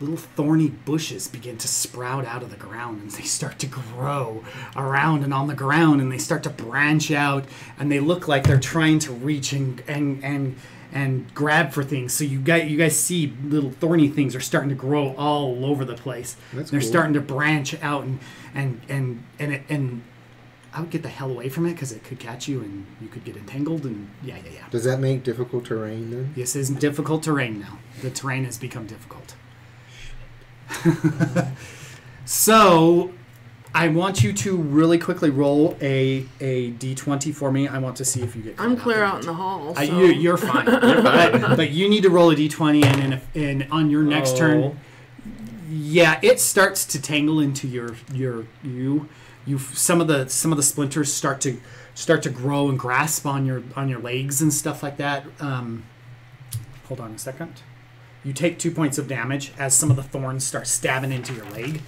little thorny bushes begin to sprout out of the ground, and they start to grow around and on the ground, and they start to branch out, and they look like they're trying to reach and grab for things. So you guys see little thorny things are starting to grow all over the place. That's They're cool. starting to branch out, and I would get the hell away from it because it could catch you and you could get entangled. And yeah. Does that make difficult terrain then? This is difficult terrain now. The terrain has become difficult. So I want you to really quickly roll a d20 for me. I want to see if you get. I'm clear there. out in the hall. So. You're fine. But you need to roll a d20, and on your next turn, yeah, it starts to tangle into you. Some of the splinters start to grow and grasp on your legs and stuff like that. Hold on a second. You take 2 points of damage as some of the thorns start stabbing into your leg.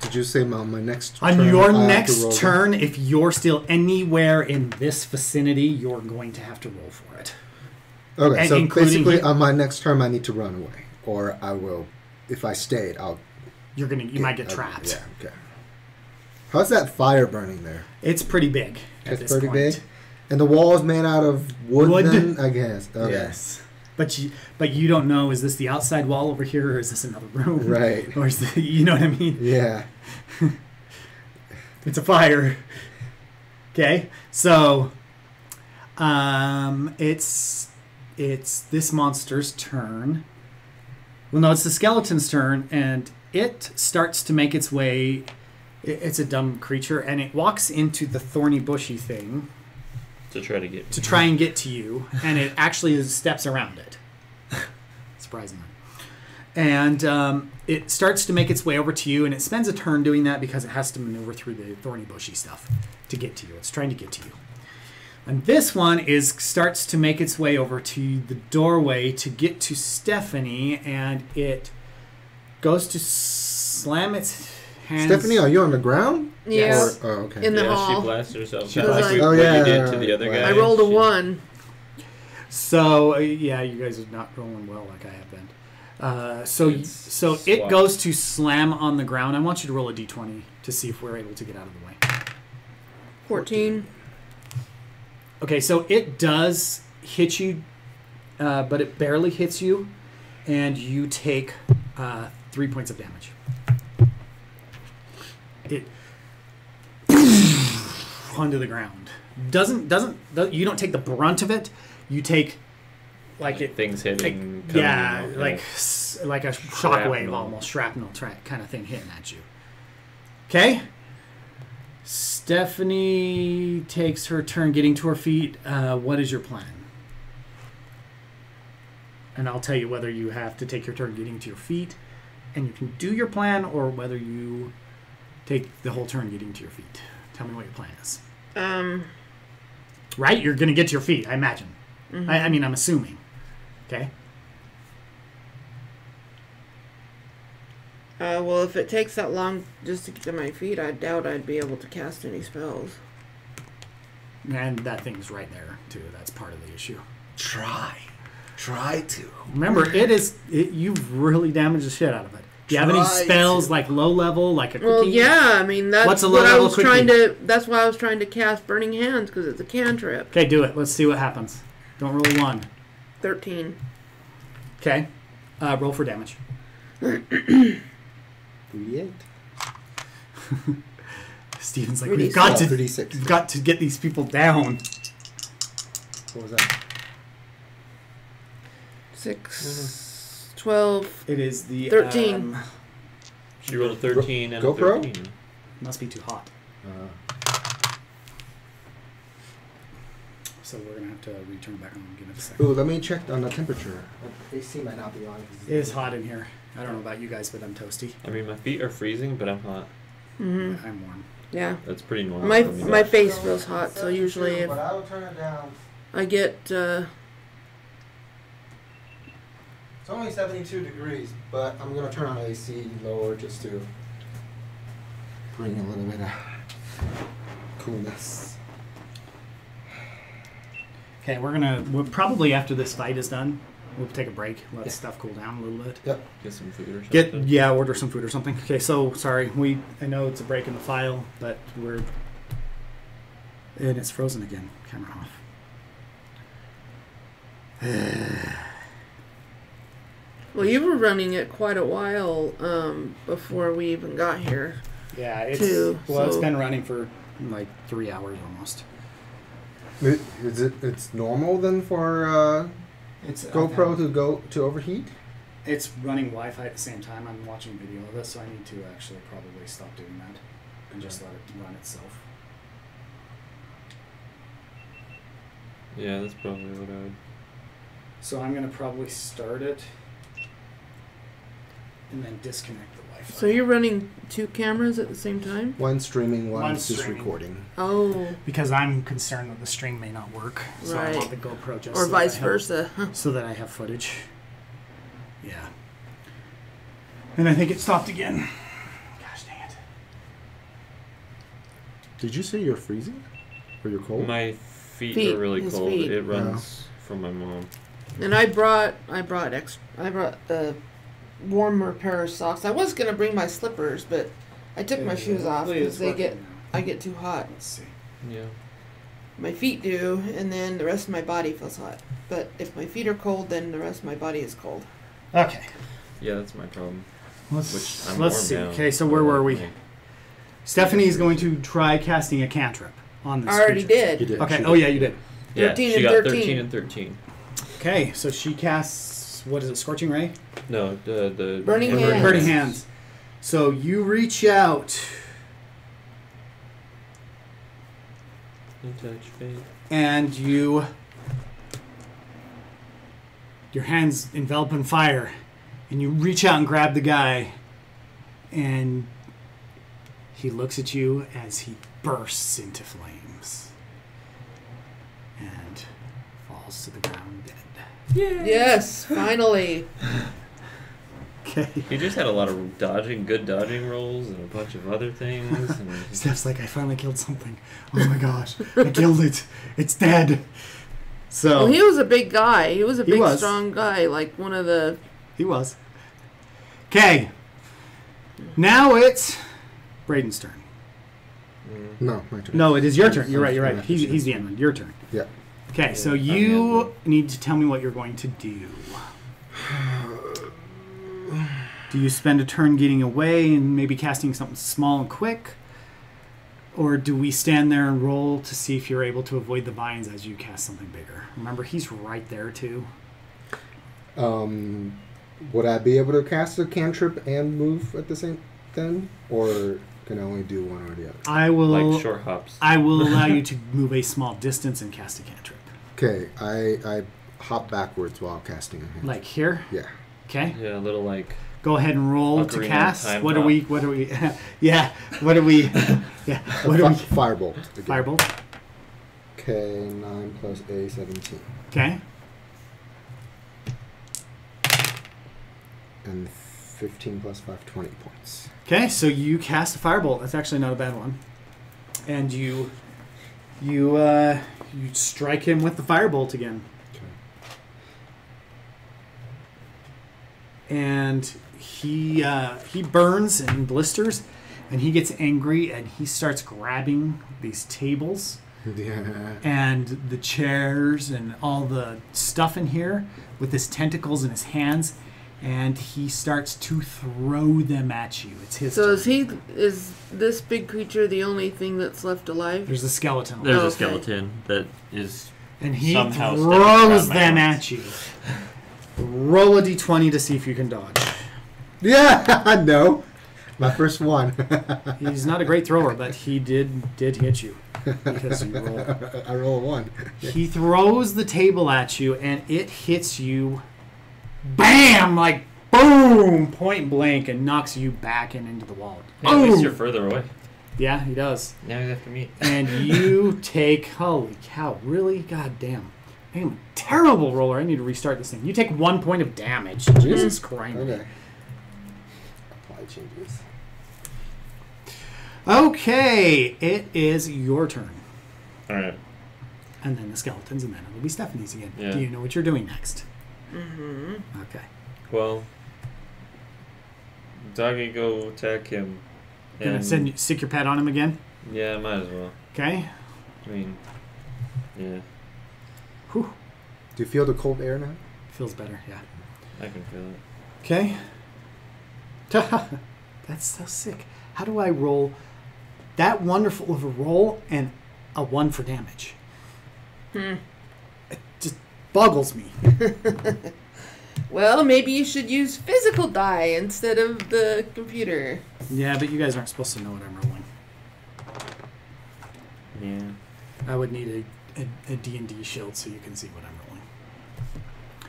Did you say on my next On turn? your I have to next roll turn, if you're still anywhere in this vicinity, you're going to have to roll for it. Okay, and so including basically he- on my next turn I need to run away. Or I will, if I stayed, I'll... You might get trapped. Yeah, okay. How's that fire burning there? It's pretty big. At It's this pretty point. big? And the wall is made out of wood, Wood. then, I guess. Okay. Yes. But you don't know, is this the outside wall over here, or is this another room? Right. Or is the, you know what I mean? Yeah. It's a fire. Okay, so it's this monster's turn. Well, no, it's the skeleton's turn, and it starts to make its way. It's a dumb creature, and it walks into the thorny bushy thing To try and get to you, and it actually steps around it. Surprisingly. And it starts to make its way over to you, and it spends a turn doing that because it has to maneuver through the thorny, bushy stuff to get to you. It's trying to get to you. And this one starts to make its way over to the doorway to get to Stephanie, and it goes to slam its hands. Stephanie, are you on the ground? Yeah. Oh, okay. In the yeah, hall. she blasted herself. She Kinda like blasted- what Oh, you yeah. did to the other guy. I rolled a She- 1. So yeah, you guys are not rolling well like I have been. So It's it swapped. goes to slam on the ground. I want you to roll a d20 to see if we're able to get out of the way. 14. Okay, so it does hit you, but it barely hits you, and you take 3 points of damage. It onto the ground. You don't take the brunt of it. You take like it. Things hitting. Like, coming yeah, out, like a shockwave, Shrapnel. almost shrapnel kind of thing hitting at you. Okay. Stephanie takes her turn getting to her feet. What is your plan? And I'll tell you whether you have to take your turn getting to your feet, and you can do your plan, or whether you take the whole turn getting to your feet. Tell me what your plan is. Right? You're going to get to your feet, I imagine. I mean, I'm assuming. Okay. Well, if it takes that long just to get to my feet, I doubt I'd be able to cast any spells. And that thing's right there, too. That's part of the issue. Try to. Remember, you've really damaged the shit out of it. Do you have any Try spells to. like low level, like a Well, quickie? yeah, I mean that's What's a what I low-level was trying quickie? to. That's why I was trying to cast Burning Hands because it's a cantrip. Okay, do it. Let's see what happens. Don't roll a 1. 13. Okay. Roll for damage. 38. Steven's like, 36. we've got to get these people down. What was that? 6, 12. It is the 13. She rolled a 13 and GoPro? a 13. Must be too hot. So we're gonna have to return back on. Give it a second. Ooh, let me check on the temperature. AC might not be on. It is hot in here. I don't know about you guys, but I'm toasty. I mean, my feet are freezing, but I'm hot. Mm-hmm. I'm warm. Yeah. That's pretty normal. My for me. my face feels hot, so usually if But I will turn it down. I get It's only 72 degrees, but I'm gonna turn on AC lower just to bring a little bit of coolness. Okay, we'll probably after this fight is done, we'll take a break, let stuff cool down a little bit. Yep. Get some food or something. Order some food or something. Okay, so sorry, I know it's a break in the file, but and it's frozen again. Camera off. well, you were running it quite a while before we even got here. Yeah, it's so- been running for like 3 hours almost. It's normal then for It's GoPro to overheat? It's running Wi-Fi at the same time. I'm watching video of this, so I need to actually probably stop doing that and just let it run itself. Yeah, that's probably what I would. So I'm gonna probably start it and then disconnect the Wi-Fi. So you're running 2 cameras at the same time? One streaming, One's one's just streaming. recording. Oh, Because I'm concerned that the stream may not work, so I Right. want the GoPro just or so vice that I have- versa. so that I have footage. Yeah. And I think it stopped again. Gosh dang it. Did you say you're freezing? Or you're cold? My feet Feet, are really his cold. feet. It runs from my mom. And I brought a warmer pair of socks. I was gonna bring my slippers, but I took my shoes off Hopefully because it's I working get too hot. now. Let's see. Yeah. My feet do, and then the rest of my body feels hot. But if my feet are cold, then the rest of my body is cold. Okay. Yeah, that's my problem. Let's Which I'm let's warm see. now. Okay, so where were we? Like, Stephanie's going to try casting a cantrip on this I already creature. did. You did. Okay. She Oh did. yeah, you did. Yeah, 13 she and got 13. 13 and 13. Okay, so she casts what is it? Scorching ray. No, the Burning Hands. Burning hands. So you reach out No touch faith. and your hands envelop in fire, And you reach out and grab the guy, and he looks at you as he bursts into flames and falls to the ground dead. Yes, finally. Okay. He just had a lot of good dodging rolls and a bunch of other things. And Steph's like, I finally killed something. Oh my gosh, I killed it. It's dead. So Well, he was a big guy. He was a He big, was. strong guy. Like one of the. he was. Okay. Now it's Braden's turn. No, my turn. No, it is your turn. You're right. You're right. He's the end one. Your turn. Yeah. Okay, so I'm the you end need to tell me what you're going to do. Do you spend a turn getting away and maybe casting something small and quick? Or do we stand there and roll to see if you're able to avoid the vines as you cast something bigger? Remember, he's right there too. Would I be able to cast a cantrip and move at the same time, or can I only do one or the other? I will. like short hops. I will allow you to move a small distance and cast a cantrip. Okay, I hop backwards while casting a cantrip. Like here. Yeah. Okay. Yeah, a little like Go ahead and roll to Ocarina of cast. Time What do drop. we? What do we? Yeah. What do we? Yeah. What do we? Firebolt. again. Firebolt. Okay, 9 plus A, 17. Okay. And 15 plus 5, 20 points. Okay, so you cast a firebolt. That's actually not a bad one. And you strike him with the firebolt again. Okay. And he burns and blisters, and he gets angry and he starts grabbing these tables Yeah. and the chairs and all the stuff in here with his tentacles in his hands, and he starts to throw them at you. It's his So turn. is this big creature the only thing that's left alive? There's a skeleton. there's Okay. a skeleton that is And he somehow throws stepping around my them arms. at you. Roll a d20 to see if you can dodge. Yeah, no. My first one. He's not a great thrower, but he did hit you because you rolled. I roll a 1. He throws the table at you, and it hits you, bam, like boom, point blank, and knocks you back and into the wall. Yeah, at least Boom! you're further away. Yeah, he does. Now he's after me. And you take, holy cow, really? God damn. I am a terrible roller. I need to restart this thing. You take 1 point of damage. Jesus Christ. Okay. Apply changes. Okay, it is your turn. All right. And then the skeletons, and then it'll be Stephanie's again. Yeah. Do you know what you're doing next? Mm-hmm. Okay. Well, Doggy, go attack him. Gonna stick your pad on him again? Yeah, might as well. Okay. I mean, yeah, Whew. Do you feel the cold air now? Feels better, yeah. I can feel it. Okay. That's so sick. How do I roll that wonderful of a roll and a 1 for damage? It just boggles me. Well, maybe you should use physical die instead of the computer. Yeah, but you guys aren't supposed to know what I'm rolling. Yeah. I would need a D&D shield so you can see what I'm rolling.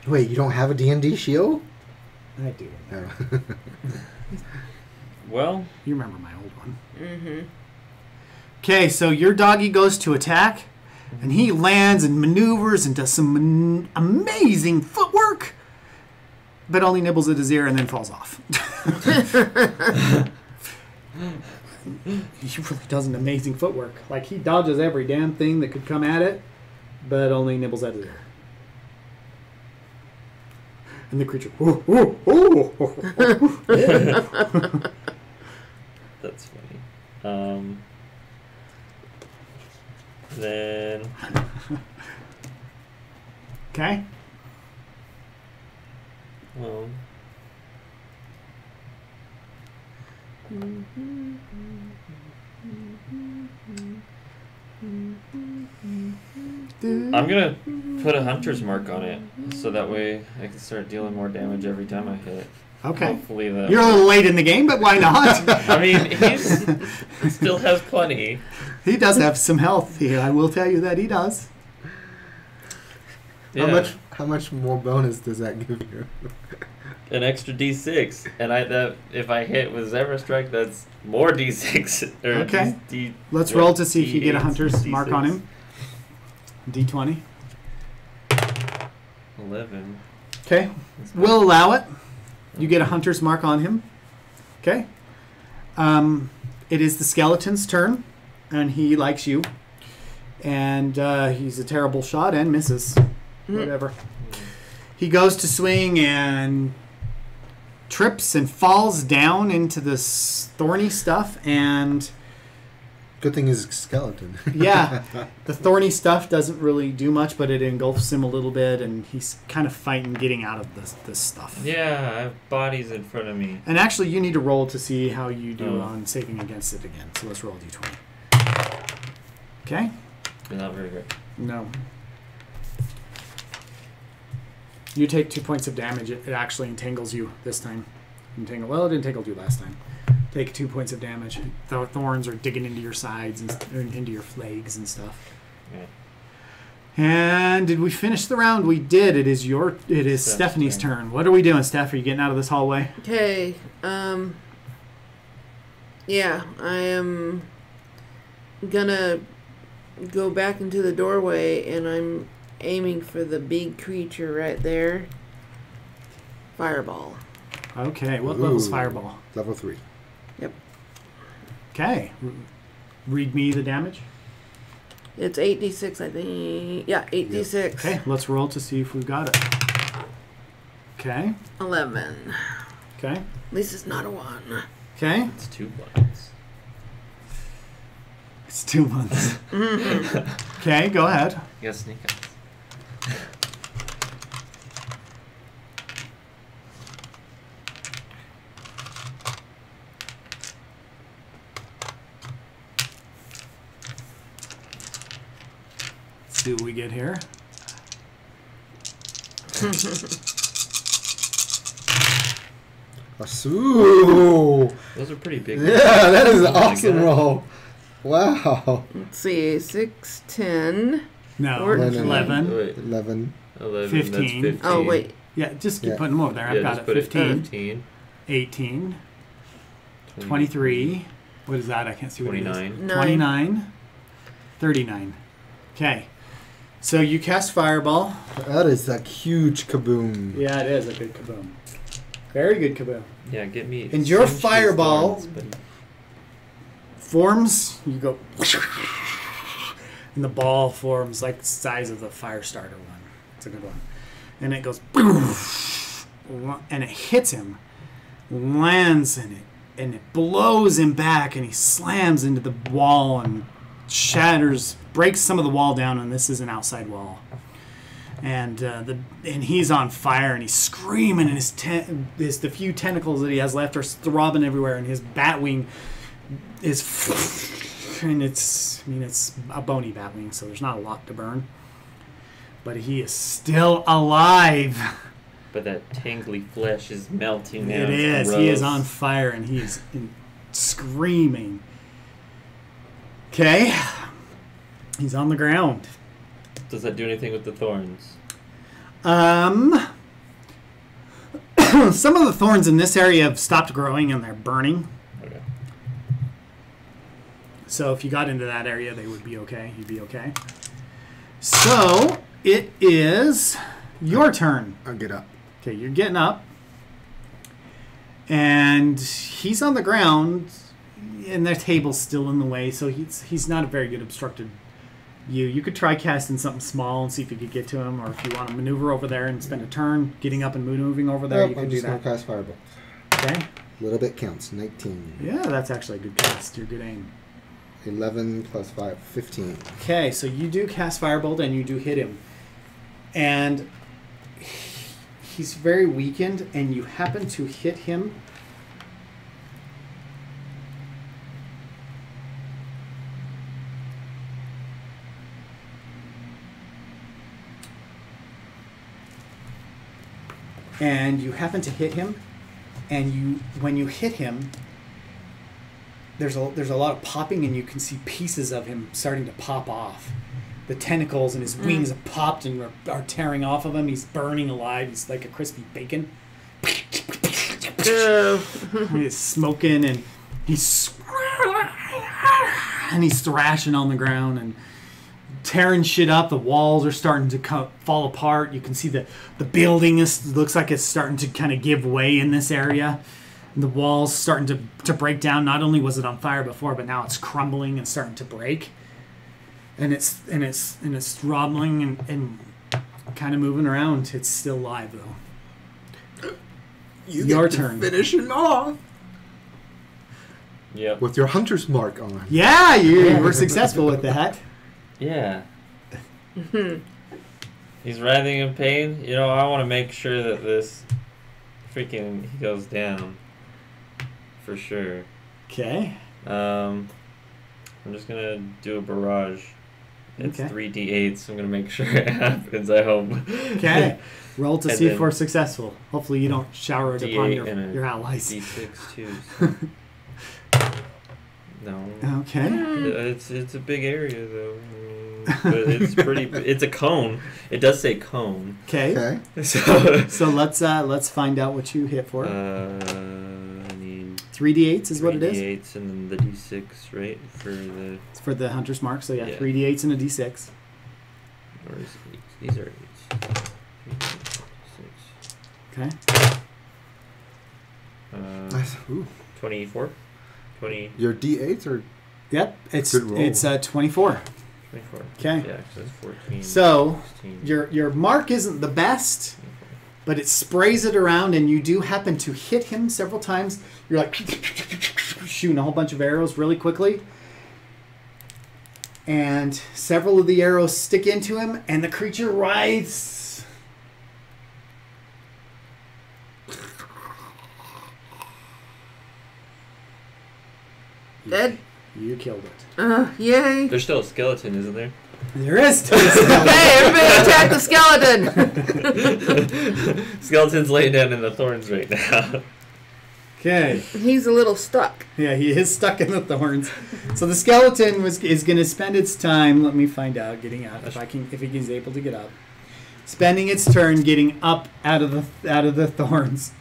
Wait, you don't have a D&D shield? I do. No. Well, You remember my old one. Mm-hmm. Okay, so your doggy goes to attack, and he lands and maneuvers and does some amazing footwork, but only nibbles at his ear and then falls off. He really does an amazing footwork. Like, he dodges every damn thing that could come at it, but only nibbles at his ear. And the creature, "Ooh, ooh, ooh, ooh." that's funny. Then Okay? well, I'm gonna put a hunter's mark on it, so that way I can start dealing more damage every time I hit. Okay. Hopefully that. You're a little late in the game, but why not? I mean, he still has plenty. He does have some health here. I will tell you that he does. Yeah. How much more bonus does that give you? an extra D6, and if I hit with Zephyr Strike, that's more D6. Or Okay. D, Let's what, roll to see if you get a D8s, hunter's mark on D6? him. D20. 11. Okay. We'll allow it. You get a hunter's mark on him. Okay. It is the skeleton's turn, and he likes you. And he's a terrible shot and misses. Whatever. He goes to swing and trips and falls down into this thorny stuff, and Good thing he's a skeleton. yeah, the thorny stuff doesn't really do much, but it engulfs him a little bit, and he's kind of fighting getting out of this stuff. Yeah, I have bodies in front of me. And actually, you need to roll to see how you do Oh. on saving against it again. So let's roll a d20. Okay? Not very good. No. You take 2 points of damage. It actually entangles you this time. Well, it entangled you last time. Take 2 points of damage. The thorns are digging into your sides and into your legs and stuff. Okay. And did we finish the round? We did. It is Steph's Stephanie's turn. turn. What are we doing, Steph? Are you getting out of this hallway? Okay. Yeah, I am gonna go back into the doorway, and I'm aiming for the big creature right there. Fireball. Okay. What level's Ooh. fireball? Level 3. Okay. Read me the damage. It's 8d6, I think. Yeah, 8d6. Okay. Let's roll to see if we've got it. Okay. 11. Okay. At least it's not a 1. Okay. It's 2 blocks. It's 2 months. Okay. Go ahead. You got sneak eyes. Let's see what we get here. Ooh. Those are pretty big. Yeah, that is an Oh my awesome God. roll. Wow. Let's see. 6, 10. No. Or- 11. Wait, 11. 11. 15. That's 15. Oh, wait. Yeah. Just keep Yeah. putting them over there. I've Yeah, got just it. put 15. 15. 18. 23. What is that? I can't see what it is. 29. 29. 39. Okay. So you cast Fireball. That is a huge kaboom. Yeah, it is a good kaboom. Very good kaboom. Yeah, get me. And your cinch these fireball- thorns, buddy. Forms. You go. And the ball forms like the size of the fire starter one. It's a good one. And it goes. And it hits him. Lands in it. And it blows him back. And he slams into the wall and shatters, breaks some of the wall down. And this is an outside wall. And and he's on fire, and he's screaming, and the few tentacles that he has left are throbbing everywhere, and his bat wing is, and it's a bony bat wing, so there's not a lot to burn, but he is still alive. But that tingly flesh is melting now. It It's is. He is gross. on fire, and he is screaming. Okay, he's on the ground. Does that do anything with the thorns? Some of the thorns in this area have stopped growing and they're burning. Okay. So if you got into that area, they would be okay. You'd be okay. So it is your turn. I'll get up. Okay, you're getting up. And he's on the ground, and their table's still in the way, so he's not a very good obstructed You could try casting something small and see if you could get to him, or if you want to maneuver over there and spend a turn getting up and moving over there, Nope, you can I'm do just going that. to cast Fireball. Okay. A little bit counts. 19. Yeah, that's actually a good cast. You're good aim. 11 plus 5. 15. Okay, so you do cast Firebolt and you do hit him. And he's very weakened, and you happen to hit him. And you happen to hit him, and when you hit him, there's a lot of popping, and you can see pieces of him starting to pop off. The tentacles and his wings have popped and are tearing off of him. He's burning alive. He's like a crispy bacon. He's smoking and he's thrashing on the ground and tearing shit up. The walls are starting to fall apart. You can see the building looks like it's starting to kind of give way in this area. And the walls starting to break down. Not only was it on fire before, but now it's crumbling and starting to break. And it's rumbling and kind of moving around. It's still live though. Your turn. Finish him off Yep. with your hunter's mark on. Yeah, you were successful with that. Yeah. He's writhing in pain. You know, I want to make sure that this freaking he goes down. For sure. Okay. I'm just gonna do a barrage. It's Okay. 3d8, so I'm gonna make sure it happens. I hope. Okay. Roll to And see if then we're successful. Hopefully you don't shower it upon D8 and a your allies. D6 twos. No. Okay. It's a big area though. But it's pretty. It's a cone. It does say cone. Okay. Okay. So let's find out what you hit for. I need 3d8s is what it is. 3d8s and then the d6, right? It's for the hunter's mark. So yeah, Yeah. 3d8s and a d6. Or is it, these are 8s. 3, 6. Okay. Nice. Ooh. 24? 20, Your D8s are Yep. It's Good roll. 24. 24. Okay. Yeah, so it's 14. So 16, your mark isn't the best, 24. but it sprays it around, and you do happen to hit him several times. You're like shooting a whole bunch of arrows really quickly, and several of the arrows stick into him, and the creature writhes. Dead? You killed it. Yay. There's still a skeleton, isn't there? There is still a skeleton. Hey, everybody attack the skeleton! Skeleton's laying down in the thorns right now. Okay. He's a little stuck. Yeah, he is stuck in the thorns. So the skeleton is going to spend its time. Let me find out. Getting out if he's able to get up. Spending its turn getting up out of the thorns,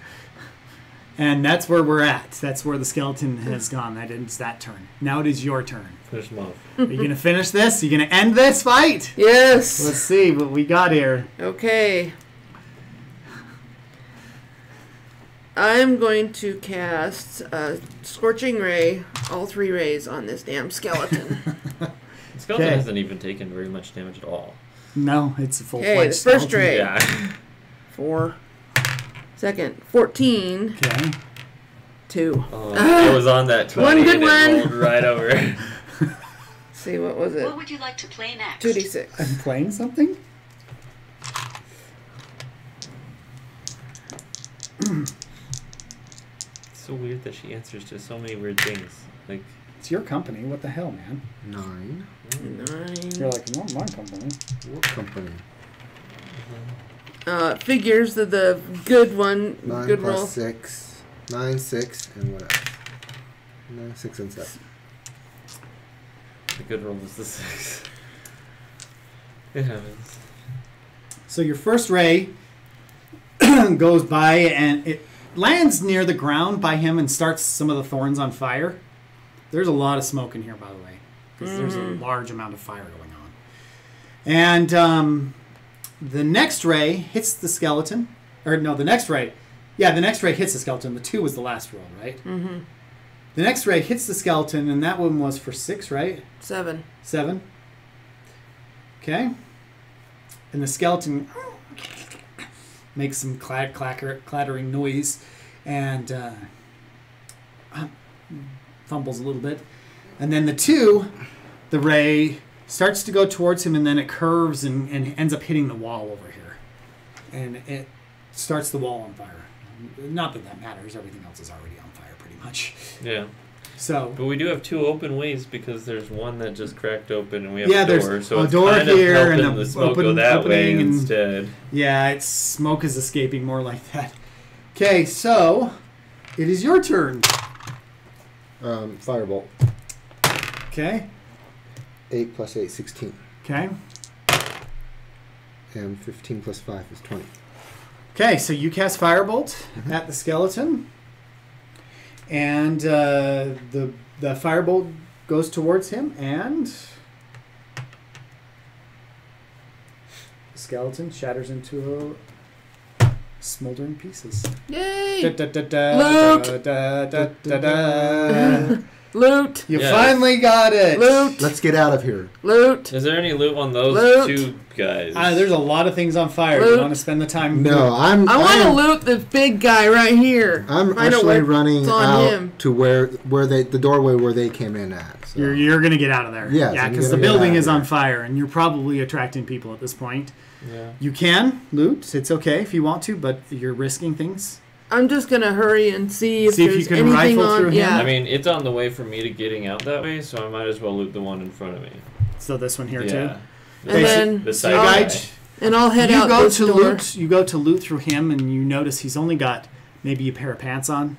and that's where we're at. That's where the skeleton has gone. That ends that turn. Now it is your turn. Finish him off. Are you going to finish this? Are you going to end this fight? Yes. Let's see what we got here. Okay. I'm going to cast Scorching Ray, all 3 rays on this damn skeleton. The skeleton Okay. hasn't even taken very much damage at all. No, it's a full-fledged Okay, the first skeleton. ray. Yeah. 4. Second, 14. Okay. 2. Oh, I was on that 20 One good and it one. rolled right over. See, what was it? What would you like to play next? 2d6. I'm playing something? It's so weird that she answers to so many weird things. Like, It's your company. What the hell, man? 9. 9. You're like, not my company. What company? Figures the good one. 9 good plus roll. 6. 9, 6, and what else? 9, 6, and 7. the good roll was the 6. It happens. So your first ray goes by and it lands near the ground by him and starts some of the thorns on fire. There's a lot of smoke in here, by the way, because there's a large amount of fire going on. And the next ray hits the skeleton. Or no, the next ray. Yeah, the next ray hits the skeleton. The 2 was the last roll, right? Mm-hmm. The next ray hits the skeleton, and that one was for 6, right? 7. 7. Okay. And the skeleton makes some clattering noise and fumbles a little bit. And then the 2, the ray starts to go towards him, and then it curves and ends up hitting the wall over here. And it starts the wall on fire. Not that that matters. Everything else is already on fire pretty much. Yeah. So But we do have 2 open ways because there's one that just cracked open and we have Yeah, a there's door. So a it's door kind here of and helping a the smoke go that way opening and- instead. yeah, it's smoke is escaping more like that. Okay, so it is your turn. Firebolt. Okay. 8 plus 8, 16. Okay. And 15 plus 5 is 20. Okay, so you cast Firebolt at the skeleton. And the firebolt goes towards him, and the skeleton shatters into smoldering pieces. Yay! Da, da, da, da, Loot! da, da, da, da. Loot! You Yes. finally got it. Loot! Let's get out of here. Loot! Is there any loot on those Loot. two guys? There's a lot of things on fire. Loot. You want to spend the time? No, I want to am- loot the big guy right here. I'm Find out actually what's running on out him. to where the doorway where they came in at. So. You're gonna get out of there. Yes, yeah, I'm because the gonna get building out of is on there. fire, and you're probably attracting people at this point. Yeah. You can loot. It's okay if you want to, but you're risking things. I'm just gonna hurry and see if See if there's you can anything rifle on. through him. Yeah. I mean, it's on the way for me to getting out that way, so I might as well loot the one in front of me. So this one here yeah. too. and Okay, then The So side you I'll- guy. guys, I'll head you out go this to door. loot. You go to loot through him, and you notice he's only got maybe a pair of pants on,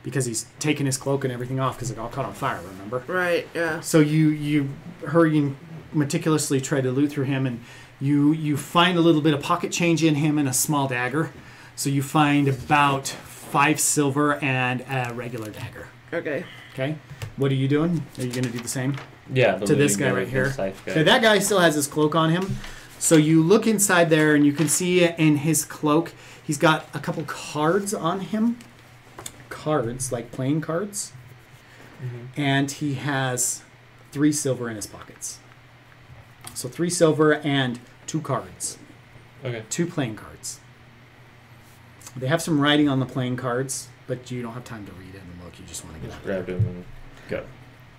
because he's taken his cloak and everything off because it all caught on fire. Remember? Right. Yeah. So you hurry and meticulously try to loot through him, and you find a little bit of pocket change in him and a small dagger. So you find about 5 silver and a regular dagger. Okay. Okay, what are you doing? Are you going to do the same? Yeah, the To this looting guy right the here. scythe guy. Okay, that guy still has his cloak on him. So you look inside there, and you can see in his cloak, he's got a couple cards on him. Cards, like playing cards. And he has 3 silver in his pockets. So 3 silver and 2 cards. Okay. 2 playing cards. They have some writing on the playing cards, but you don't have time to read it and look. You just want to get Just out. grabbed him and go.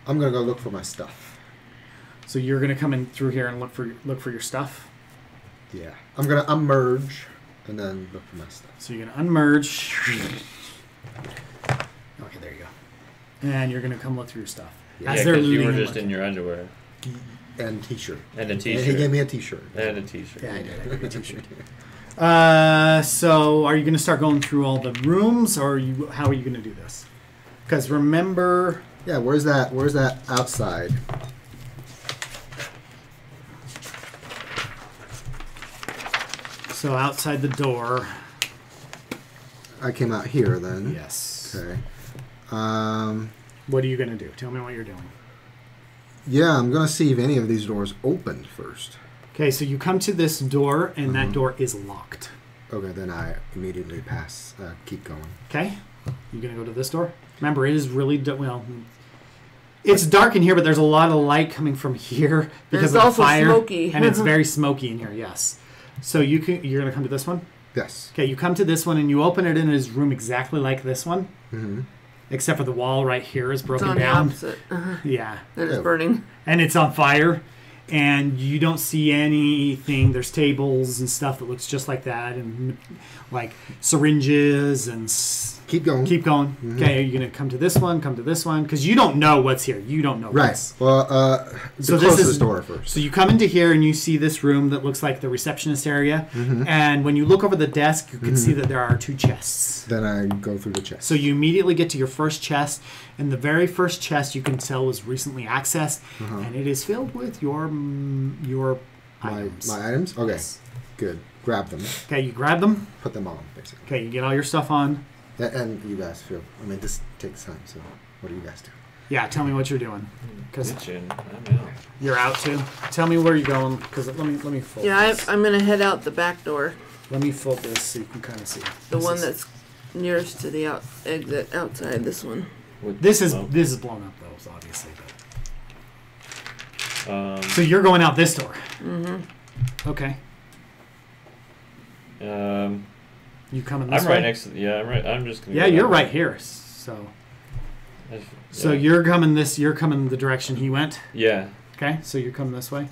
I'm gonna go look for my stuff. So you're gonna come in through here and look for your stuff. Yeah, I'm gonna unmerge and then look for my stuff. So you're gonna unmerge. Okay, there you go. And you're gonna come look through your stuff. Yeah, As they're 'cause looting you were and just looking. in your underwear And t-shirt. and a And t-shirt. he gave me a t-shirt. And a t-shirt. Yeah, I did. I gave you a t-shirt. So are you going to start going through all the rooms, or how are you going to do this? Because remember, Yeah, where's that outside? so outside the door. I came out here then. Yes. Okay. What are you going to do? Tell me what you're doing. Yeah, I'm gonna see if any of these doors open first. Okay, so you come to this door, and that door is locked. Okay, then I immediately pass. Keep going. Okay, you going to go to this door? Remember, it is really well. It's dark in here, but there's a lot of light coming from here because it's of the also fire, smoky. and it's very smoky in here. Yes. So you're going to come to this one. Yes. Okay, you come to this one and you open it in his room exactly like this one, Mm-hmm. except for the wall right here is It's broken on the down. opposite. Yeah, That is Yeah. burning. and it's on fire, and you don't see anything. There's tables and stuff that looks just like that, and like syringes and. Keep going. Keep going. Okay, are you gonna come to this one? Come to this one, because you don't know what's here. You don't know. Right. what's- Well, the So this closest is- door first. So you come into here and you see this room that looks like the receptionist area, Mm-hmm. and when you look over the desk, you can see that there are 2 chests. Then I go through the chest. So you immediately get to your first chest, and the very first chest you can tell was recently accessed, and it is filled with your my items. my items. Okay. Yes. Good. Grab them. Okay, you grab them. Put them on, basically. Okay, you get all your stuff on. And you guys feel. I mean, this takes time. So, what do you guys do? Yeah, tell me what you're doing, because Kitchen. I'm out. you're out too. Tell me where you're going, because let me fold. Yeah, this. I'm gonna head out the back door, Let me fold this so you can kind of see. the This one is- that's nearest to the exit outside. This one. With This is smoke. blown up though, so obviously. But. Um, So you're going out this door. Mm-hmm. Okay. You coming this I'm way? right next to. Yeah, I'm right. I'm just. Gonna Yeah, go you're that way. right here. So. That's- So yeah. you're coming You're coming the direction he went. Yeah. Okay. So you're coming this way.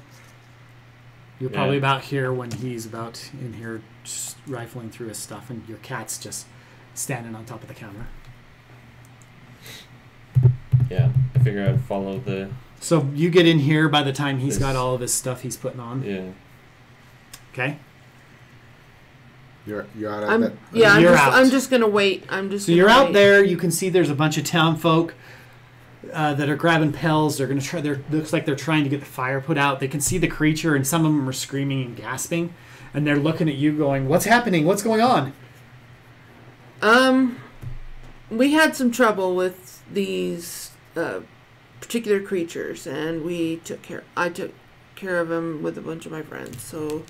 You're Yeah. probably about here when he's about in here, just rifling through his stuff, and your cat's just standing on top of the counter. Yeah. I figure I'd follow the. So you get in here by the time he's This- got all of his stuff he's putting on. Yeah. Okay. You're out of that. You're out. I'm just gonna wait. I'm just. So gonna you're out wait. there. You can see there's a bunch of town folk that are grabbing pills. They're gonna try. Looks like they're trying to get the fire put out. They can see the creature, and some of them are screaming and gasping, and they're looking at you, going, "What's happening? What's going on?" we had some trouble with these particular creatures, and I took care of them with a bunch of my friends. So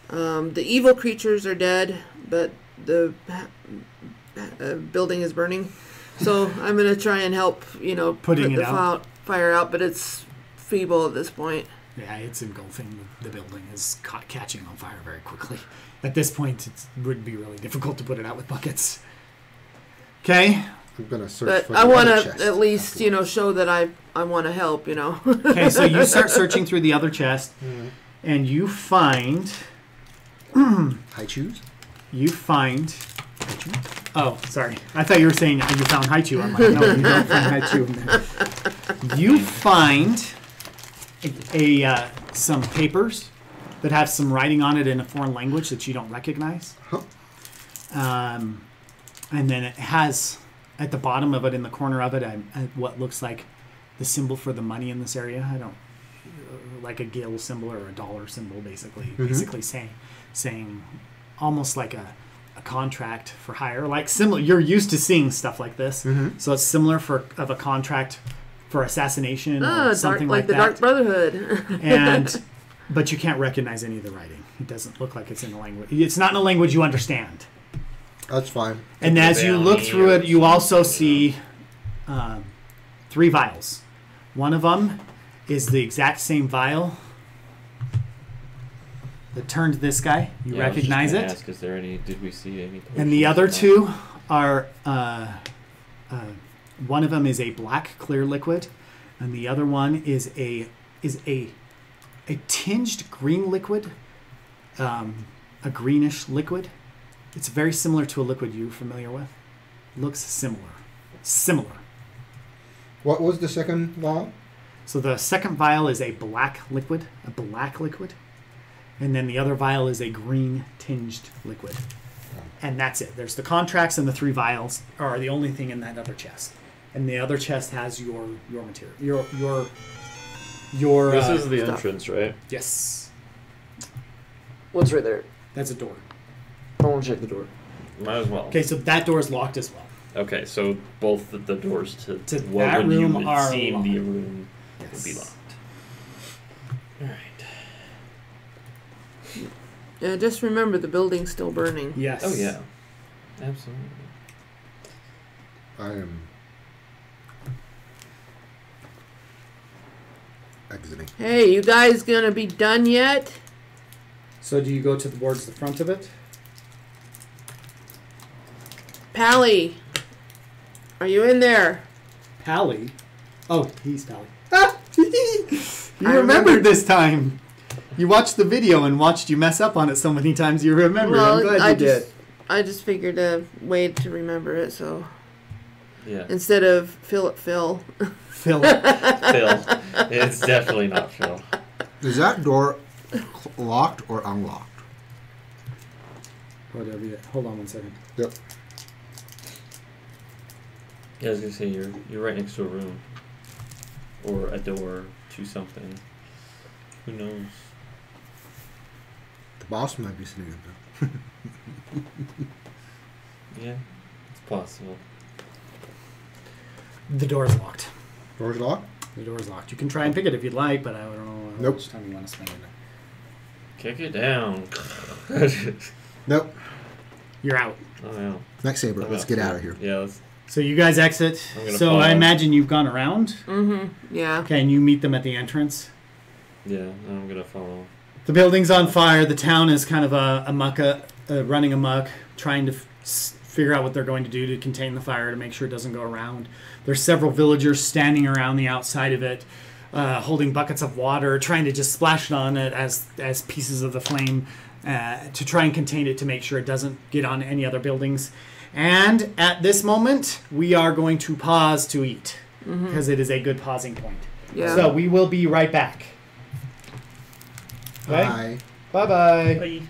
the evil creatures are dead, but the building is burning. So I'm gonna try and help, Putting put the it out. fire out, but it's feeble at this point. Yeah, it's engulfing. The building is catching on fire very quickly. At this point, it would be really difficult to put it out with buckets. Okay. I'm gonna search But for I the want other to chest at least, afterwards. show that I want to help. Okay, so you start searching through the other chest, and you find. I choose. You find. Oh, sorry. I thought you were saying you found Haichu. I'm like, no, you don't find Haichu in there. You find some papers that have some writing on it in a foreign language that you don't recognize. Huh. And then it has, at the bottom of it, in the corner of it, what looks like the symbol for the money in this area. Like a gill symbol or a dollar symbol, basically. Mm-hmm. Basically saying almost like a contract for hire. Like similar, you're used to seeing stuff like this. Mm-hmm. So it's similar of a contract for assassination or something like the that. Dark Brotherhood. But you can't recognize any of the writing. It doesn't look like it's in a language. It's not in a language you understand. That's fine. And as you look through it, you also see 3 vials. One of them is the exact same vial that turned this guy. You recognize it. Ask, is there any? Did we see any? And the other 2 are one of them is a black clear liquid, and the other one is a tinged green liquid, a greenish liquid. It's very similar to a liquid you're familiar with. Looks similar. What was the second vial? So the second vial is a black liquid, and then the other vial is a green tinged liquid. And that's it. There's the contracts, and the 3 vials are the only thing in that other chest. And the other chest has your material. Your This is the stuff. entrance, right? Yes. What's right there? That's a door. I want to check the door. Might as well. Okay, so that door is locked as well. Okay, so both the doors to what that would room you would are seem locked. the room would Yes. be locked. All right. Yeah, just remember the building's still burning. Yes. Oh yeah, absolutely. I am exiting. Hey, you guys gonna be done yet? So do you go towards the front of it? Pally, are you in there? Pally? Oh, he's Pally. Ah! You I remembered remembered. this time. You watched the video and watched you mess up on it so many times you remember. I'm glad you did. I just figured a way to remember it, so Yeah. instead of Phil. Phil. Phil. It's definitely not Phil. Is that door locked or unlocked? Whatever. Hold on one second. Yep. Yeah, I was gonna say you're right next to a room, or a door to something. Who knows? The boss might be sitting in there. Yeah, it's possible. The door's locked. Door's locked? The door's locked. You can try and pick it if you'd like, but I don't know how Nope. much time you want to spend on it. Kick it down. Nope. You're out. Oh yeah. Next Saber, let's get out of here. Yeah, let's. So you guys exit. I'm gonna So I follow. imagine you've gone around. Mm-hmm. Yeah. Okay, and you meet them at the entrance. Yeah, I'm gonna follow. The building's on fire. The town is kind of running amok, trying to figure out what they're going to do to contain the fire to make sure it doesn't go around. There's several villagers standing around the outside of it, holding buckets of water, trying to just splash it on it as pieces of the flame to try and contain it to make sure it doesn't get on any other buildings. And at this moment, we are going to pause to eat because it is a good pausing point. Yeah. So we will be right back. Okay? Bye. Bye-bye. Bye.